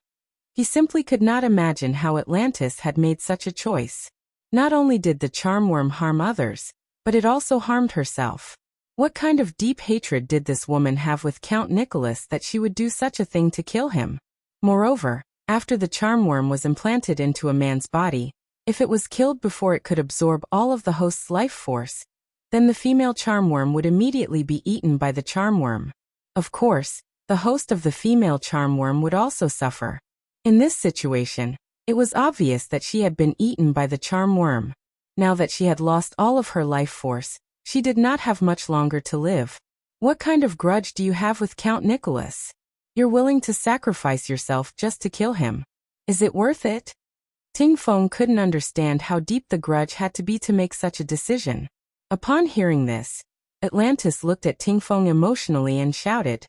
he simply could not imagine how Atlantis had made such a choice. Not only did the charm worm harm others, but it also harmed herself. What kind of deep hatred did this woman have with Count Nicholas that she would do such a thing to kill him? Moreover, after the charm worm was implanted into a man's body, if it was killed before it could absorb all of the host's life force, then the female charm worm would immediately be eaten by the charm worm. Of course, the host of the female charm worm would also suffer. In this situation, it was obvious that she had been eaten by the charm worm. Now that she had lost all of her life force, she did not have much longer to live. What kind of grudge do you have with Count Nicholas? You're willing to sacrifice yourself just to kill him. Is it worth it? Ting Feng couldn't understand how deep the grudge had to be to make such a decision. Upon hearing this, Atlantis looked at Ting Feng emotionally and shouted,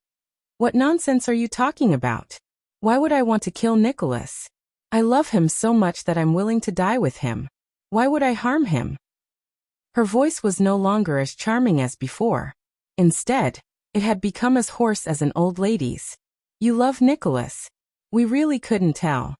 "What nonsense are you talking about? Why would I want to kill Nicholas? I love him so much that I'm willing to die with him. Why would I harm him?" Her voice was no longer as charming as before. Instead, it had become as hoarse as an old lady's. "You love Nicholas. We really couldn't tell."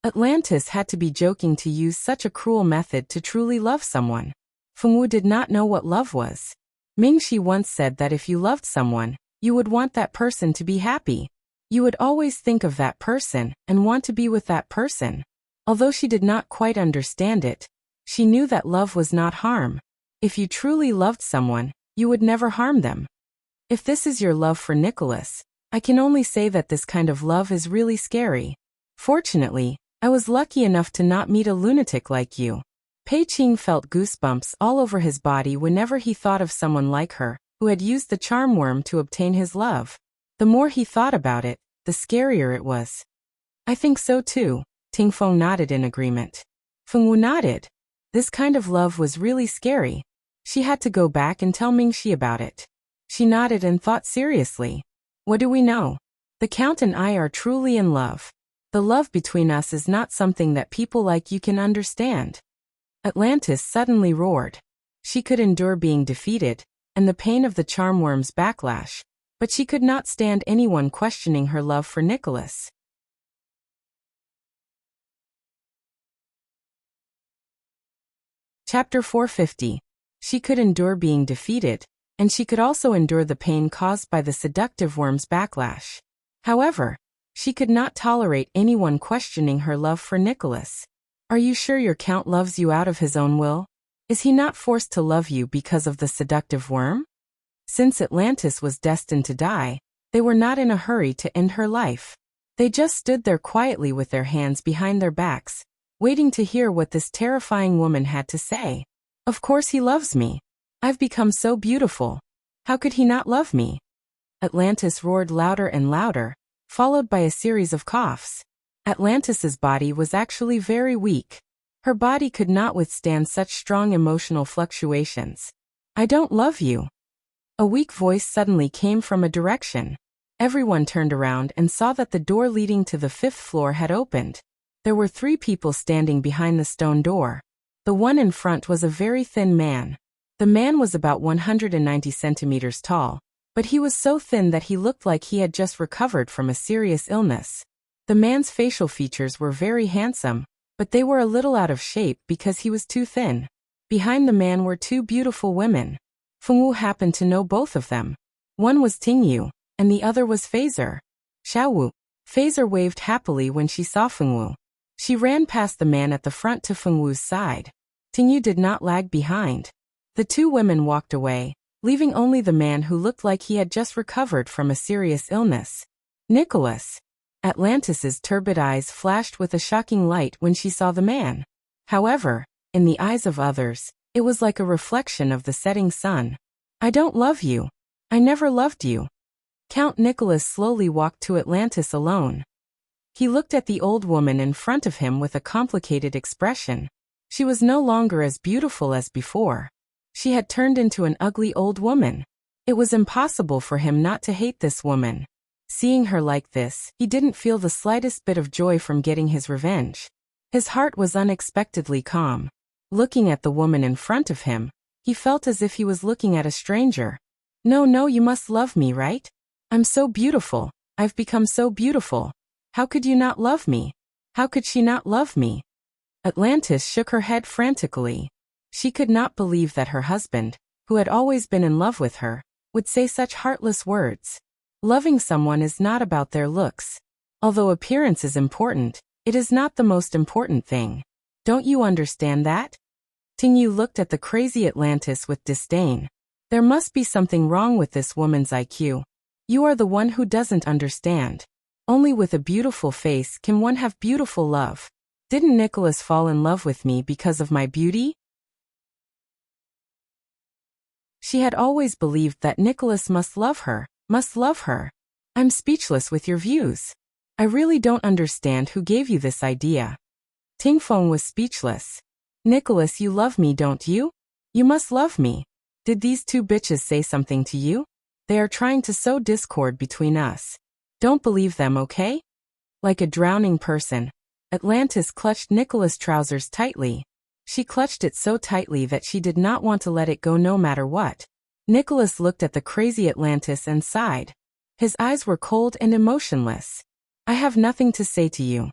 Atlantis had to be joking to use such a cruel method to truly love someone. Fengwu did not know what love was. Mingxi once said that if you loved someone, you would want that person to be happy. You would always think of that person and want to be with that person. Although she did not quite understand it, she knew that love was not harm. If you truly loved someone, you would never harm them. If this is your love for Nicholas, I can only say that this kind of love is really scary. Fortunately, I was lucky enough to not meet a lunatic like you. Pei Qing felt goosebumps all over his body whenever he thought of someone like her, who had used the charm worm to obtain his love. The more he thought about it, the scarier it was. "I think so too," Ting Feng nodded in agreement. Fengwu nodded. This kind of love was really scary. She had to go back and tell Mingxi about it. She nodded and thought seriously. "What do we know? The Count and I are truly in love. The love between us is not something that people like you can understand." Atlantis suddenly roared. She could endure being defeated, and the pain of the charm worm's backlash, but she could not stand anyone questioning her love for Nicholas. Chapter 450. She could endure being defeated, and she could also endure the pain caused by the seductive worm's backlash. However, she could not tolerate anyone questioning her love for Nicholas. "Are you sure your Count loves you out of his own will? Is he not forced to love you because of the seductive worm?" Since Atlantis was destined to die, they were not in a hurry to end her life. They just stood there quietly with their hands behind their backs, waiting to hear what this terrifying woman had to say. "Of course he loves me. I've become so beautiful. How could he not love me?" Atlantis roared louder and louder, followed by a series of coughs. Atlantis's body was actually very weak. Her body could not withstand such strong emotional fluctuations. "I don't love you." A weak voice suddenly came from a direction. Everyone turned around and saw that the door leading to the 5th floor had opened. There were 3 people standing behind the stone door. The one in front was a very thin man. The man was about 190 centimeters tall, but he was so thin that he looked like he had just recovered from a serious illness. The man's facial features were very handsome, but they were a little out of shape because he was too thin. Behind the man were 2 beautiful women. Fengwu happened to know both of them. One was Tingyu, and the other was Phaser. Xiaowu. Phaser waved happily when she saw Fengwu. She ran past the man at the front to Fengwu's side. Tingyu did not lag behind. The 2 women walked away, leaving only the man who looked like he had just recovered from a serious illness. "Nicholas." Atlantis's turbid eyes flashed with a shocking light when she saw the man. However, in the eyes of others, it was like a reflection of the setting sun. I don't love you. I never loved you. Count Nicholas slowly walked to Atlantis alone. He looked at the old woman in front of him with a complicated expression. She was no longer as beautiful as before. She had turned into an ugly old woman. It was impossible for him not to hate this woman. Seeing her like this, he didn't feel the slightest bit of joy from getting his revenge. His heart was unexpectedly calm. Looking at the woman in front of him, he felt as if he was looking at a stranger. No, you must love me, right? I'm so beautiful. I've become so beautiful. How could you not love me? How could she not love me? Atlantis shook her head frantically. She could not believe that her husband, who had always been in love with her, would say such heartless words. Loving someone is not about their looks. Although appearance is important, it is not the most important thing. Don't you understand that? Tingyu looked at the crazy Atlantis with disdain. There must be something wrong with this woman's IQ. You are the one who doesn't understand. Only with a beautiful face can one have beautiful love. Didn't Nicholas fall in love with me because of my beauty? She had always believed that Nicholas must love her. I'm speechless with your views. I really don't understand who gave you this idea. Tingfeng was speechless. Nicholas, you love me, don't you? You must love me. Did these two bitches say something to you? They are trying to sow discord between us. Don't believe them, okay? Like a drowning person, Atlantis clutched Nicholas' trousers tightly. She clutched it so tightly that she did not want to let it go no matter what. Nicholas looked at the crazy Atlantis and sighed. His eyes were cold and emotionless. I have nothing to say to you.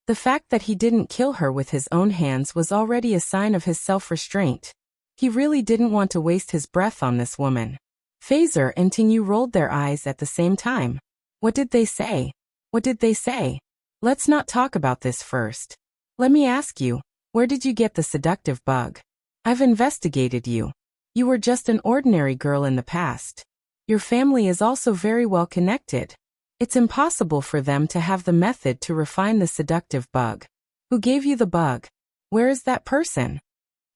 The fact that he didn't kill her with his own hands was already a sign of his self-restraint. He really didn't want to waste his breath on this woman. Phaser and Tingyu rolled their eyes at the same time. What did they say? What did they say? Let's not talk about this first. Let me ask you, where did you get the seductive bug? I've investigated you. You were just an ordinary girl in the past. Your family is also very well connected. It's impossible for them to have the method to refine the seductive bug. Who gave you the bug? Where is that person?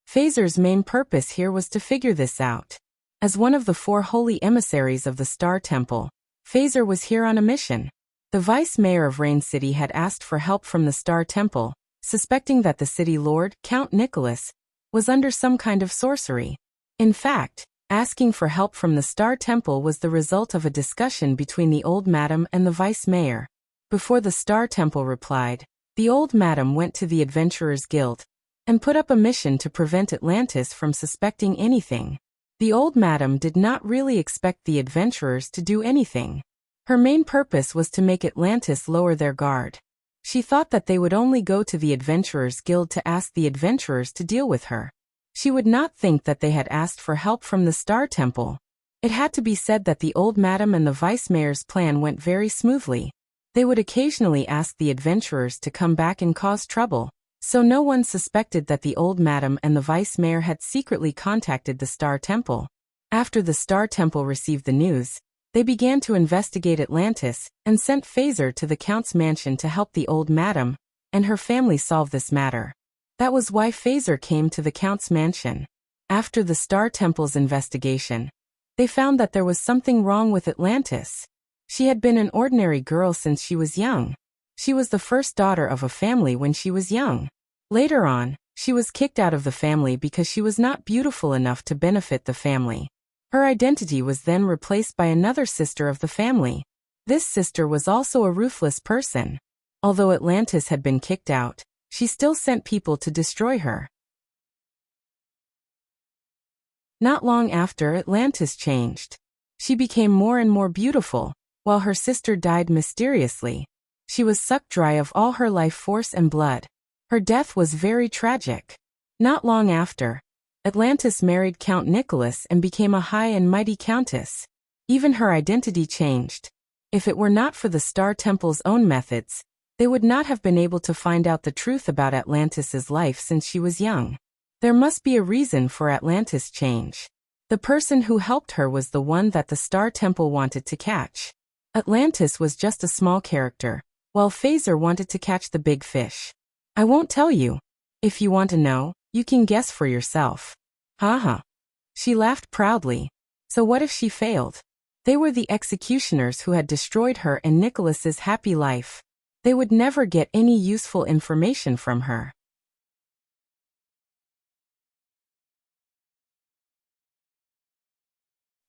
Phaser's main purpose here was to figure this out. As one of the 4 holy emissaries of the Star Temple, Phaser was here on a mission. The vice mayor of Rain City had asked for help from the Star Temple, suspecting that the city lord, Count Nicholas, was under some kind of sorcery. In fact, asking for help from the Star Temple was the result of a discussion between the old madam and the vice mayor. Before the Star Temple replied, the old madam went to the Adventurers Guild and put up a mission to prevent Atlantis from suspecting anything. The old madam did not really expect the adventurers to do anything. Her main purpose was to make Atlantis lower their guard. She thought that they would only go to the Adventurers Guild to ask the adventurers to deal with her. She would not think that they had asked for help from the Star Temple. It had to be said that the old madam and the vice mayor's plan went very smoothly. They would occasionally ask the adventurers to come back and cause trouble, so no one suspected that the old madam and the vice mayor had secretly contacted the Star Temple. After the Star Temple received the news, they began to investigate Atlantis and sent Phaser to the Count's mansion to help the old madam and her family solve this matter. That was why Phaser came to the Count's mansion. After the Star Temple's investigation, they found that there was something wrong with Atlantis. She had been an ordinary girl since she was young. She was the first daughter of a family when she was young. Later on, she was kicked out of the family because she was not beautiful enough to benefit the family. Her identity was then replaced by another sister of the family. This sister was also a ruthless person. Although Atlantis had been kicked out, she still sent people to destroy her. Not long after, Atlantis changed. She became more and more beautiful, while her sister died mysteriously. She was sucked dry of all her life force and blood. Her death was very tragic. Not long after, Atlantis married Count Nicholas and became a high and mighty countess. Even her identity changed. If it were not for the Star Temple's own methods, they would not have been able to find out the truth about Atlantis's life since she was young. There must be a reason for Atlantis' change. The person who helped her was the one that the Star Temple wanted to catch. Atlantis was just a small character, while Phaser wanted to catch the big fish. I won't tell you. If you want to know, you can guess for yourself. Haha. She laughed proudly. So what if she failed? They were the executioners who had destroyed her and Nicholas's happy life. They would never get any useful information from her.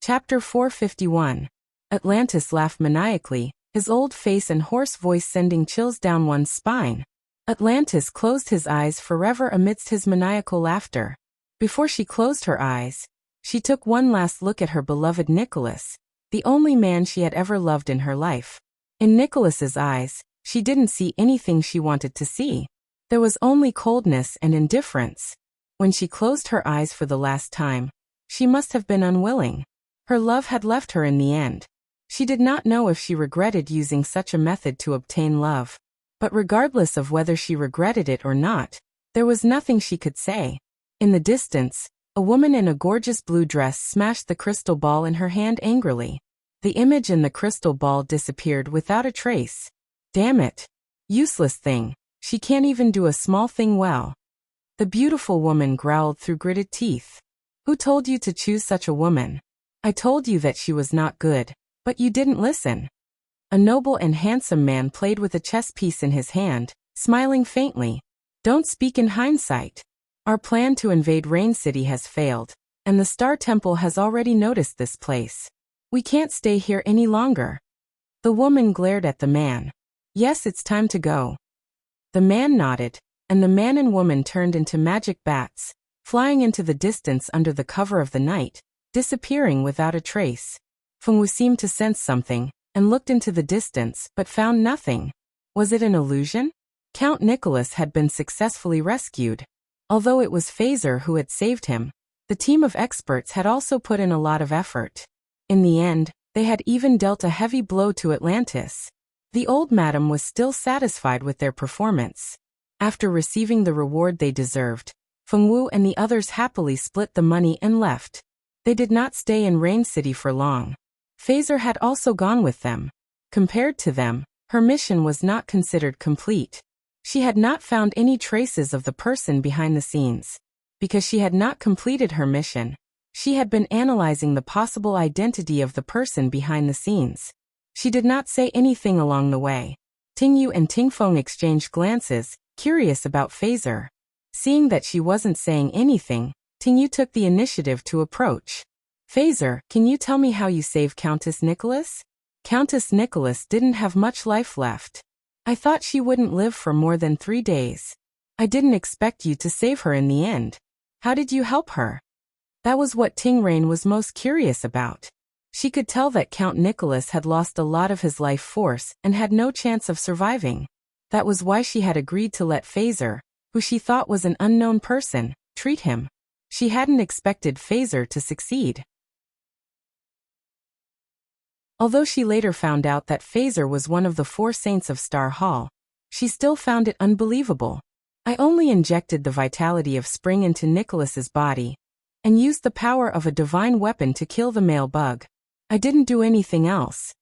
Chapter 451. Atlantis laughed maniacally, his old face and hoarse voice sending chills down one's spine. Atlantis closed his eyes forever amidst his maniacal laughter. Before she closed her eyes, she took one last look at her beloved Nicholas, the only man she had ever loved in her life. In Nicholas's eyes, she didn't see anything she wanted to see. There was only coldness and indifference. When she closed her eyes for the last time, she must have been unwilling. Her love had left her in the end. She did not know if she regretted using such a method to obtain love. But regardless of whether she regretted it or not, there was nothing she could say. In the distance, a woman in a gorgeous blue dress smashed the crystal ball in her hand angrily. The image in the crystal ball disappeared without a trace. Damn it. Useless thing. She can't even do a small thing well. The beautiful woman growled through gritted teeth. Who told you to choose such a woman? I told you that she was not good, but you didn't listen. A noble and handsome man played with a chess piece in his hand, smiling faintly. Don't speak in hindsight. Our plan to invade Rain City has failed, and the Star Temple has already noticed this place. We can't stay here any longer. The woman glared at the man. Yes, it's time to go. The man nodded, and the man and woman turned into magic bats, flying into the distance under the cover of the night, disappearing without a trace. Fengwu seemed to sense something, and looked into the distance but found nothing. Was it an illusion? Count Nicholas had been successfully rescued. Although it was Phaser who had saved him, the team of experts had also put in a lot of effort. In the end, they had even dealt a heavy blow to Atlantis. The old madam was still satisfied with their performance. After receiving the reward they deserved, Fengwu and the others happily split the money and left. They did not stay in Rain City for long. Phaser had also gone with them. Compared to them, her mission was not considered complete. She had not found any traces of the person behind the scenes. Because she had not completed her mission, she had been analyzing the possible identity of the person behind the scenes. She did not say anything along the way. Tingyu and Tingfeng exchanged glances, curious about Phaser. Seeing that she wasn't saying anything, Tingyu took the initiative to approach. Phaser, can you tell me how you saved Countess Nicholas? Countess Nicholas didn't have much life left. I thought she wouldn't live for more than 3 days. I didn't expect you to save her in the end. How did you help her? That was what Tingrain was most curious about. She could tell that Count Nicholas had lost a lot of his life force and had no chance of surviving. That was why she had agreed to let Phaser, who she thought was an unknown person, treat him. She hadn't expected Phaser to succeed. Although she later found out that Phaser was one of the 4 saints of Star Hall, she still found it unbelievable. I only injected the vitality of spring into Nicholas's body, and used the power of a divine weapon to kill the male bug. I didn't do anything else.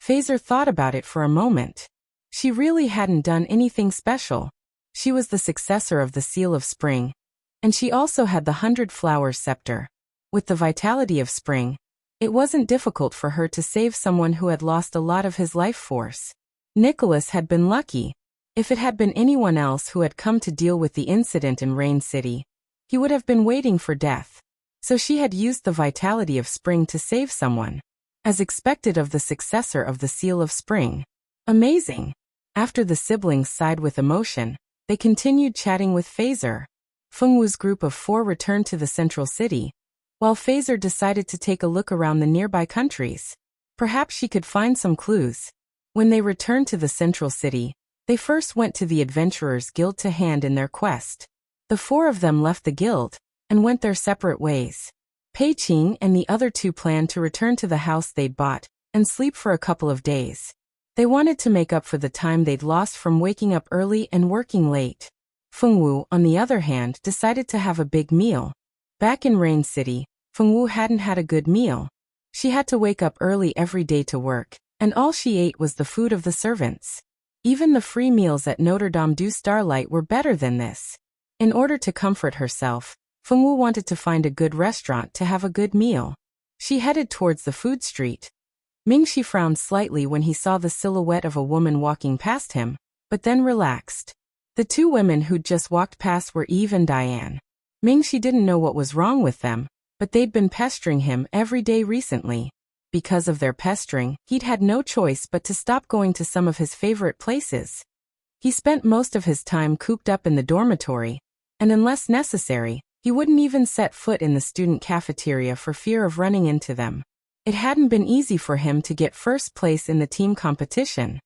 Phaser thought about it for a moment. She really hadn't done anything special. She was the successor of the Seal of Spring, and she also had the 100 Flowers scepter. With the vitality of spring, it wasn't difficult for her to save someone who had lost a lot of his life force. Nicholas had been lucky. If it had been anyone else who had come to deal with the incident in Rain City, he would have been waiting for death. So she had used the vitality of spring to save someone, as expected of the successor of the Seal of Spring. Amazing! After the siblings sighed with emotion, they continued chatting with Phaser. Fengwu's group of 4 returned to the central city, while Phaser decided to take a look around the nearby countries. Perhaps she could find some clues. When they returned to the central city, they first went to the Adventurers Guild to hand in their quest. The 4 of them left the guild, and went their separate ways. Pei Qing and the other 2 planned to return to the house they'd bought, and sleep for a couple of days. They wanted to make up for the time they'd lost from waking up early and working late. Fengwu, on the other hand, decided to have a big meal. Back in Rain City, Fengwu hadn't had a good meal. She had to wake up early every day to work, and all she ate was the food of the servants. Even the free meals at Notre Dame du Starlight were better than this. In order to comfort herself, Fengwu wanted to find a good restaurant to have a good meal. She headed towards the food street. Mingxi frowned slightly when he saw the silhouette of a woman walking past him, but then relaxed. The two women who'd just walked past were Eve and Diane. Mingxi didn't know what was wrong with them, but they'd been pestering him every day recently. Because of their pestering, he'd had no choice but to stop going to some of his favorite places. He spent most of his time cooped up in the dormitory, and unless necessary, he wouldn't even set foot in the student cafeteria for fear of running into them. It hadn't been easy for him to get first place in the team competition.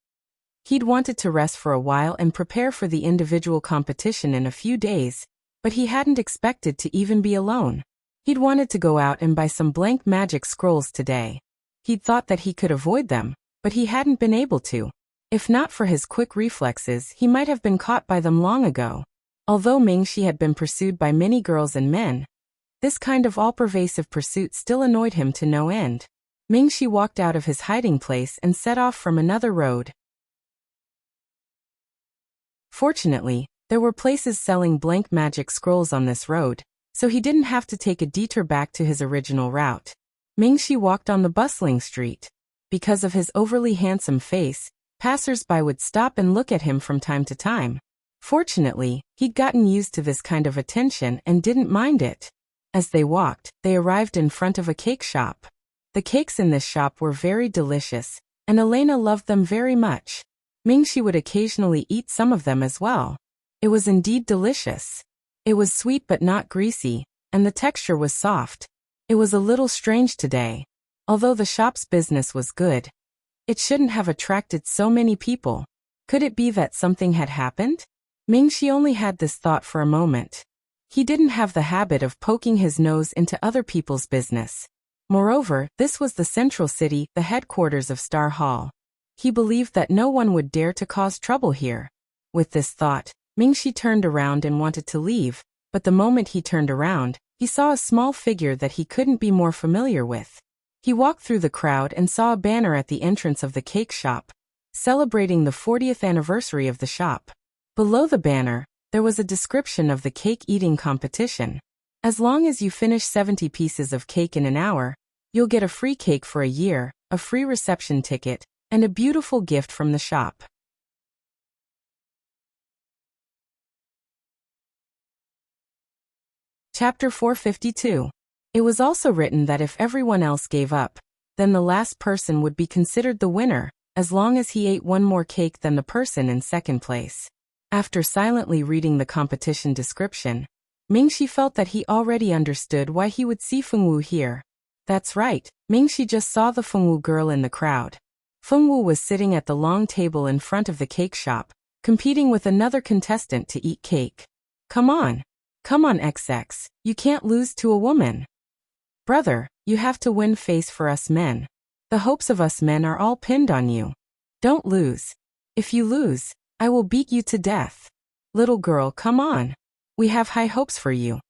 He'd wanted to rest for a while and prepare for the individual competition in a few days, but he hadn't expected to even be alone. He'd wanted to go out and buy some blank magic scrolls today. He'd thought that he could avoid them, but he hadn't been able to. If not for his quick reflexes, he might have been caught by them long ago. Although Mingxi had been pursued by many girls and men, this kind of all-pervasive pursuit still annoyed him to no end. Mingxi walked out of his hiding place and set off from another road. Fortunately, there were places selling blank magic scrolls on this road, so he didn't have to take a detour back to his original route. Mingxi walked on the bustling street. Because of his overly handsome face, passers-by would stop and look at him from time to time. Fortunately, he'd gotten used to this kind of attention and didn't mind it. As they walked, they arrived in front of a cake shop. The cakes in this shop were very delicious, and Elena loved them very much. Mingxi would occasionally eat some of them as well. It was indeed delicious. It was sweet but not greasy, and the texture was soft. It was a little strange today. Although the shop's business was good, it shouldn't have attracted so many people. Could it be that something had happened? Mingxi only had this thought for a moment. He didn't have the habit of poking his nose into other people's business. Moreover, this was the central city, the headquarters of Star Hall. He believed that no one would dare to cause trouble here. With this thought, Mingxi turned around and wanted to leave, but the moment he turned around, he saw a small figure that he couldn't be more familiar with. He walked through the crowd and saw a banner at the entrance of the cake shop, celebrating the 40th anniversary of the shop. Below the banner, there was a description of the cake eating competition. As long as you finish 70 pieces of cake in an hour, you'll get a free cake for a year, a free reception ticket, and a beautiful gift from the shop. Chapter 452. It was also written that if everyone else gave up, then the last person would be considered the winner, as long as he ate one more cake than the person in second place. After silently reading the competition description, Mingxi felt that he already understood why he would see Fengwu here. That's right, Mingxi just saw the Fengwu girl in the crowd. Fengwu was sitting at the long table in front of the cake shop, competing with another contestant to eat cake. Come on, XX, you can't lose to a woman. Brother, you have to win face for us men. The hopes of us men are all pinned on you. Don't lose. If you lose, I will beat you to death. Little girl, come on. We have high hopes for you.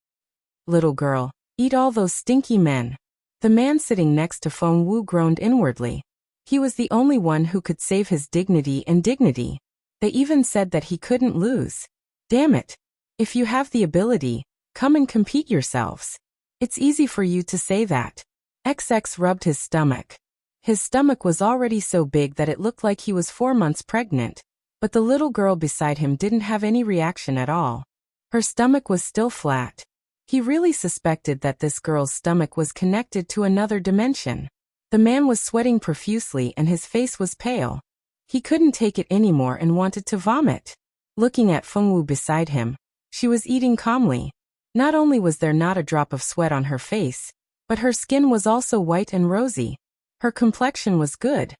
Little girl, eat all those stinky men. The man sitting next to Fengwu groaned inwardly. He was the only one who could save his dignity and dignity. They even said that he couldn't lose. Damn it. If you have the ability, come and compete yourselves. It's easy for you to say that. XX rubbed his stomach. His stomach was already so big that it looked like he was 4 months pregnant, but the little girl beside him didn't have any reaction at all. Her stomach was still flat. He really suspected that this girl's stomach was connected to another dimension. The man was sweating profusely and his face was pale. He couldn't take it anymore and wanted to vomit. Looking at Fengwu beside him, she was eating calmly. Not only was there not a drop of sweat on her face, but her skin was also white and rosy. Her complexion was good.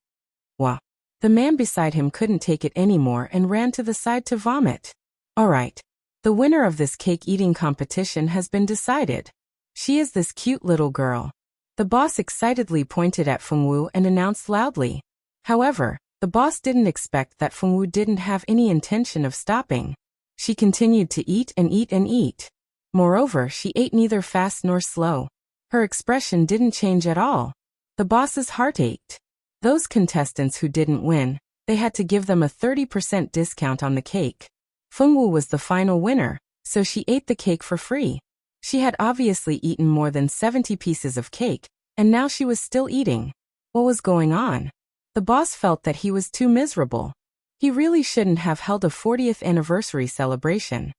Wah! The man beside him couldn't take it anymore and ran to the side to vomit. All right. The winner of this cake eating competition has been decided. She is this cute little girl. The boss excitedly pointed at Fengwu and announced loudly. However, the boss didn't expect that Fengwu didn't have any intention of stopping. She continued to eat and eat and eat. Moreover, she ate neither fast nor slow. Her expression didn't change at all. The boss's heart ached. Those contestants who didn't win, They had to give them a 30% discount on the cake. Fengwu was the final winner, so she ate the cake for free. She had obviously eaten more than 70 pieces of cake, and now she was still eating. What was going on? The boss felt that he was too miserable. He really shouldn't have held a 40th anniversary celebration.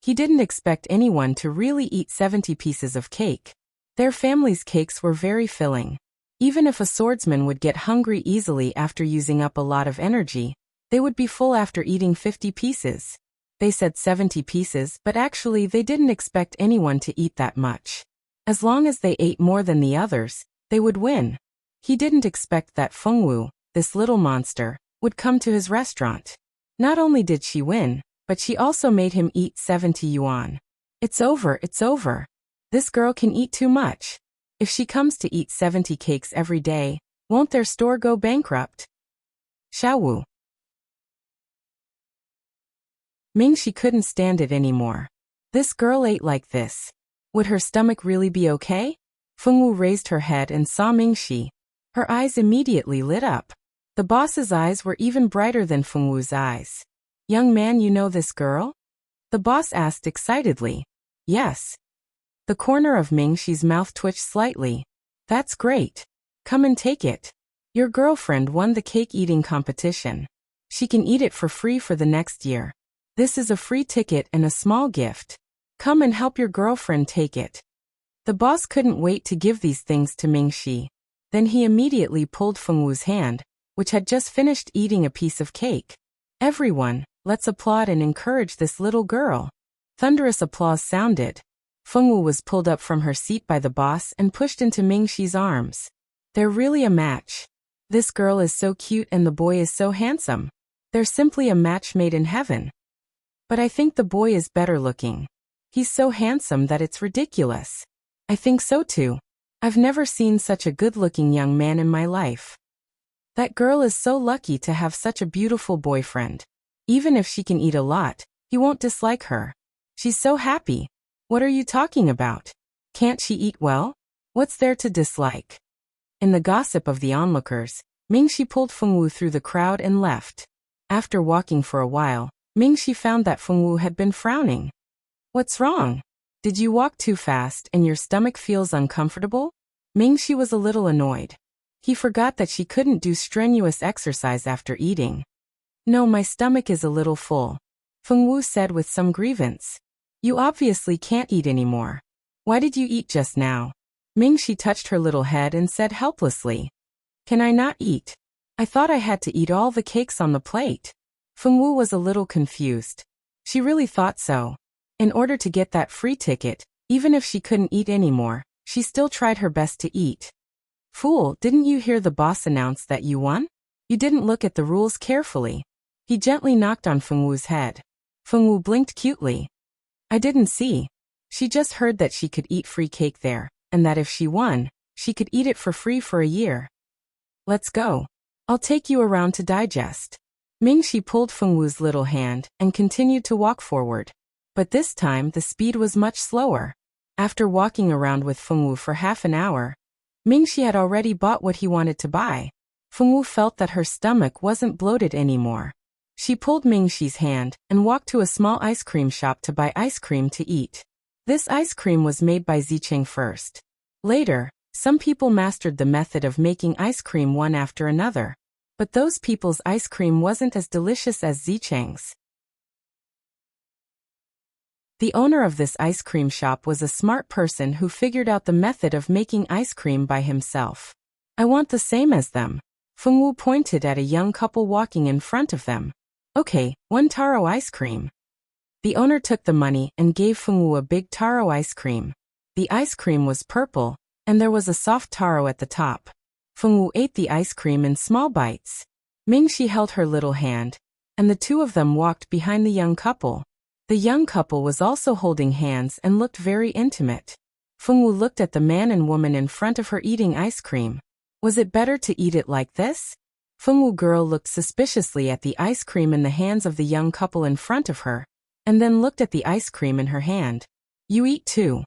He didn't expect anyone to really eat 70 pieces of cake. Their family's cakes were very filling. Even if a swordsman would get hungry easily after using up a lot of energy, they would be full after eating 50 pieces. They said 70 pieces, but actually they didn't expect anyone to eat that much. As long as they ate more than the others, they would win. He didn't expect that Fengwu, this little monster, would come to his restaurant. Not only did she win, but she also made him eat 70 yuan. It's over, it's over. This girl can eat too much. If she comes to eat 70 cakes every day, won't their store go bankrupt? Xiaowu. Mingxi couldn't stand it anymore. This girl ate like this. Would her stomach really be okay? Fengwu raised her head and saw Mingxi. Her eyes immediately lit up. The boss's eyes were even brighter than Fengwu's eyes. Young man, you know this girl? The boss asked excitedly. Yes. The corner of Mingxi's mouth twitched slightly. That's great. Come and take it. Your girlfriend won the cake eating competition. She can eat it for free for the next year. This is a free ticket and a small gift. Come and help your girlfriend take it. The boss couldn't wait to give these things to Mingxi. Then he immediately pulled Fengwu's hand, which had just finished eating a piece of cake. Everyone, let's applaud and encourage this little girl. Thunderous applause sounded. Fengwu was pulled up from her seat by the boss and pushed into Mingxi's arms. They're really a match. This girl is so cute and the boy is so handsome. They're simply a match made in heaven. But I think the boy is better looking. He's so handsome that it's ridiculous. I think so too. I've never seen such a good-looking young man in my life. That girl is so lucky to have such a beautiful boyfriend. Even if she can eat a lot, he won't dislike her. She's so happy. What are you talking about? Can't she eat well? What's there to dislike? In the gossip of the onlookers, Mingxi pulled Fengwu through the crowd and left. After walking for a while, Mingxi found that Fengwu had been frowning. What's wrong? Did you walk too fast and your stomach feels uncomfortable? Mingxi was a little annoyed. He forgot that she couldn't do strenuous exercise after eating. No, my stomach is a little full, Fengwu said with some grievance. You obviously can't eat anymore. Why did you eat just now? Mingxi touched her little head and said helplessly. Can I not eat? I thought I had to eat all the cakes on the plate. Fengwu was a little confused. She really thought so. In order to get that free ticket, even if she couldn't eat anymore, she still tried her best to eat. Fool, didn't you hear the boss announce that you won? You didn't look at the rules carefully. He gently knocked on Fengwu's head. Fengwu blinked cutely. I didn't see. She just heard that she could eat free cake there, and that if she won, she could eat it for free for a year. Let's go. I'll take you around to digest. Mingxi pulled Fengwu's little hand and continued to walk forward. But this time the speed was much slower. After walking around with Fengwu for half an hour, Mingxi had already bought what he wanted to buy. Fengwu felt that her stomach wasn't bloated anymore. She pulled Mingxi's hand and walked to a small ice cream shop to buy ice cream to eat. This ice cream was made by Zicheng first. Later, some people mastered the method of making ice cream one after another. But those people's ice cream wasn't as delicious as Zicheng's. The owner of this ice cream shop was a smart person who figured out the method of making ice cream by himself. I want the same as them. Fengwu pointed at a young couple walking in front of them. Okay, 1 taro ice cream. The owner took the money and gave Fengwu a big taro ice cream. The ice cream was purple, and there was a soft taro at the top. Fengwu ate the ice cream in small bites. Mingxi held her little hand, and the two of them walked behind the young couple. The young couple was also holding hands and looked very intimate. Fengwu looked at the man and woman in front of her eating ice cream. Was it better to eat it like this? Fengwu girl looked suspiciously at the ice cream in the hands of the young couple in front of her, and then looked at the ice cream in her hand. You eat too.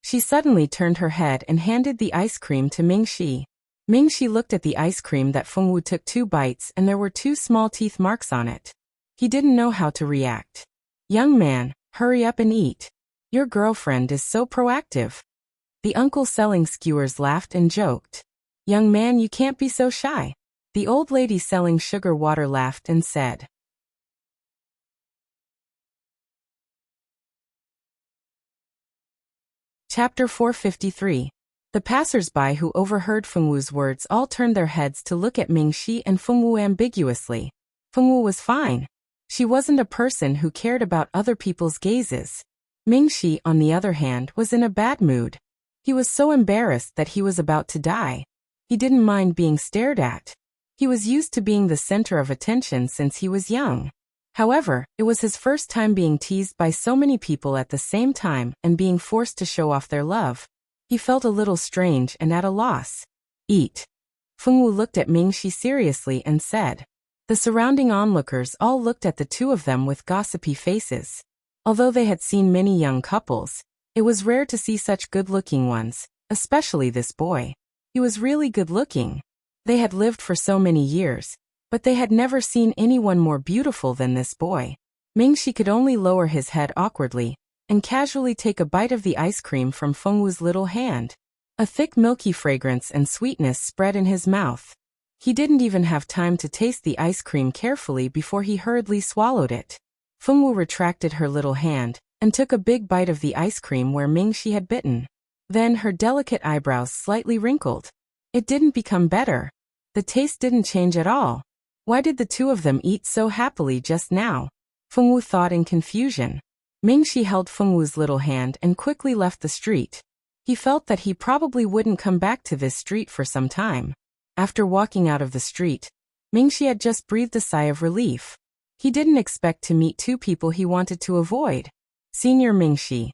She suddenly turned her head and handed the ice cream to Mingxi. Mingxi looked at the ice cream that Fengwu took 2 bites and there were 2 small teeth marks on it. He didn't know how to react. Young man, hurry up and eat. Your girlfriend is so proactive. The uncle selling skewers laughed and joked. Young man, you can't be so shy. The old lady selling sugar water laughed and said. Chapter 453. The passers-by who overheard Fengwu's words all turned their heads to look at Mingxi and Fengwu ambiguously. Fengwu was fine. She wasn't a person who cared about other people's gazes. Mingxi, on the other hand, was in a bad mood. He was so embarrassed that he was about to die. He didn't mind being stared at. He was used to being the center of attention since he was young. However, it was his first time being teased by so many people at the same time and being forced to show off their love. He felt a little strange and at a loss. Eat. Fengwu looked at Mingxi seriously and said. The surrounding onlookers all looked at the two of them with gossipy faces. Although they had seen many young couples, it was rare to see such good-looking ones, especially this boy. He was really good-looking. They had lived for so many years, but they had never seen anyone more beautiful than this boy. Mingxi could only lower his head awkwardly and casually take a bite of the ice cream from Fengwu's little hand. A thick milky fragrance and sweetness spread in his mouth. He didn't even have time to taste the ice cream carefully before he hurriedly swallowed it. Fengwu retracted her little hand and took a big bite of the ice cream where Mingxi had bitten. Then her delicate eyebrows slightly wrinkled. It didn't become better. The taste didn't change at all. Why did the two of them eat so happily just now? Fengwu thought in confusion. Mingxi held Fengwu's little hand and quickly left the street. He felt that he probably wouldn't come back to this street for some time. After walking out of the street, Mingxi had just breathed a sigh of relief. He didn't expect to meet two people he wanted to avoid. Senior Mingxi.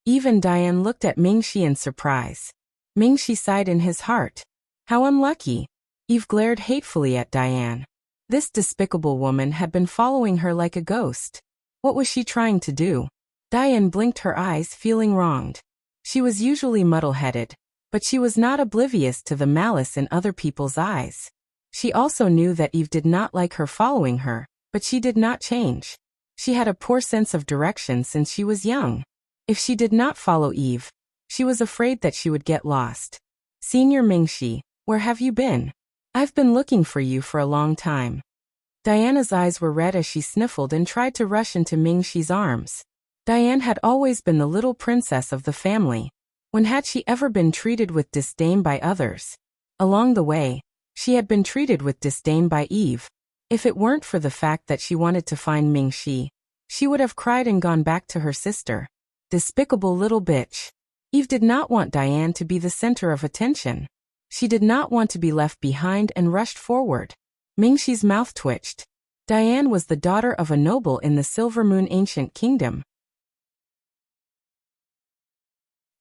Eve and Diane looked at Mingxi in surprise. Mingxi sighed in his heart. How unlucky. Eve glared hatefully at Diane. This despicable woman had been following her like a ghost. What was she trying to do? Diane blinked her eyes, feeling wronged. She was usually muddle-headed, but she was not oblivious to the malice in other people's eyes. She also knew that Eve did not like her following her, but she did not change. She had a poor sense of direction since she was young. If she did not follow Eve, she was afraid that she would get lost. Senior Mingxi, where have you been? I've been looking for you for a long time. Diana's eyes were red as she sniffled and tried to rush into Mingxi's arms. Diane had always been the little princess of the family. When had she ever been treated with disdain by others? Along the way, she had been treated with disdain by Eve. If it weren't for the fact that she wanted to find Mingxi, she would have cried and gone back to her sister. Despicable little bitch. Eve did not want Diane to be the center of attention. She did not want to be left behind and rushed forward. Mingxi's mouth twitched. Diane was the daughter of a noble in the Silver Moon ancient kingdom.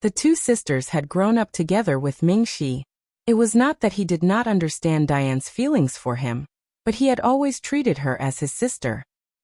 The two sisters had grown up together with Mingxi. It was not that he did not understand Diane's feelings for him, but he had always treated her as his sister.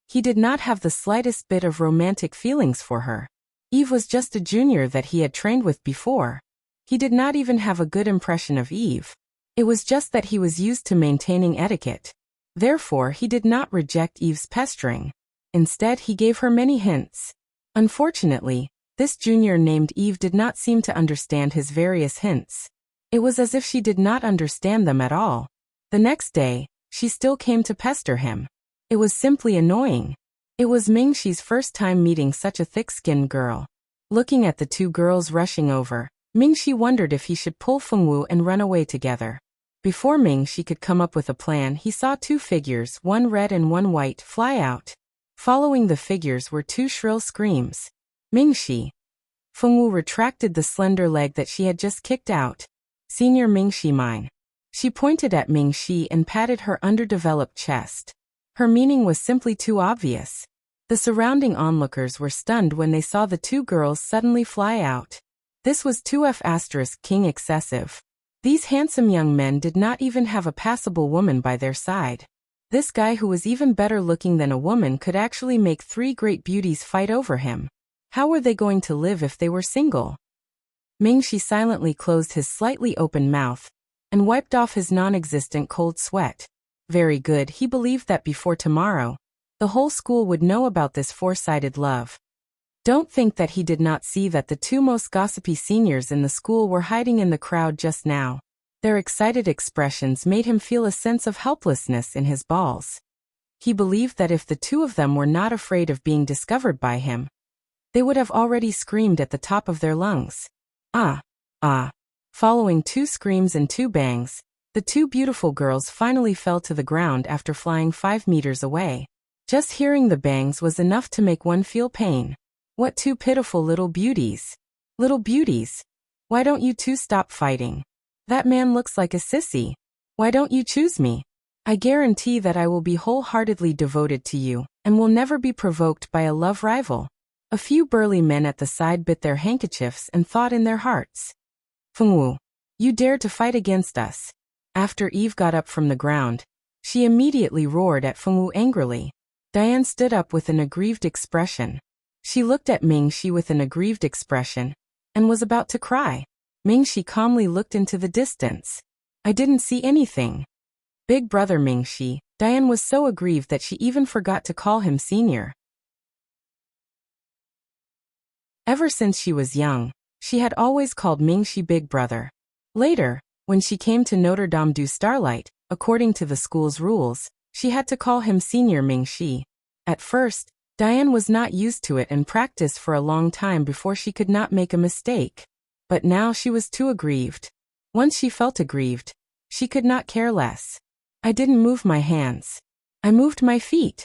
He did not have the slightest bit of romantic feelings for her. Eve was just a junior that he had trained with before. He did not even have a good impression of Eve. It was just that he was used to maintaining etiquette. Therefore, he did not reject Eve's pestering. Instead, he gave her many hints. Unfortunately, this junior named Eve did not seem to understand his various hints. It was as if she did not understand them at all. The next day, she still came to pester him. It was simply annoying. It was Mingxi's first time meeting such a thick-skinned girl. Looking at the two girls rushing over, Mingxi wondered if he should pull Fengwu and run away together. Before Mingxi could come up with a plan, he saw two figures, one red and one white, fly out. Following the figures were two shrill screams. Mingxi. Fengwu retracted the slender leg that she had just kicked out. Senior Mingxi mine. She pointed at Mingxi and patted her underdeveloped chest. Her meaning was simply too obvious. The surrounding onlookers were stunned when they saw the two girls suddenly fly out. This was 2F** king excessive. These handsome young men did not even have a passable woman by their side. This guy who was even better looking than a woman could actually make three great beauties fight over him. How were they going to live if they were single? Mingxi silently closed his slightly open mouth and wiped off his non-existent cold sweat. Very good, he believed that before tomorrow, the whole school would know about this four-sided love. Don't think that he did not see that the two most gossipy seniors in the school were hiding in the crowd just now. Their excited expressions made him feel a sense of helplessness in his balls. He believed that if the two of them were not afraid of being discovered by him, they would have already screamed at the top of their lungs. Ah! Ah! Following two screams and two bangs, the two beautiful girls finally fell to the ground after flying 5 meters away. Just hearing the bangs was enough to make one feel pain. What two pitiful little beauties. Little beauties. Why don't you two stop fighting? That man looks like a sissy. Why don't you choose me? I guarantee that I will be wholeheartedly devoted to you, and will never be provoked by a love rival. A few burly men at the side bit their handkerchiefs and thought in their hearts, Fengwu, you dare to fight against us. After Eve got up from the ground, she immediately roared at Fengwu angrily. Diane stood up with an aggrieved expression. She looked at Mingxi with an aggrieved expression, and was about to cry. Mingxi calmly looked into the distance. I didn't see anything. Big brother Mingxi. Diane was so aggrieved that she even forgot to call him senior. Ever since she was young, she had always called Mingxi big brother. Later, when she came to Notre Dame du Starlight, according to the school's rules, she had to call him senior Mingxi. At first, Diane was not used to it and practiced for a long time before she could not make a mistake. But now she was too aggrieved. Once she felt aggrieved, she could not care less. I didn't move my hands. I moved my feet.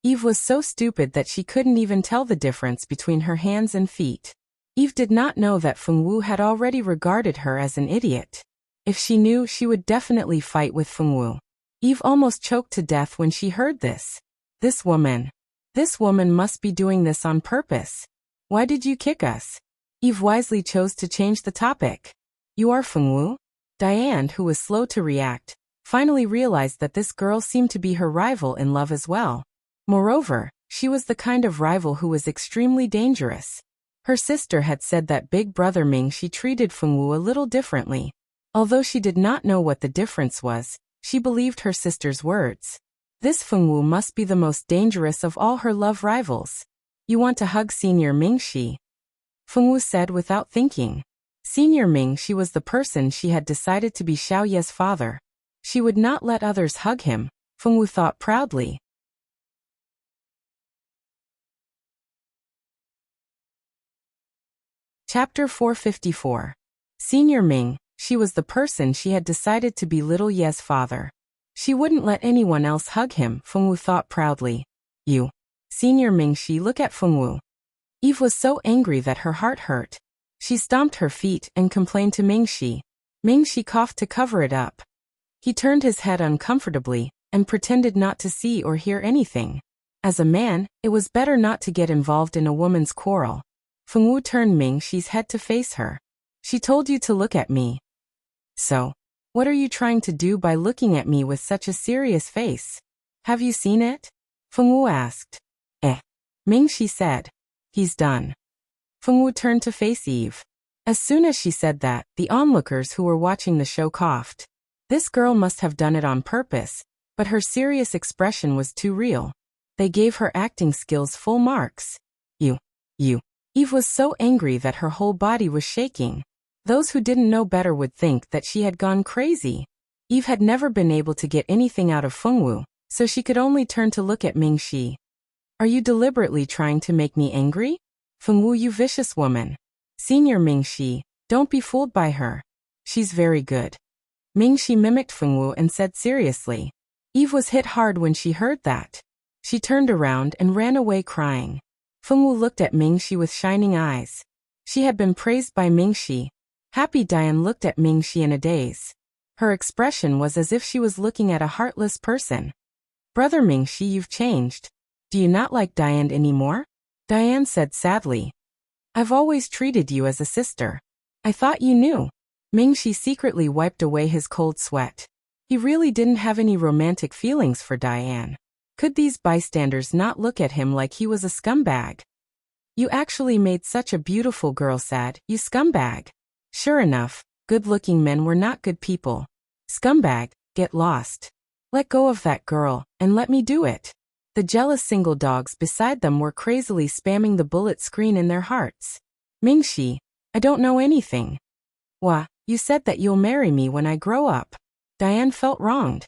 Eve was so stupid that she couldn't even tell the difference between her hands and feet. Eve did not know that Fengwu had already regarded her as an idiot. If she knew, she would definitely fight with Fengwu. Eve almost choked to death when she heard this. This woman must be doing this on purpose. Why did you kick us? Eve wisely chose to change the topic. You are Fengwu? Diane, who was slow to react, finally realized that this girl seemed to be her rival in love as well. Moreover, she was the kind of rival who was extremely dangerous. Her sister had said that big brother Mingxi treated Fengwu a little differently. Although she did not know what the difference was, she believed her sister's words. This Fengwu must be the most dangerous of all her love rivals. You want to hug Senior Mingxi? Fengwu said without thinking. Senior Mingxi was the person she had decided to be Xiaoye's father. She would not let others hug him, Fengwu thought proudly. Chapter 454. Senior Ming, she was the person she had decided to be little Ye's father. She wouldn't let anyone else hug him, Fengwu thought proudly. You. Senior Mingxi, look at Fengwu. Eve was so angry that her heart hurt. She stomped her feet and complained to Mingxi. Mingxi coughed to cover it up. He turned his head uncomfortably and pretended not to see or hear anything. As a man, it was better not to get involved in a woman's quarrel. Fengwu turned Mingxi's head to face her. She told you to look at me. So, what are you trying to do by looking at me with such a serious face? Have you seen it? Fengwu asked. Mingxi said. He's done. Fengwu turned to face Eve. As soon as she said that, the onlookers who were watching the show coughed. This girl must have done it on purpose, but her serious expression was too real. They gave her acting skills full marks. You. Eve was so angry that her whole body was shaking. Those who didn't know better would think that she had gone crazy. Eve had never been able to get anything out of Fengwu, so she could only turn to look at Mingxi. Are you deliberately trying to make me angry? Fengwu, you vicious woman. Senior Mingxi, don't be fooled by her. She's very good. Mingxi mimicked Fengwu and said seriously. Eve was hit hard when she heard that. She turned around and ran away crying. Fengwu looked at Mingxi with shining eyes. She had been praised by Mingxi. Happy Diane looked at Mingxi in a daze. Her expression was as if she was looking at a heartless person. Brother Mingxi, you've changed. Do you not like Diane anymore? Diane said sadly. I've always treated you as a sister. I thought you knew. Mingxi secretly wiped away his cold sweat. He really didn't have any romantic feelings for Diane. Could these bystanders not look at him like he was a scumbag? You actually made such a beautiful girl sad, you scumbag. Sure enough, good-looking men were not good people. Scumbag, get lost. Let go of that girl, and let me do it. The jealous single dogs beside them were crazily spamming the bullet screen in their hearts. Mingxi, I don't know anything. Wah, you said that you'll marry me when I grow up. Diane felt wronged.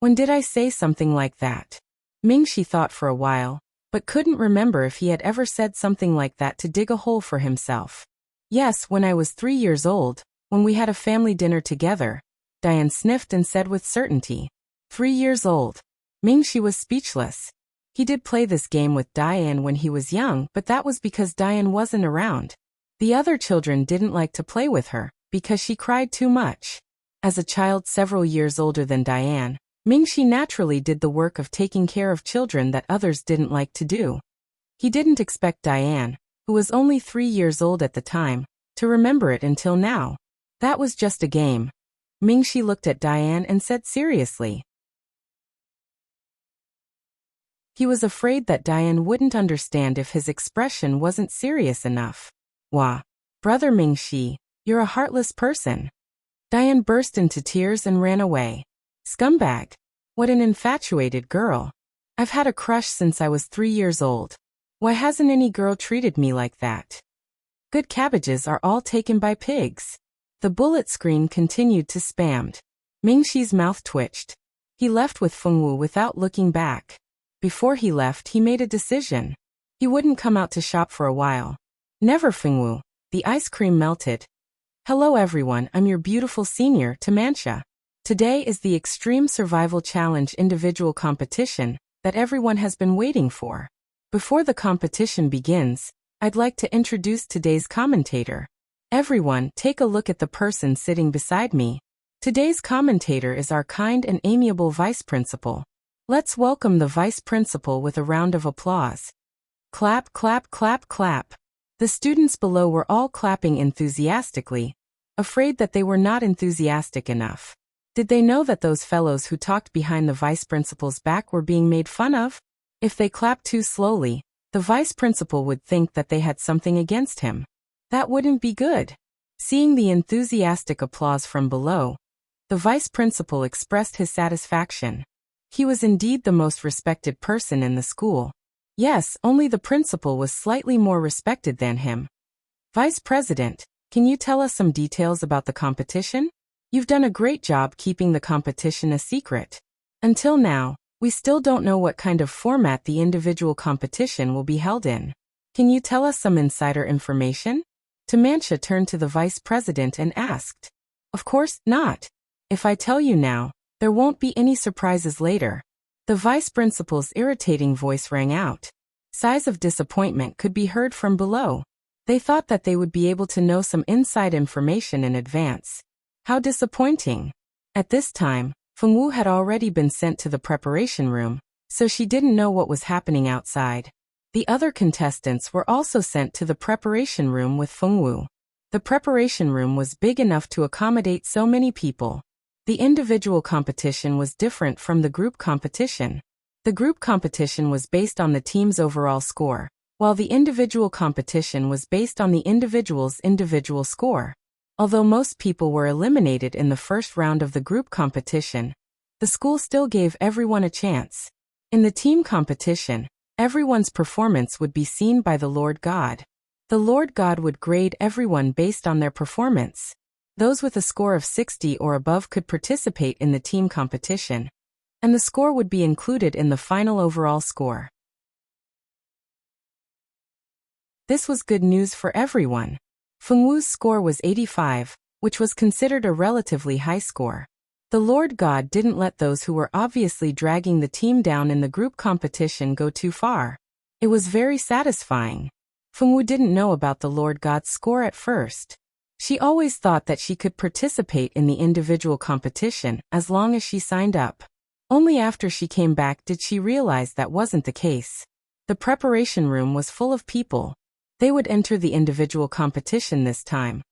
When did I say something like that? Mingxi thought for a while, but couldn't remember if he had ever said something like that to dig a hole for himself. Yes, when I was 3 years old, when we had a family dinner together, Diane sniffed and said with certainty. 3 years old. Mingxi was speechless. He did play this game with Diane when he was young, but that was because Diane wasn't around. The other children didn't like to play with her, because she cried too much. As a child several years older than Diane, Mingxi naturally did the work of taking care of children that others didn't like to do. He didn't expect Diane, who was only 3 years old at the time, to remember it until now. That was just a game. Mingxi looked at Diane and said seriously. He was afraid that Diane wouldn't understand if his expression wasn't serious enough. Wah, brother Mingxi, you're a heartless person. Diane burst into tears and ran away. Scumbag. What an infatuated girl. I've had a crush since I was 3 years old. Why hasn't any girl treated me like that? Good cabbages are all taken by pigs. The bullet screen continued to spam. Mingxi's mouth twitched. He left with Fengwu without looking back. Before he left, he made a decision. He wouldn't come out to shop for a while. Never, Fengwu. The ice cream melted. Hello everyone, I'm your beautiful senior, Tamantia. Today is the Extreme Survival Challenge individual competition that everyone has been waiting for. Before the competition begins, I'd like to introduce today's commentator. Everyone, take a look at the person sitting beside me. Today's commentator is our kind and amiable vice principal. Let's welcome the vice principal with a round of applause. Clap, clap, clap, clap. The students below were all clapping enthusiastically, afraid that they were not enthusiastic enough. Did they know that those fellows who talked behind the vice principal's back were being made fun of? If they clapped too slowly, the vice principal would think that they had something against him. That wouldn't be good. Seeing the enthusiastic applause from below, the vice principal expressed his satisfaction. He was indeed the most respected person in the school. Yes, only the principal was slightly more respected than him. Vice President, can you tell us some details about the competition? You've done a great job keeping the competition a secret. Until now, we still don't know what kind of format the individual competition will be held in. Can you tell us some insider information? Tamantia turned to the vice president and asked. Of course not. If I tell you now, there won't be any surprises later. The vice principal's irritating voice rang out. Sighs of disappointment could be heard from below. They thought that they would be able to know some inside information in advance. How disappointing. At this time, Fengwu had already been sent to the preparation room, so she didn't know what was happening outside. The other contestants were also sent to the preparation room with Fengwu. The preparation room was big enough to accommodate so many people. The individual competition was different from the group competition. The group competition was based on the team's overall score, while the individual competition was based on the individual's individual score. Although most people were eliminated in the first round of the group competition, the school still gave everyone a chance. In the team competition, everyone's performance would be seen by the Lord God. The Lord God would grade everyone based on their performance. Those with a score of 60 or above could participate in the team competition, and the score would be included in the final overall score. This was good news for everyone. Fengwu's score was 85, which was considered a relatively high score. The Lord God didn't let those who were obviously dragging the team down in the group competition go too far. It was very satisfying. Fengwu didn't know about the Lord God's score at first. She always thought that she could participate in the individual competition as long as she signed up. Only after she came back did she realize that wasn't the case. The preparation room was full of people. They would enter the individual competition this time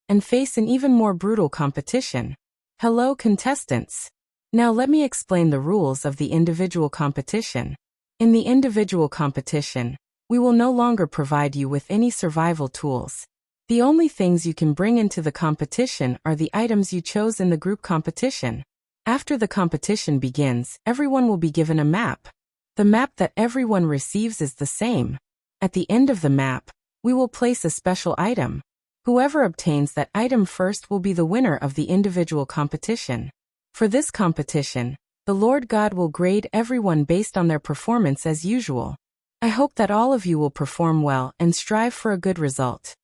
and face an even more brutal competition. Hello, contestants. Now let me explain the rules of the individual competition. In the individual competition, we will no longer provide you with any survival tools. The only things you can bring into the competition are the items you chose in the group competition. After the competition begins, everyone will be given a map. The map that everyone receives is the same. At the end of the map, we will place a special item. Whoever obtains that item first will be the winner of the individual competition. For this competition, the Lord God will grade everyone based on their performance as usual. I hope that all of you will perform well and strive for a good result.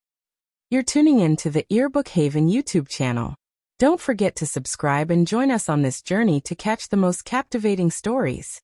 You're tuning in to the Earbook Haven YouTube channel. Don't forget to subscribe and join us on this journey to catch the most captivating stories.